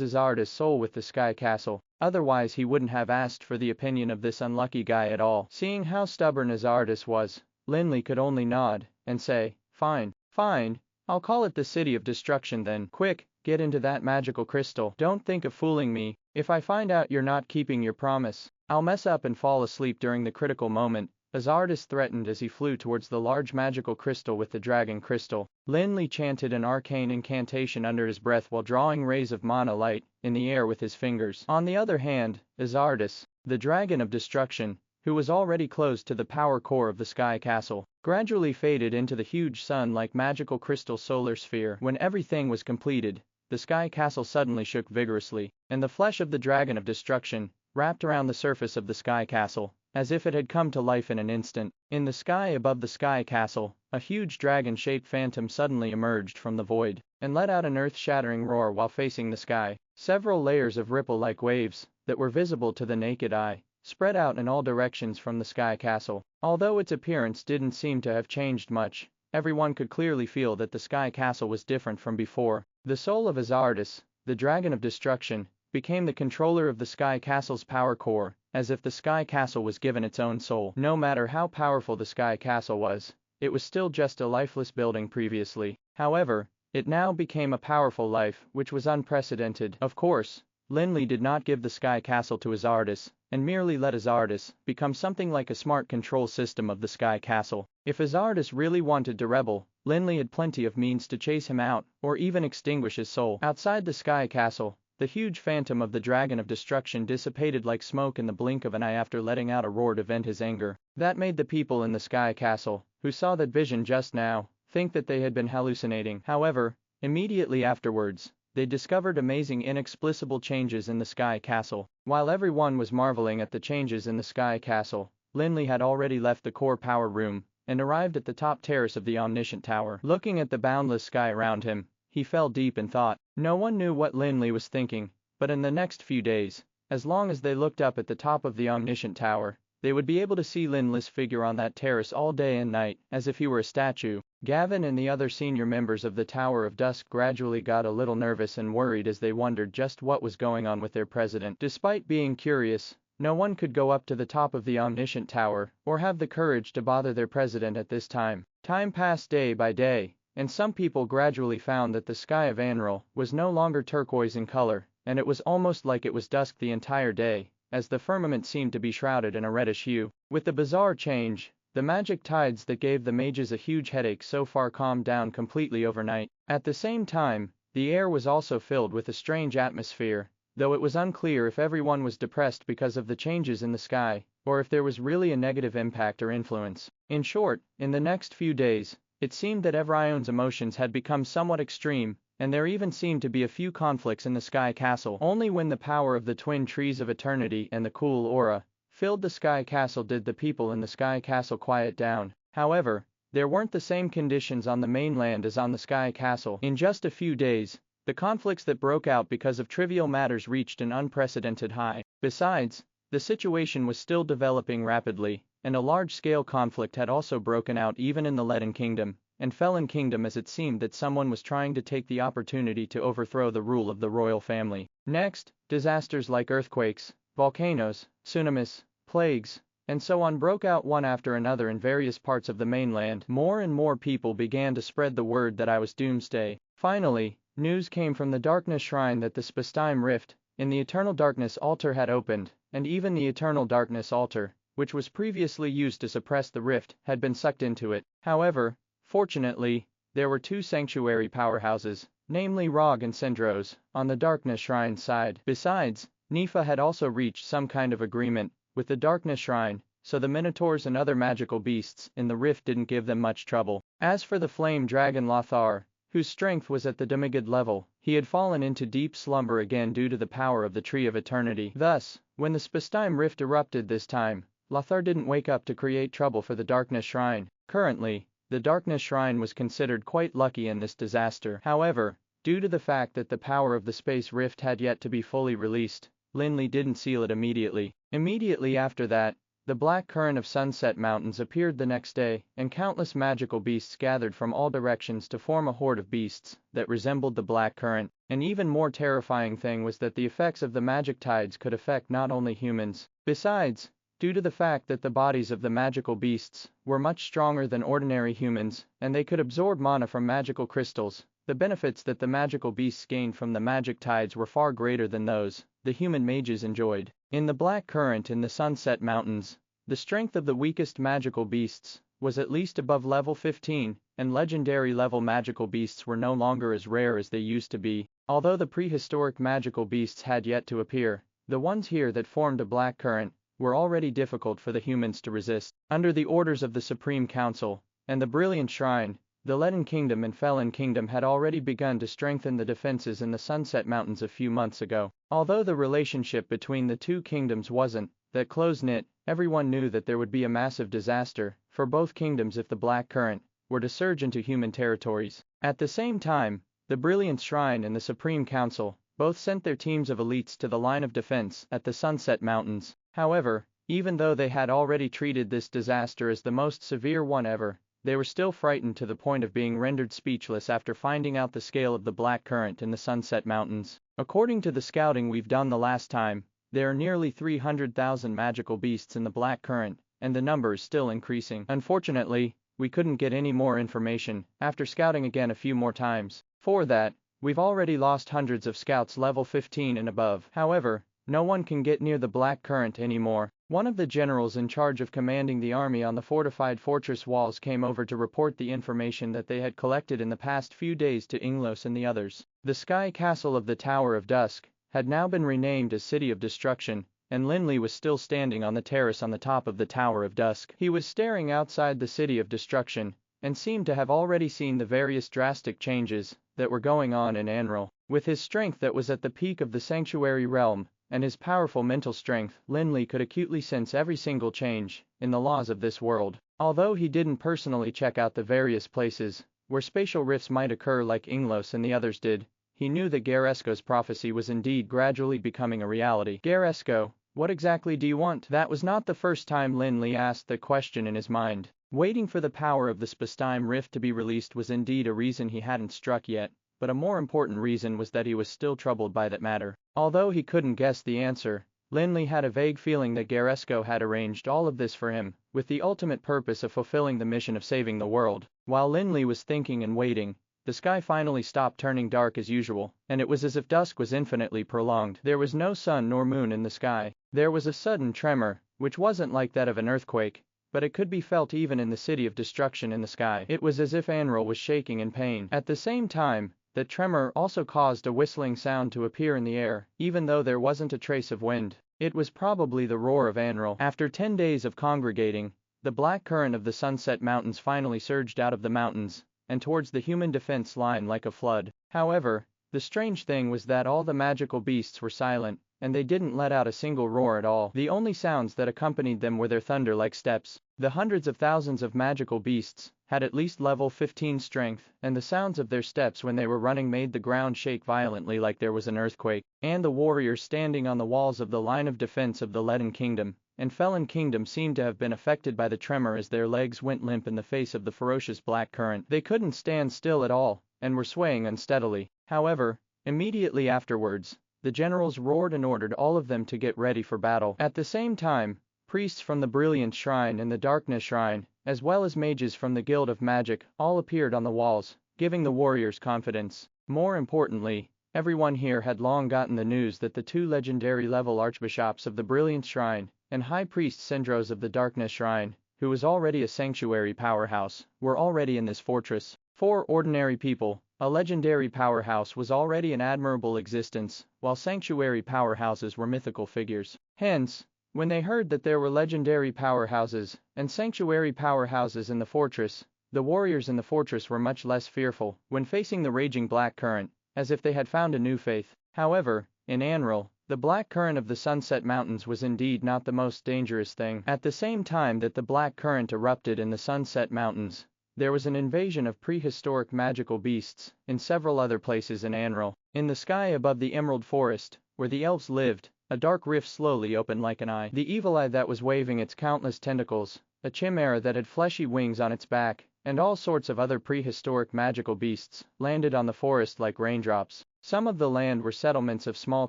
Isekaied's soul with the Sky Castle. Otherwise he wouldn't have asked for the opinion of this unlucky guy at all. Seeing how stubborn Isekaied was, Lin Li could only nod and say, "Fine, fine, I'll call it the City of Destruction then. Quick, get into that magical crystal. Don't think of fooling me. If I find out you're not keeping your promise, I'll mess up and fall asleep during the critical moment." Isekaied threatened as he flew towards the large magical crystal with the dragon crystal. Lin Li chanted an arcane incantation under his breath while drawing rays of mana light in the air with his fingers. On the other hand, Isekaied, the dragon of destruction, who was already close to the power core of the Sky Castle, gradually faded into the huge sun-like magical crystal solar sphere. When everything was completed, the Sky Castle suddenly shook vigorously, and the flesh of the dragon of destruction wrapped around the surface of the Sky Castle, as if it had come to life in an instant. In the sky above the Sky Castle, a huge dragon-shaped phantom suddenly emerged from the void, and let out an earth-shattering roar while facing the sky. Several layers of ripple-like waves, that were visible to the naked eye, spread out in all directions from the Sky Castle. Although its appearance didn't seem to have changed much, everyone could clearly feel that the Sky Castle was different from before. The soul of Isekaied, the dragon of destruction, became the controller of the Sky Castle's power core, as if the Sky Castle was given its own soul. No matter how powerful the Sky Castle was, it was still just a lifeless building previously. However, it now became a powerful life, which was unprecedented. Of course, Lin Li did not give the Sky Castle to Isekaied, and merely let Isekaied become something like a smart control system of the Sky Castle. If Isekaied really wanted to rebel, Lin Li had plenty of means to chase him out, or even extinguish his soul. Outside the Sky Castle, the huge phantom of the dragon of destruction dissipated like smoke in the blink of an eye after letting out a roar to vent his anger. That made the people in the Sky Castle, who saw that vision just now, think that they had been hallucinating. However, immediately afterwards, they discovered amazing inexplicable changes in the Sky Castle. While everyone was marveling at the changes in the Sky Castle, Lin Li had already left the core power room and arrived at the top terrace of the Omniscient Tower. Looking at the boundless sky around him, he fell deep in thought. No one knew what Lin Li was thinking, but in the next few days, as long as they looked up at the top of the Omniscient Tower, they would be able to see Lin Li's figure on that terrace all day and night, as if he were a statue. Gavin and the other senior members of the Tower of Dusk gradually got a little nervous and worried as they wondered just what was going on with their president. Despite being curious, no one could go up to the top of the Omniscient Tower, or have the courage to bother their president at this time. Time passed day by day, and some people gradually found that the sky of Anral was no longer turquoise in color, and it was almost like it was dusk the entire day, as the firmament seemed to be shrouded in a reddish hue. With the bizarre change, the magic tides that gave the mages a huge headache so far calmed down completely overnight. At the same time, the air was also filled with a strange atmosphere, though it was unclear if everyone was depressed because of the changes in the sky, or if there was really a negative impact or influence. In short, in the next few days, it seemed that everyone's emotions had become somewhat extreme, and there even seemed to be a few conflicts in the Sky Castle. Only when the power of the twin trees of eternity and the cool aura filled the Sky Castle did the people in the Sky Castle quiet down. However, there weren't the same conditions on the mainland as on the Sky Castle. In just a few days, the conflicts that broke out because of trivial matters reached an unprecedented high. Besides, the situation was still developing rapidly, and a large-scale conflict had also broken out even in the Leaden Kingdom and Felon Kingdom, as it seemed that someone was trying to take the opportunity to overthrow the rule of the royal family. Next, disasters like earthquakes, volcanoes, tsunamis, plagues, and so on broke out one after another in various parts of the mainland. More and more people began to spread the word that I was doomsday. Finally, news came from the Darkness Shrine that the Spastime Rift in the Eternal Darkness Altar had opened, and even the Eternal Darkness Altar, which was previously used to suppress the rift, had been sucked into it. However, fortunately, there were two sanctuary powerhouses, namely Rog and Sendros, on the Darkness Shrine side. Besides, Nifa had also reached some kind of agreement with the Darkness Shrine, so the Minotaurs and other magical beasts in the rift didn't give them much trouble. As for the flame dragon Lothar, whose strength was at the demigod level, he had fallen into deep slumber again due to the power of the Tree of Eternity. Thus, when the Spastime Rift erupted this time, Lothar didn't wake up to create trouble for the Darkness Shrine. Currently, the Darkness Shrine was considered quite lucky in this disaster. However, due to the fact that the power of the Space Rift had yet to be fully released, Lin Li didn't seal it immediately. Immediately after that, The black current of Sunset Mountains appeared the next day, and countless magical beasts gathered from all directions to form a horde of beasts that resembled the black current. An even more terrifying thing was that the effects of the magic tides could affect not only humans. Besides, due to the fact that the bodies of the magical beasts were much stronger than ordinary humans, and they could absorb mana from magical crystals, the benefits that the magical beasts gained from the magic tides were far greater than those the human mages enjoyed. In the black current in the Sunset Mountains, the strength of the weakest magical beasts was at least above level 15, and legendary level magical beasts were no longer as rare as they used to be. Although the prehistoric magical beasts had yet to appear, the ones here that formed a black current were already difficult for the humans to resist. Under the orders of the Supreme Council and the Brilliant Shrine, the Leaden Kingdom and Felon Kingdom had already begun to strengthen the defenses in the Sunset Mountains a few months ago. Although the relationship between the two kingdoms wasn't that close-knit, everyone knew that there would be a massive disaster for both kingdoms if the Black Current were to surge into human territories. At the same time, the Brilliant Shrine and the Supreme Council both sent their teams of elites to the line of defense at the Sunset Mountains. However, even though they had already treated this disaster as the most severe one ever, they were still frightened to the point of being rendered speechless after finding out the scale of the Black Current in the Sunset Mountains. According to the scouting we've done the last time, there are nearly 300,000 magical beasts in the Black Current, and the number is still increasing. Unfortunately, we couldn't get any more information after scouting again a few more times. For that, we've already lost hundreds of scouts level 15 and above. However, no one can get near the Black Current anymore. One of the generals in charge of commanding the army on the fortified fortress walls came over to report the information that they had collected in the past few days to Inglos and the others. The sky castle of the Tower of Dusk had now been renamed as City of Destruction, and Lin Li was still standing on the terrace on the top of the Tower of Dusk. He was staring outside the City of Destruction, and seemed to have already seen the various drastic changes that were going on in Anral. With his strength that was at the peak of the Sanctuary Realm, and his powerful mental strength, Lin Li could acutely sense every single change in the laws of this world. Although he didn't personally check out the various places where spatial rifts might occur like Inglos and the others did, he knew that Garesco's prophecy was indeed gradually becoming a reality. Garesco, what exactly do you want? That was not the first time Lin Li asked the question in his mind. Waiting for the power of the spacetime rift to be released was indeed a reason he hadn't struck yet, but a more important reason was that he was still troubled by that matter. Although he couldn't guess the answer, Lin Li had a vague feeling that Garesco had arranged all of this for him, with the ultimate purpose of fulfilling the mission of saving the world. While Lin Li was thinking and waiting, the sky finally stopped turning dark as usual, and it was as if dusk was infinitely prolonged. There was no sun nor moon in the sky. There was a sudden tremor, which wasn't like that of an earthquake, but it could be felt even in the City of Destruction in the sky. It was as if Anral was shaking in pain. At the same time, that tremor also caused a whistling sound to appear in the air, even though there wasn't a trace of wind. It was probably the roar of Anral. After 10 days of congregating, the black current of the Sunset Mountains finally surged out of the mountains and towards the human defense line like a flood. However, the strange thing was that all the magical beasts were silent, and they didn't let out a single roar at all. The only sounds that accompanied them were their thunder-like steps. The hundreds of thousands of magical beasts had at least level 15 strength, and the sounds of their steps when they were running made the ground shake violently like there was an earthquake. And the warriors standing on the walls of the line of defense of the Leaden Kingdom and Felon Kingdom seemed to have been affected by the tremor as their legs went limp in the face of the ferocious black current. They couldn't stand still at all, and were swaying unsteadily. However, immediately afterwards, the generals roared and ordered all of them to get ready for battle. At the same time, priests from the Brilliant Shrine and the Darkness Shrine, as well as mages from the Guild of Magic, all appeared on the walls, giving the warriors confidence. More importantly, everyone here had long gotten the news that the two legendary level archbishops of the Brilliant Shrine and High Priest Sendros of the Darkness Shrine, who was already a sanctuary powerhouse, were already in this fortress. For ordinary people, a legendary powerhouse was already an admirable existence, while sanctuary powerhouses were mythical figures. Hence, when they heard that there were legendary powerhouses and sanctuary powerhouses in the fortress, the warriors in the fortress were much less fearful when facing the raging black current, as if they had found a new faith. However, in Anral, the black current of the Sunset Mountains was indeed not the most dangerous thing. At the same time that the black current erupted in the Sunset Mountains, there was an invasion of prehistoric magical beasts in several other places in Anral. In the sky above the Emerald Forest, where the elves lived, a dark rift slowly opened like an eye. The evil eye that was waving its countless tentacles, a chimera that had fleshy wings on its back, and all sorts of other prehistoric magical beasts, landed on the forest like raindrops. Some of the land were settlements of small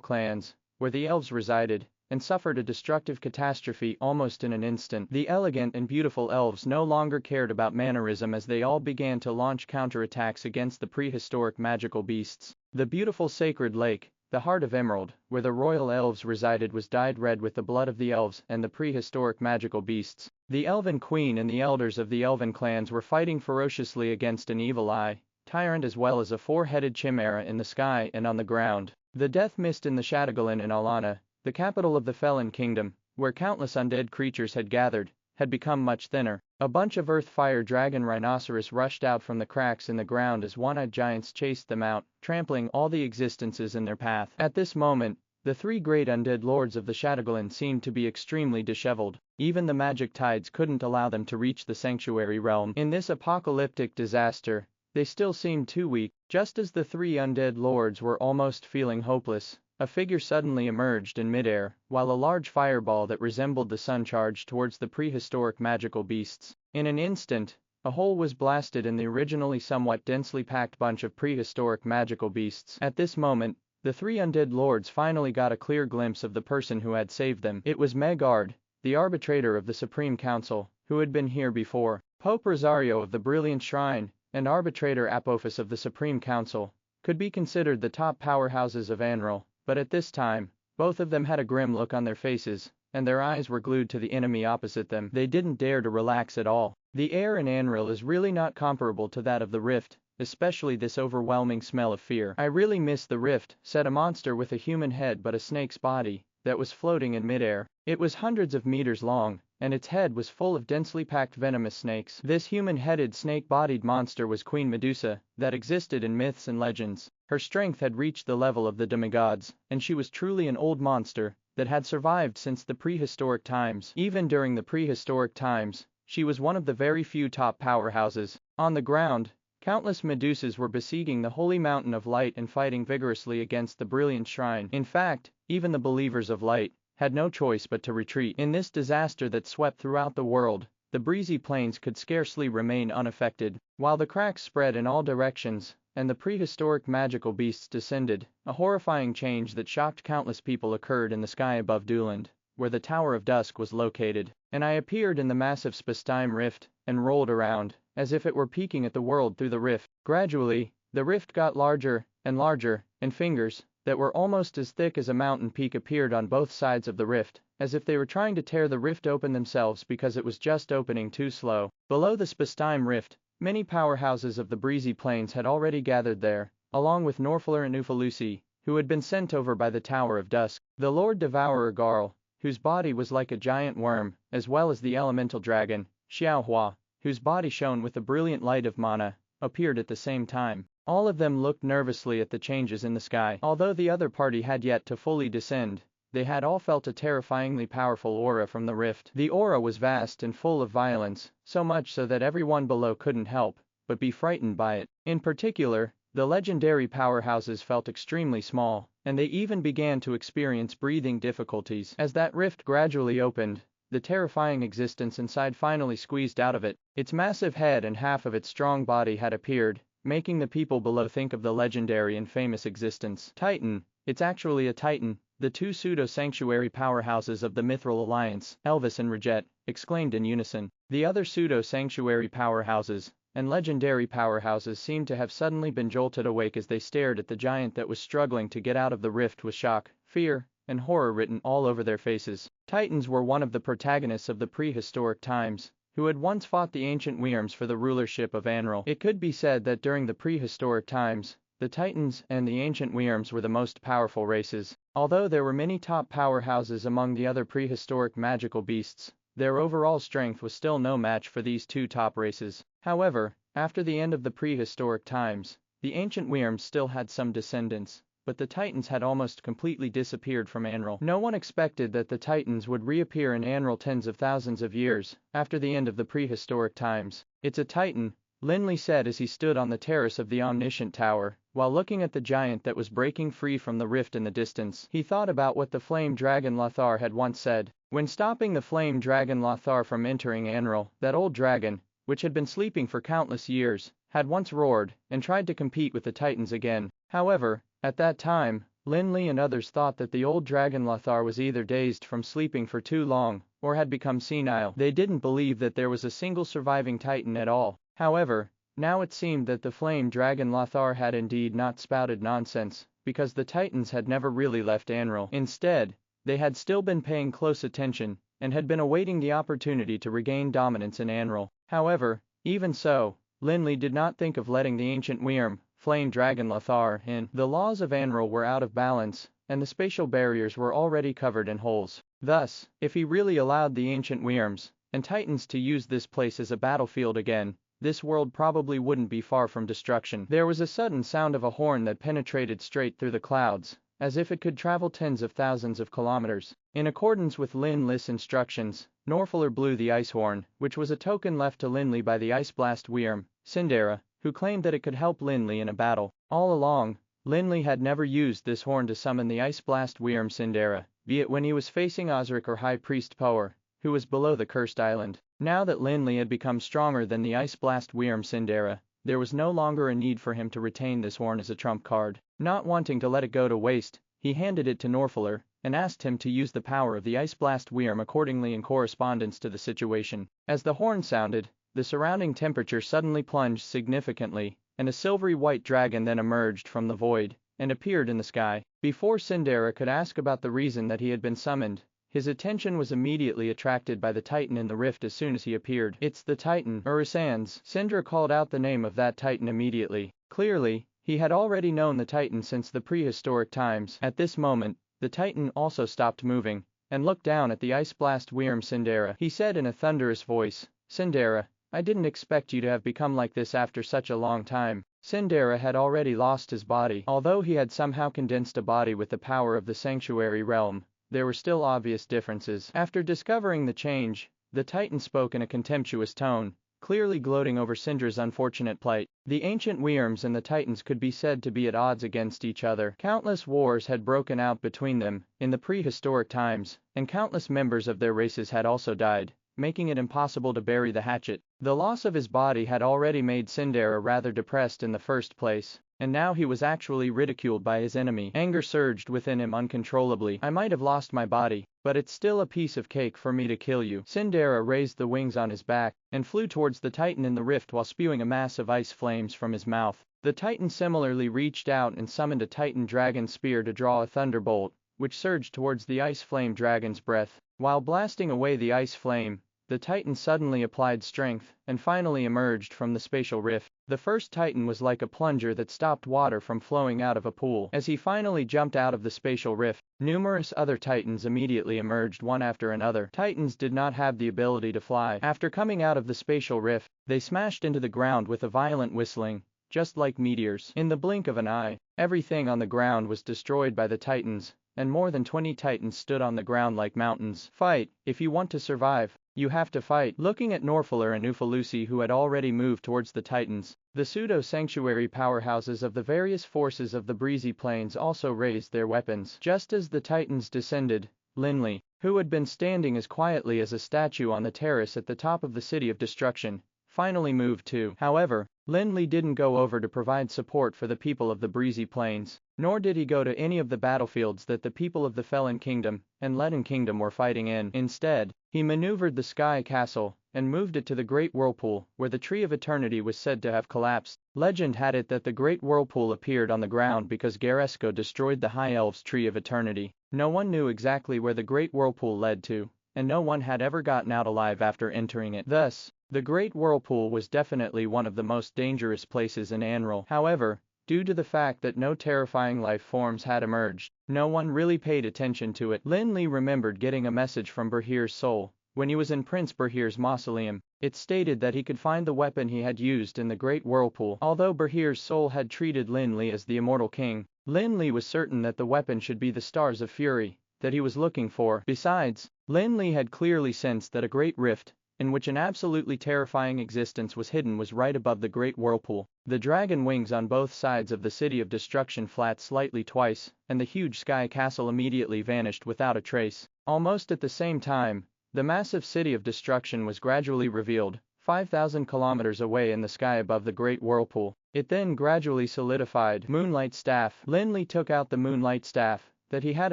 clans, where the elves resided, and suffered a destructive catastrophe almost in an instant. The elegant and beautiful elves no longer cared about mannerism as they all began to launch counterattacks against the prehistoric magical beasts. The beautiful sacred lake, the Heart of Emerald, where the royal elves resided, was dyed red with the blood of the elves and the prehistoric magical beasts. The elven queen and the elders of the elven clans were fighting ferociously against an evil eye, tyrant as well as a four-headed chimera in the sky and on the ground. The death mist in the Shadowglen in Alana, the capital of the Felon Kingdom, where countless undead creatures had gathered, had become much thinner. A bunch of earth fire dragon rhinoceros rushed out from the cracks in the ground as one-eyed giants chased them out, trampling all the existences in their path. At this moment, the three great undead lords of the Shadowglen seemed to be extremely disheveled. Even the magic tides couldn't allow them to reach the sanctuary realm. In this apocalyptic disaster, they still seemed too weak. Just as the three undead lords were almost feeling hopeless, a figure suddenly emerged in midair, while a large fireball that resembled the sun charged towards the prehistoric magical beasts. In an instant, a hole was blasted in the originally somewhat densely packed bunch of prehistoric magical beasts. At this moment, the three undead lords finally got a clear glimpse of the person who had saved them. It was Megard, the arbitrator of the Supreme Council, who had been here before. Pope Rosario of the Brilliant Shrine, and arbitrator Apophis of the Supreme Council, could be considered the top powerhouses of Anril. But at this time, both of them had a grim look on their faces, and their eyes were glued to the enemy opposite them. They didn't dare to relax at all. The air in Anril is really not comparable to that of the Rift, especially this overwhelming smell of fear. "I really miss the Rift," said a monster with a human head but a snake's body, that was floating in midair. It was hundreds of meters long, and its head was full of densely packed venomous snakes. This human-headed snake-bodied monster was Queen Medusa, that existed in myths and legends. Her strength had reached the level of the demigods, and she was truly an old monster that had survived since the prehistoric times. Even during the prehistoric times, she was one of the very few top powerhouses. On the ground, countless Medusas were besieging the holy mountain of light and fighting vigorously against the brilliant shrine. In fact, even the believers of light had no choice but to retreat. In this disaster that swept throughout the world, the breezy plains could scarcely remain unaffected. While the cracks spread in all directions, and the prehistoric magical beasts descended, a horrifying change that shocked countless people occurred in the sky above Duland, where the Tower of Dusk was located. An eye appeared in the massive space-time rift, and rolled around, as if it were peeking at the world through the rift. Gradually, the rift got larger, and fingers that were almost as thick as a mountain peak appeared on both sides of the rift, as if they were trying to tear the rift open themselves because it was just opening too slow. Below the space-time rift, many powerhouses of the breezy plains had already gathered there, along with Norfaler and Ufalusi, who had been sent over by the Tower of Dusk. The Lord Devourer Garl, whose body was like a giant worm, as well as the elemental dragon, Xiaohua, whose body shone with the brilliant light of mana, appeared at the same time. All of them looked nervously at the changes in the sky. Although the other party had yet to fully descend, they had all felt a terrifyingly powerful aura from the rift. The aura was vast and full of violence, so much so that everyone below couldn't help but be frightened by it. In particular, the legendary powerhouses felt extremely small, and they even began to experience breathing difficulties. As that rift gradually opened, the terrifying existence inside finally squeezed out of it. Its massive head and half of its strong body had appeared, making the people below think of the legendary and famous existence. Titan, it's actually a Titan. The two pseudo-sanctuary powerhouses of the Mithril Alliance, Elvis and Rejet, exclaimed in unison. The other pseudo-sanctuary powerhouses and legendary powerhouses seemed to have suddenly been jolted awake as they stared at the giant that was struggling to get out of the rift with shock, fear, and horror written all over their faces. Titans were one of the protagonists of the prehistoric times, who had once fought the ancient Wyrms for the rulership of Anril. It could be said that during the prehistoric times, the Titans and the ancient Wyrms were the most powerful races. Although there were many top powerhouses among the other prehistoric magical beasts, their overall strength was still no match for these two top races. However, after the end of the prehistoric times, the ancient Wyrms still had some descendants, but the Titans had almost completely disappeared from Anril. No one expected that the Titans would reappear in Anril tens of thousands of years after the end of the prehistoric times. "It's a Titan," Lin Li said as he stood on the terrace of the Omniscient Tower, While looking at the giant that was breaking free from the rift in the distance, he thought about what the flame dragon Lothar had once said. When stopping the flame dragon Lothar from entering Anral, that old dragon, which had been sleeping for countless years, had once roared and tried to compete with the Titans again. However, at that time, Lin Li and others thought that the old dragon Lothar was either dazed from sleeping for too long, or had become senile. They didn't believe that there was a single surviving Titan at all. However, now it seemed that the flame dragon Lothar had indeed not spouted nonsense, because the Titans had never really left Anral. Instead, they had still been paying close attention, and had been awaiting the opportunity to regain dominance in Anral. However, even so, Lin Li did not think of letting the ancient Wyrm, flame dragon Lothar, in. The laws of Anral were out of balance, and the spatial barriers were already covered in holes. Thus, if he really allowed the ancient Wyrms and Titans to use this place as a battlefield again, this world probably wouldn't be far from destruction. There was a sudden sound of a horn that penetrated straight through the clouds, as if it could travel tens of thousands of kilometers. In accordance with Lin Li's instructions, Norfaller blew the ice horn, which was a token left to Lin Li by the Ice Blast Wyrm, Sindera, who claimed that it could help Lin Li in a battle. All along, Lin Li had never used this horn to summon the Ice Blast Wyrm Sindera, be it when he was facing Osric or High Priest Power, who was below the Cursed Island. Now that Lin Li had become stronger than the Ice Blast Wyrm Sindera, there was no longer a need for him to retain this horn as a trump card. Not wanting to let it go to waste, he handed it to Norfaller, and asked him to use the power of the Ice Blast Wyrm accordingly in correspondence to the situation. As the horn sounded, the surrounding temperature suddenly plunged significantly, and a silvery white dragon then emerged from the void, and appeared in the sky. Before Sindera could ask about the reason that he had been summoned, his attention was immediately attracted by the Titan in the rift as soon as he appeared. "It's the Titan, Urisan's." Sindra called out the name of that Titan immediately. Clearly, he had already known the Titan since the prehistoric times. At this moment, the Titan also stopped moving, and looked down at the Ice Blast Wyrm Sindera. He said in a thunderous voice, "Sindera, I didn't expect you to have become like this after such a long time." Sindera had already lost his body. Although he had somehow condensed a body with the power of the Sanctuary Realm, there were still obvious differences. After discovering the change, the Titan spoke in a contemptuous tone, clearly gloating over Sindra's unfortunate plight. The ancient Wyrms and the Titans could be said to be at odds against each other. Countless wars had broken out between them in the prehistoric times, and countless members of their races had also died, making it impossible to bury the hatchet. The loss of his body had already made Sindera rather depressed in the first place, and now he was actually ridiculed by his enemy. Anger surged within him uncontrollably. "I might have lost my body, but it's still a piece of cake for me to kill you." Sindera raised the wings on his back, and flew towards the Titan in the rift while spewing a mass of ice flames from his mouth. The Titan similarly reached out and summoned a Titan dragon spear to draw a thunderbolt, which surged towards the ice flame dragon's breath. While blasting away the ice flame, the Titan suddenly applied strength, and finally emerged from the spatial rift. The first Titan was like a plunger that stopped water from flowing out of a pool. As he finally jumped out of the spatial rift, numerous other Titans immediately emerged one after another. Titans did not have the ability to fly. After coming out of the spatial rift, they smashed into the ground with a violent whistling, just like meteors. In the blink of an eye, everything on the ground was destroyed by the Titans, and more than 20 Titans stood on the ground like mountains. "Fight, if you want to survive. You have to fight." Looking at Norfaller and Ufalusi, who had already moved towards the Titans, the pseudo-sanctuary powerhouses of the various forces of the breezy plains also raised their weapons. Just as the Titans descended, Lin Li, who had been standing as quietly as a statue on the terrace at the top of the City of Destruction, finally moved too. However, Lin Li didn't go over to provide support for the people of the breezy plains, nor did he go to any of the battlefields that the people of the Felon Kingdom and Leaden Kingdom were fighting in. Instead, he maneuvered the Sky Castle and moved it to the Great Whirlpool, where the Tree of Eternity was said to have collapsed. Legend had it that the Great Whirlpool appeared on the ground because Garesko destroyed the High Elves' Tree of Eternity. No one knew exactly where the Great Whirlpool led to, and no one had ever gotten out alive after entering it. Thus, the Great Whirlpool was definitely one of the most dangerous places in Anral. However, due to the fact that no terrifying life forms had emerged, no one really paid attention to it. Lin Li remembered getting a message from Berhir's soul when he was in Prince Berhir's mausoleum. It stated that he could find the weapon he had used in the Great Whirlpool. Although Berhir's soul had treated Lin Li as the immortal king, Lin Li was certain that the weapon should be the Stars of Fury that he was looking for. Besides, Lin Li had clearly sensed that a great rift in which an absolutely terrifying existence was hidden, was right above the great whirlpool. The dragon wings on both sides of the City of Destruction flapped slightly twice, and the huge sky castle immediately vanished without a trace. Almost at the same time, the massive City of Destruction was gradually revealed, 5,000 kilometers away in the sky above the great whirlpool. It then gradually solidified. Moonlight Staff. Lin Li took out the Moonlight Staff that he had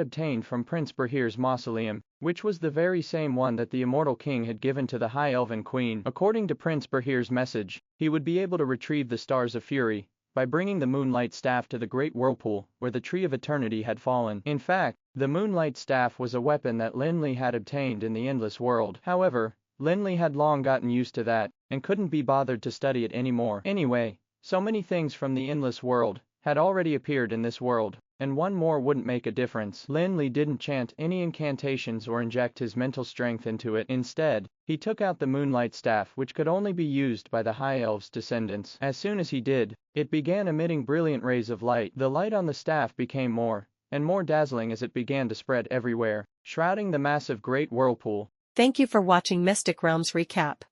obtained from Prince Bahir's mausoleum, which was the very same one that the immortal king had given to the High Elven Queen. According to Prince Bahir's message, he would be able to retrieve the Stars of Fury by bringing the Moonlight Staff to the great whirlpool where the Tree of Eternity had fallen. In fact, the Moonlight Staff was a weapon that Lin Li had obtained in the Endless World. However, Lin Li had long gotten used to that and couldn't be bothered to study it anymore. Anyway, so many things from the Endless World had already appeared in this world, and one more wouldn't make a difference. Lin Li didn't chant any incantations or inject his mental strength into it. Instead, he took out the Moonlight Staff, which could only be used by the High Elves' descendants. As soon as he did, it began emitting brilliant rays of light. The light on the staff became more and more dazzling as it began to spread everywhere, shrouding the massive great whirlpool. Thank you for watching Mystic Realms Recap.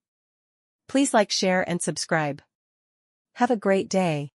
Please like, share and subscribe. Have a great day.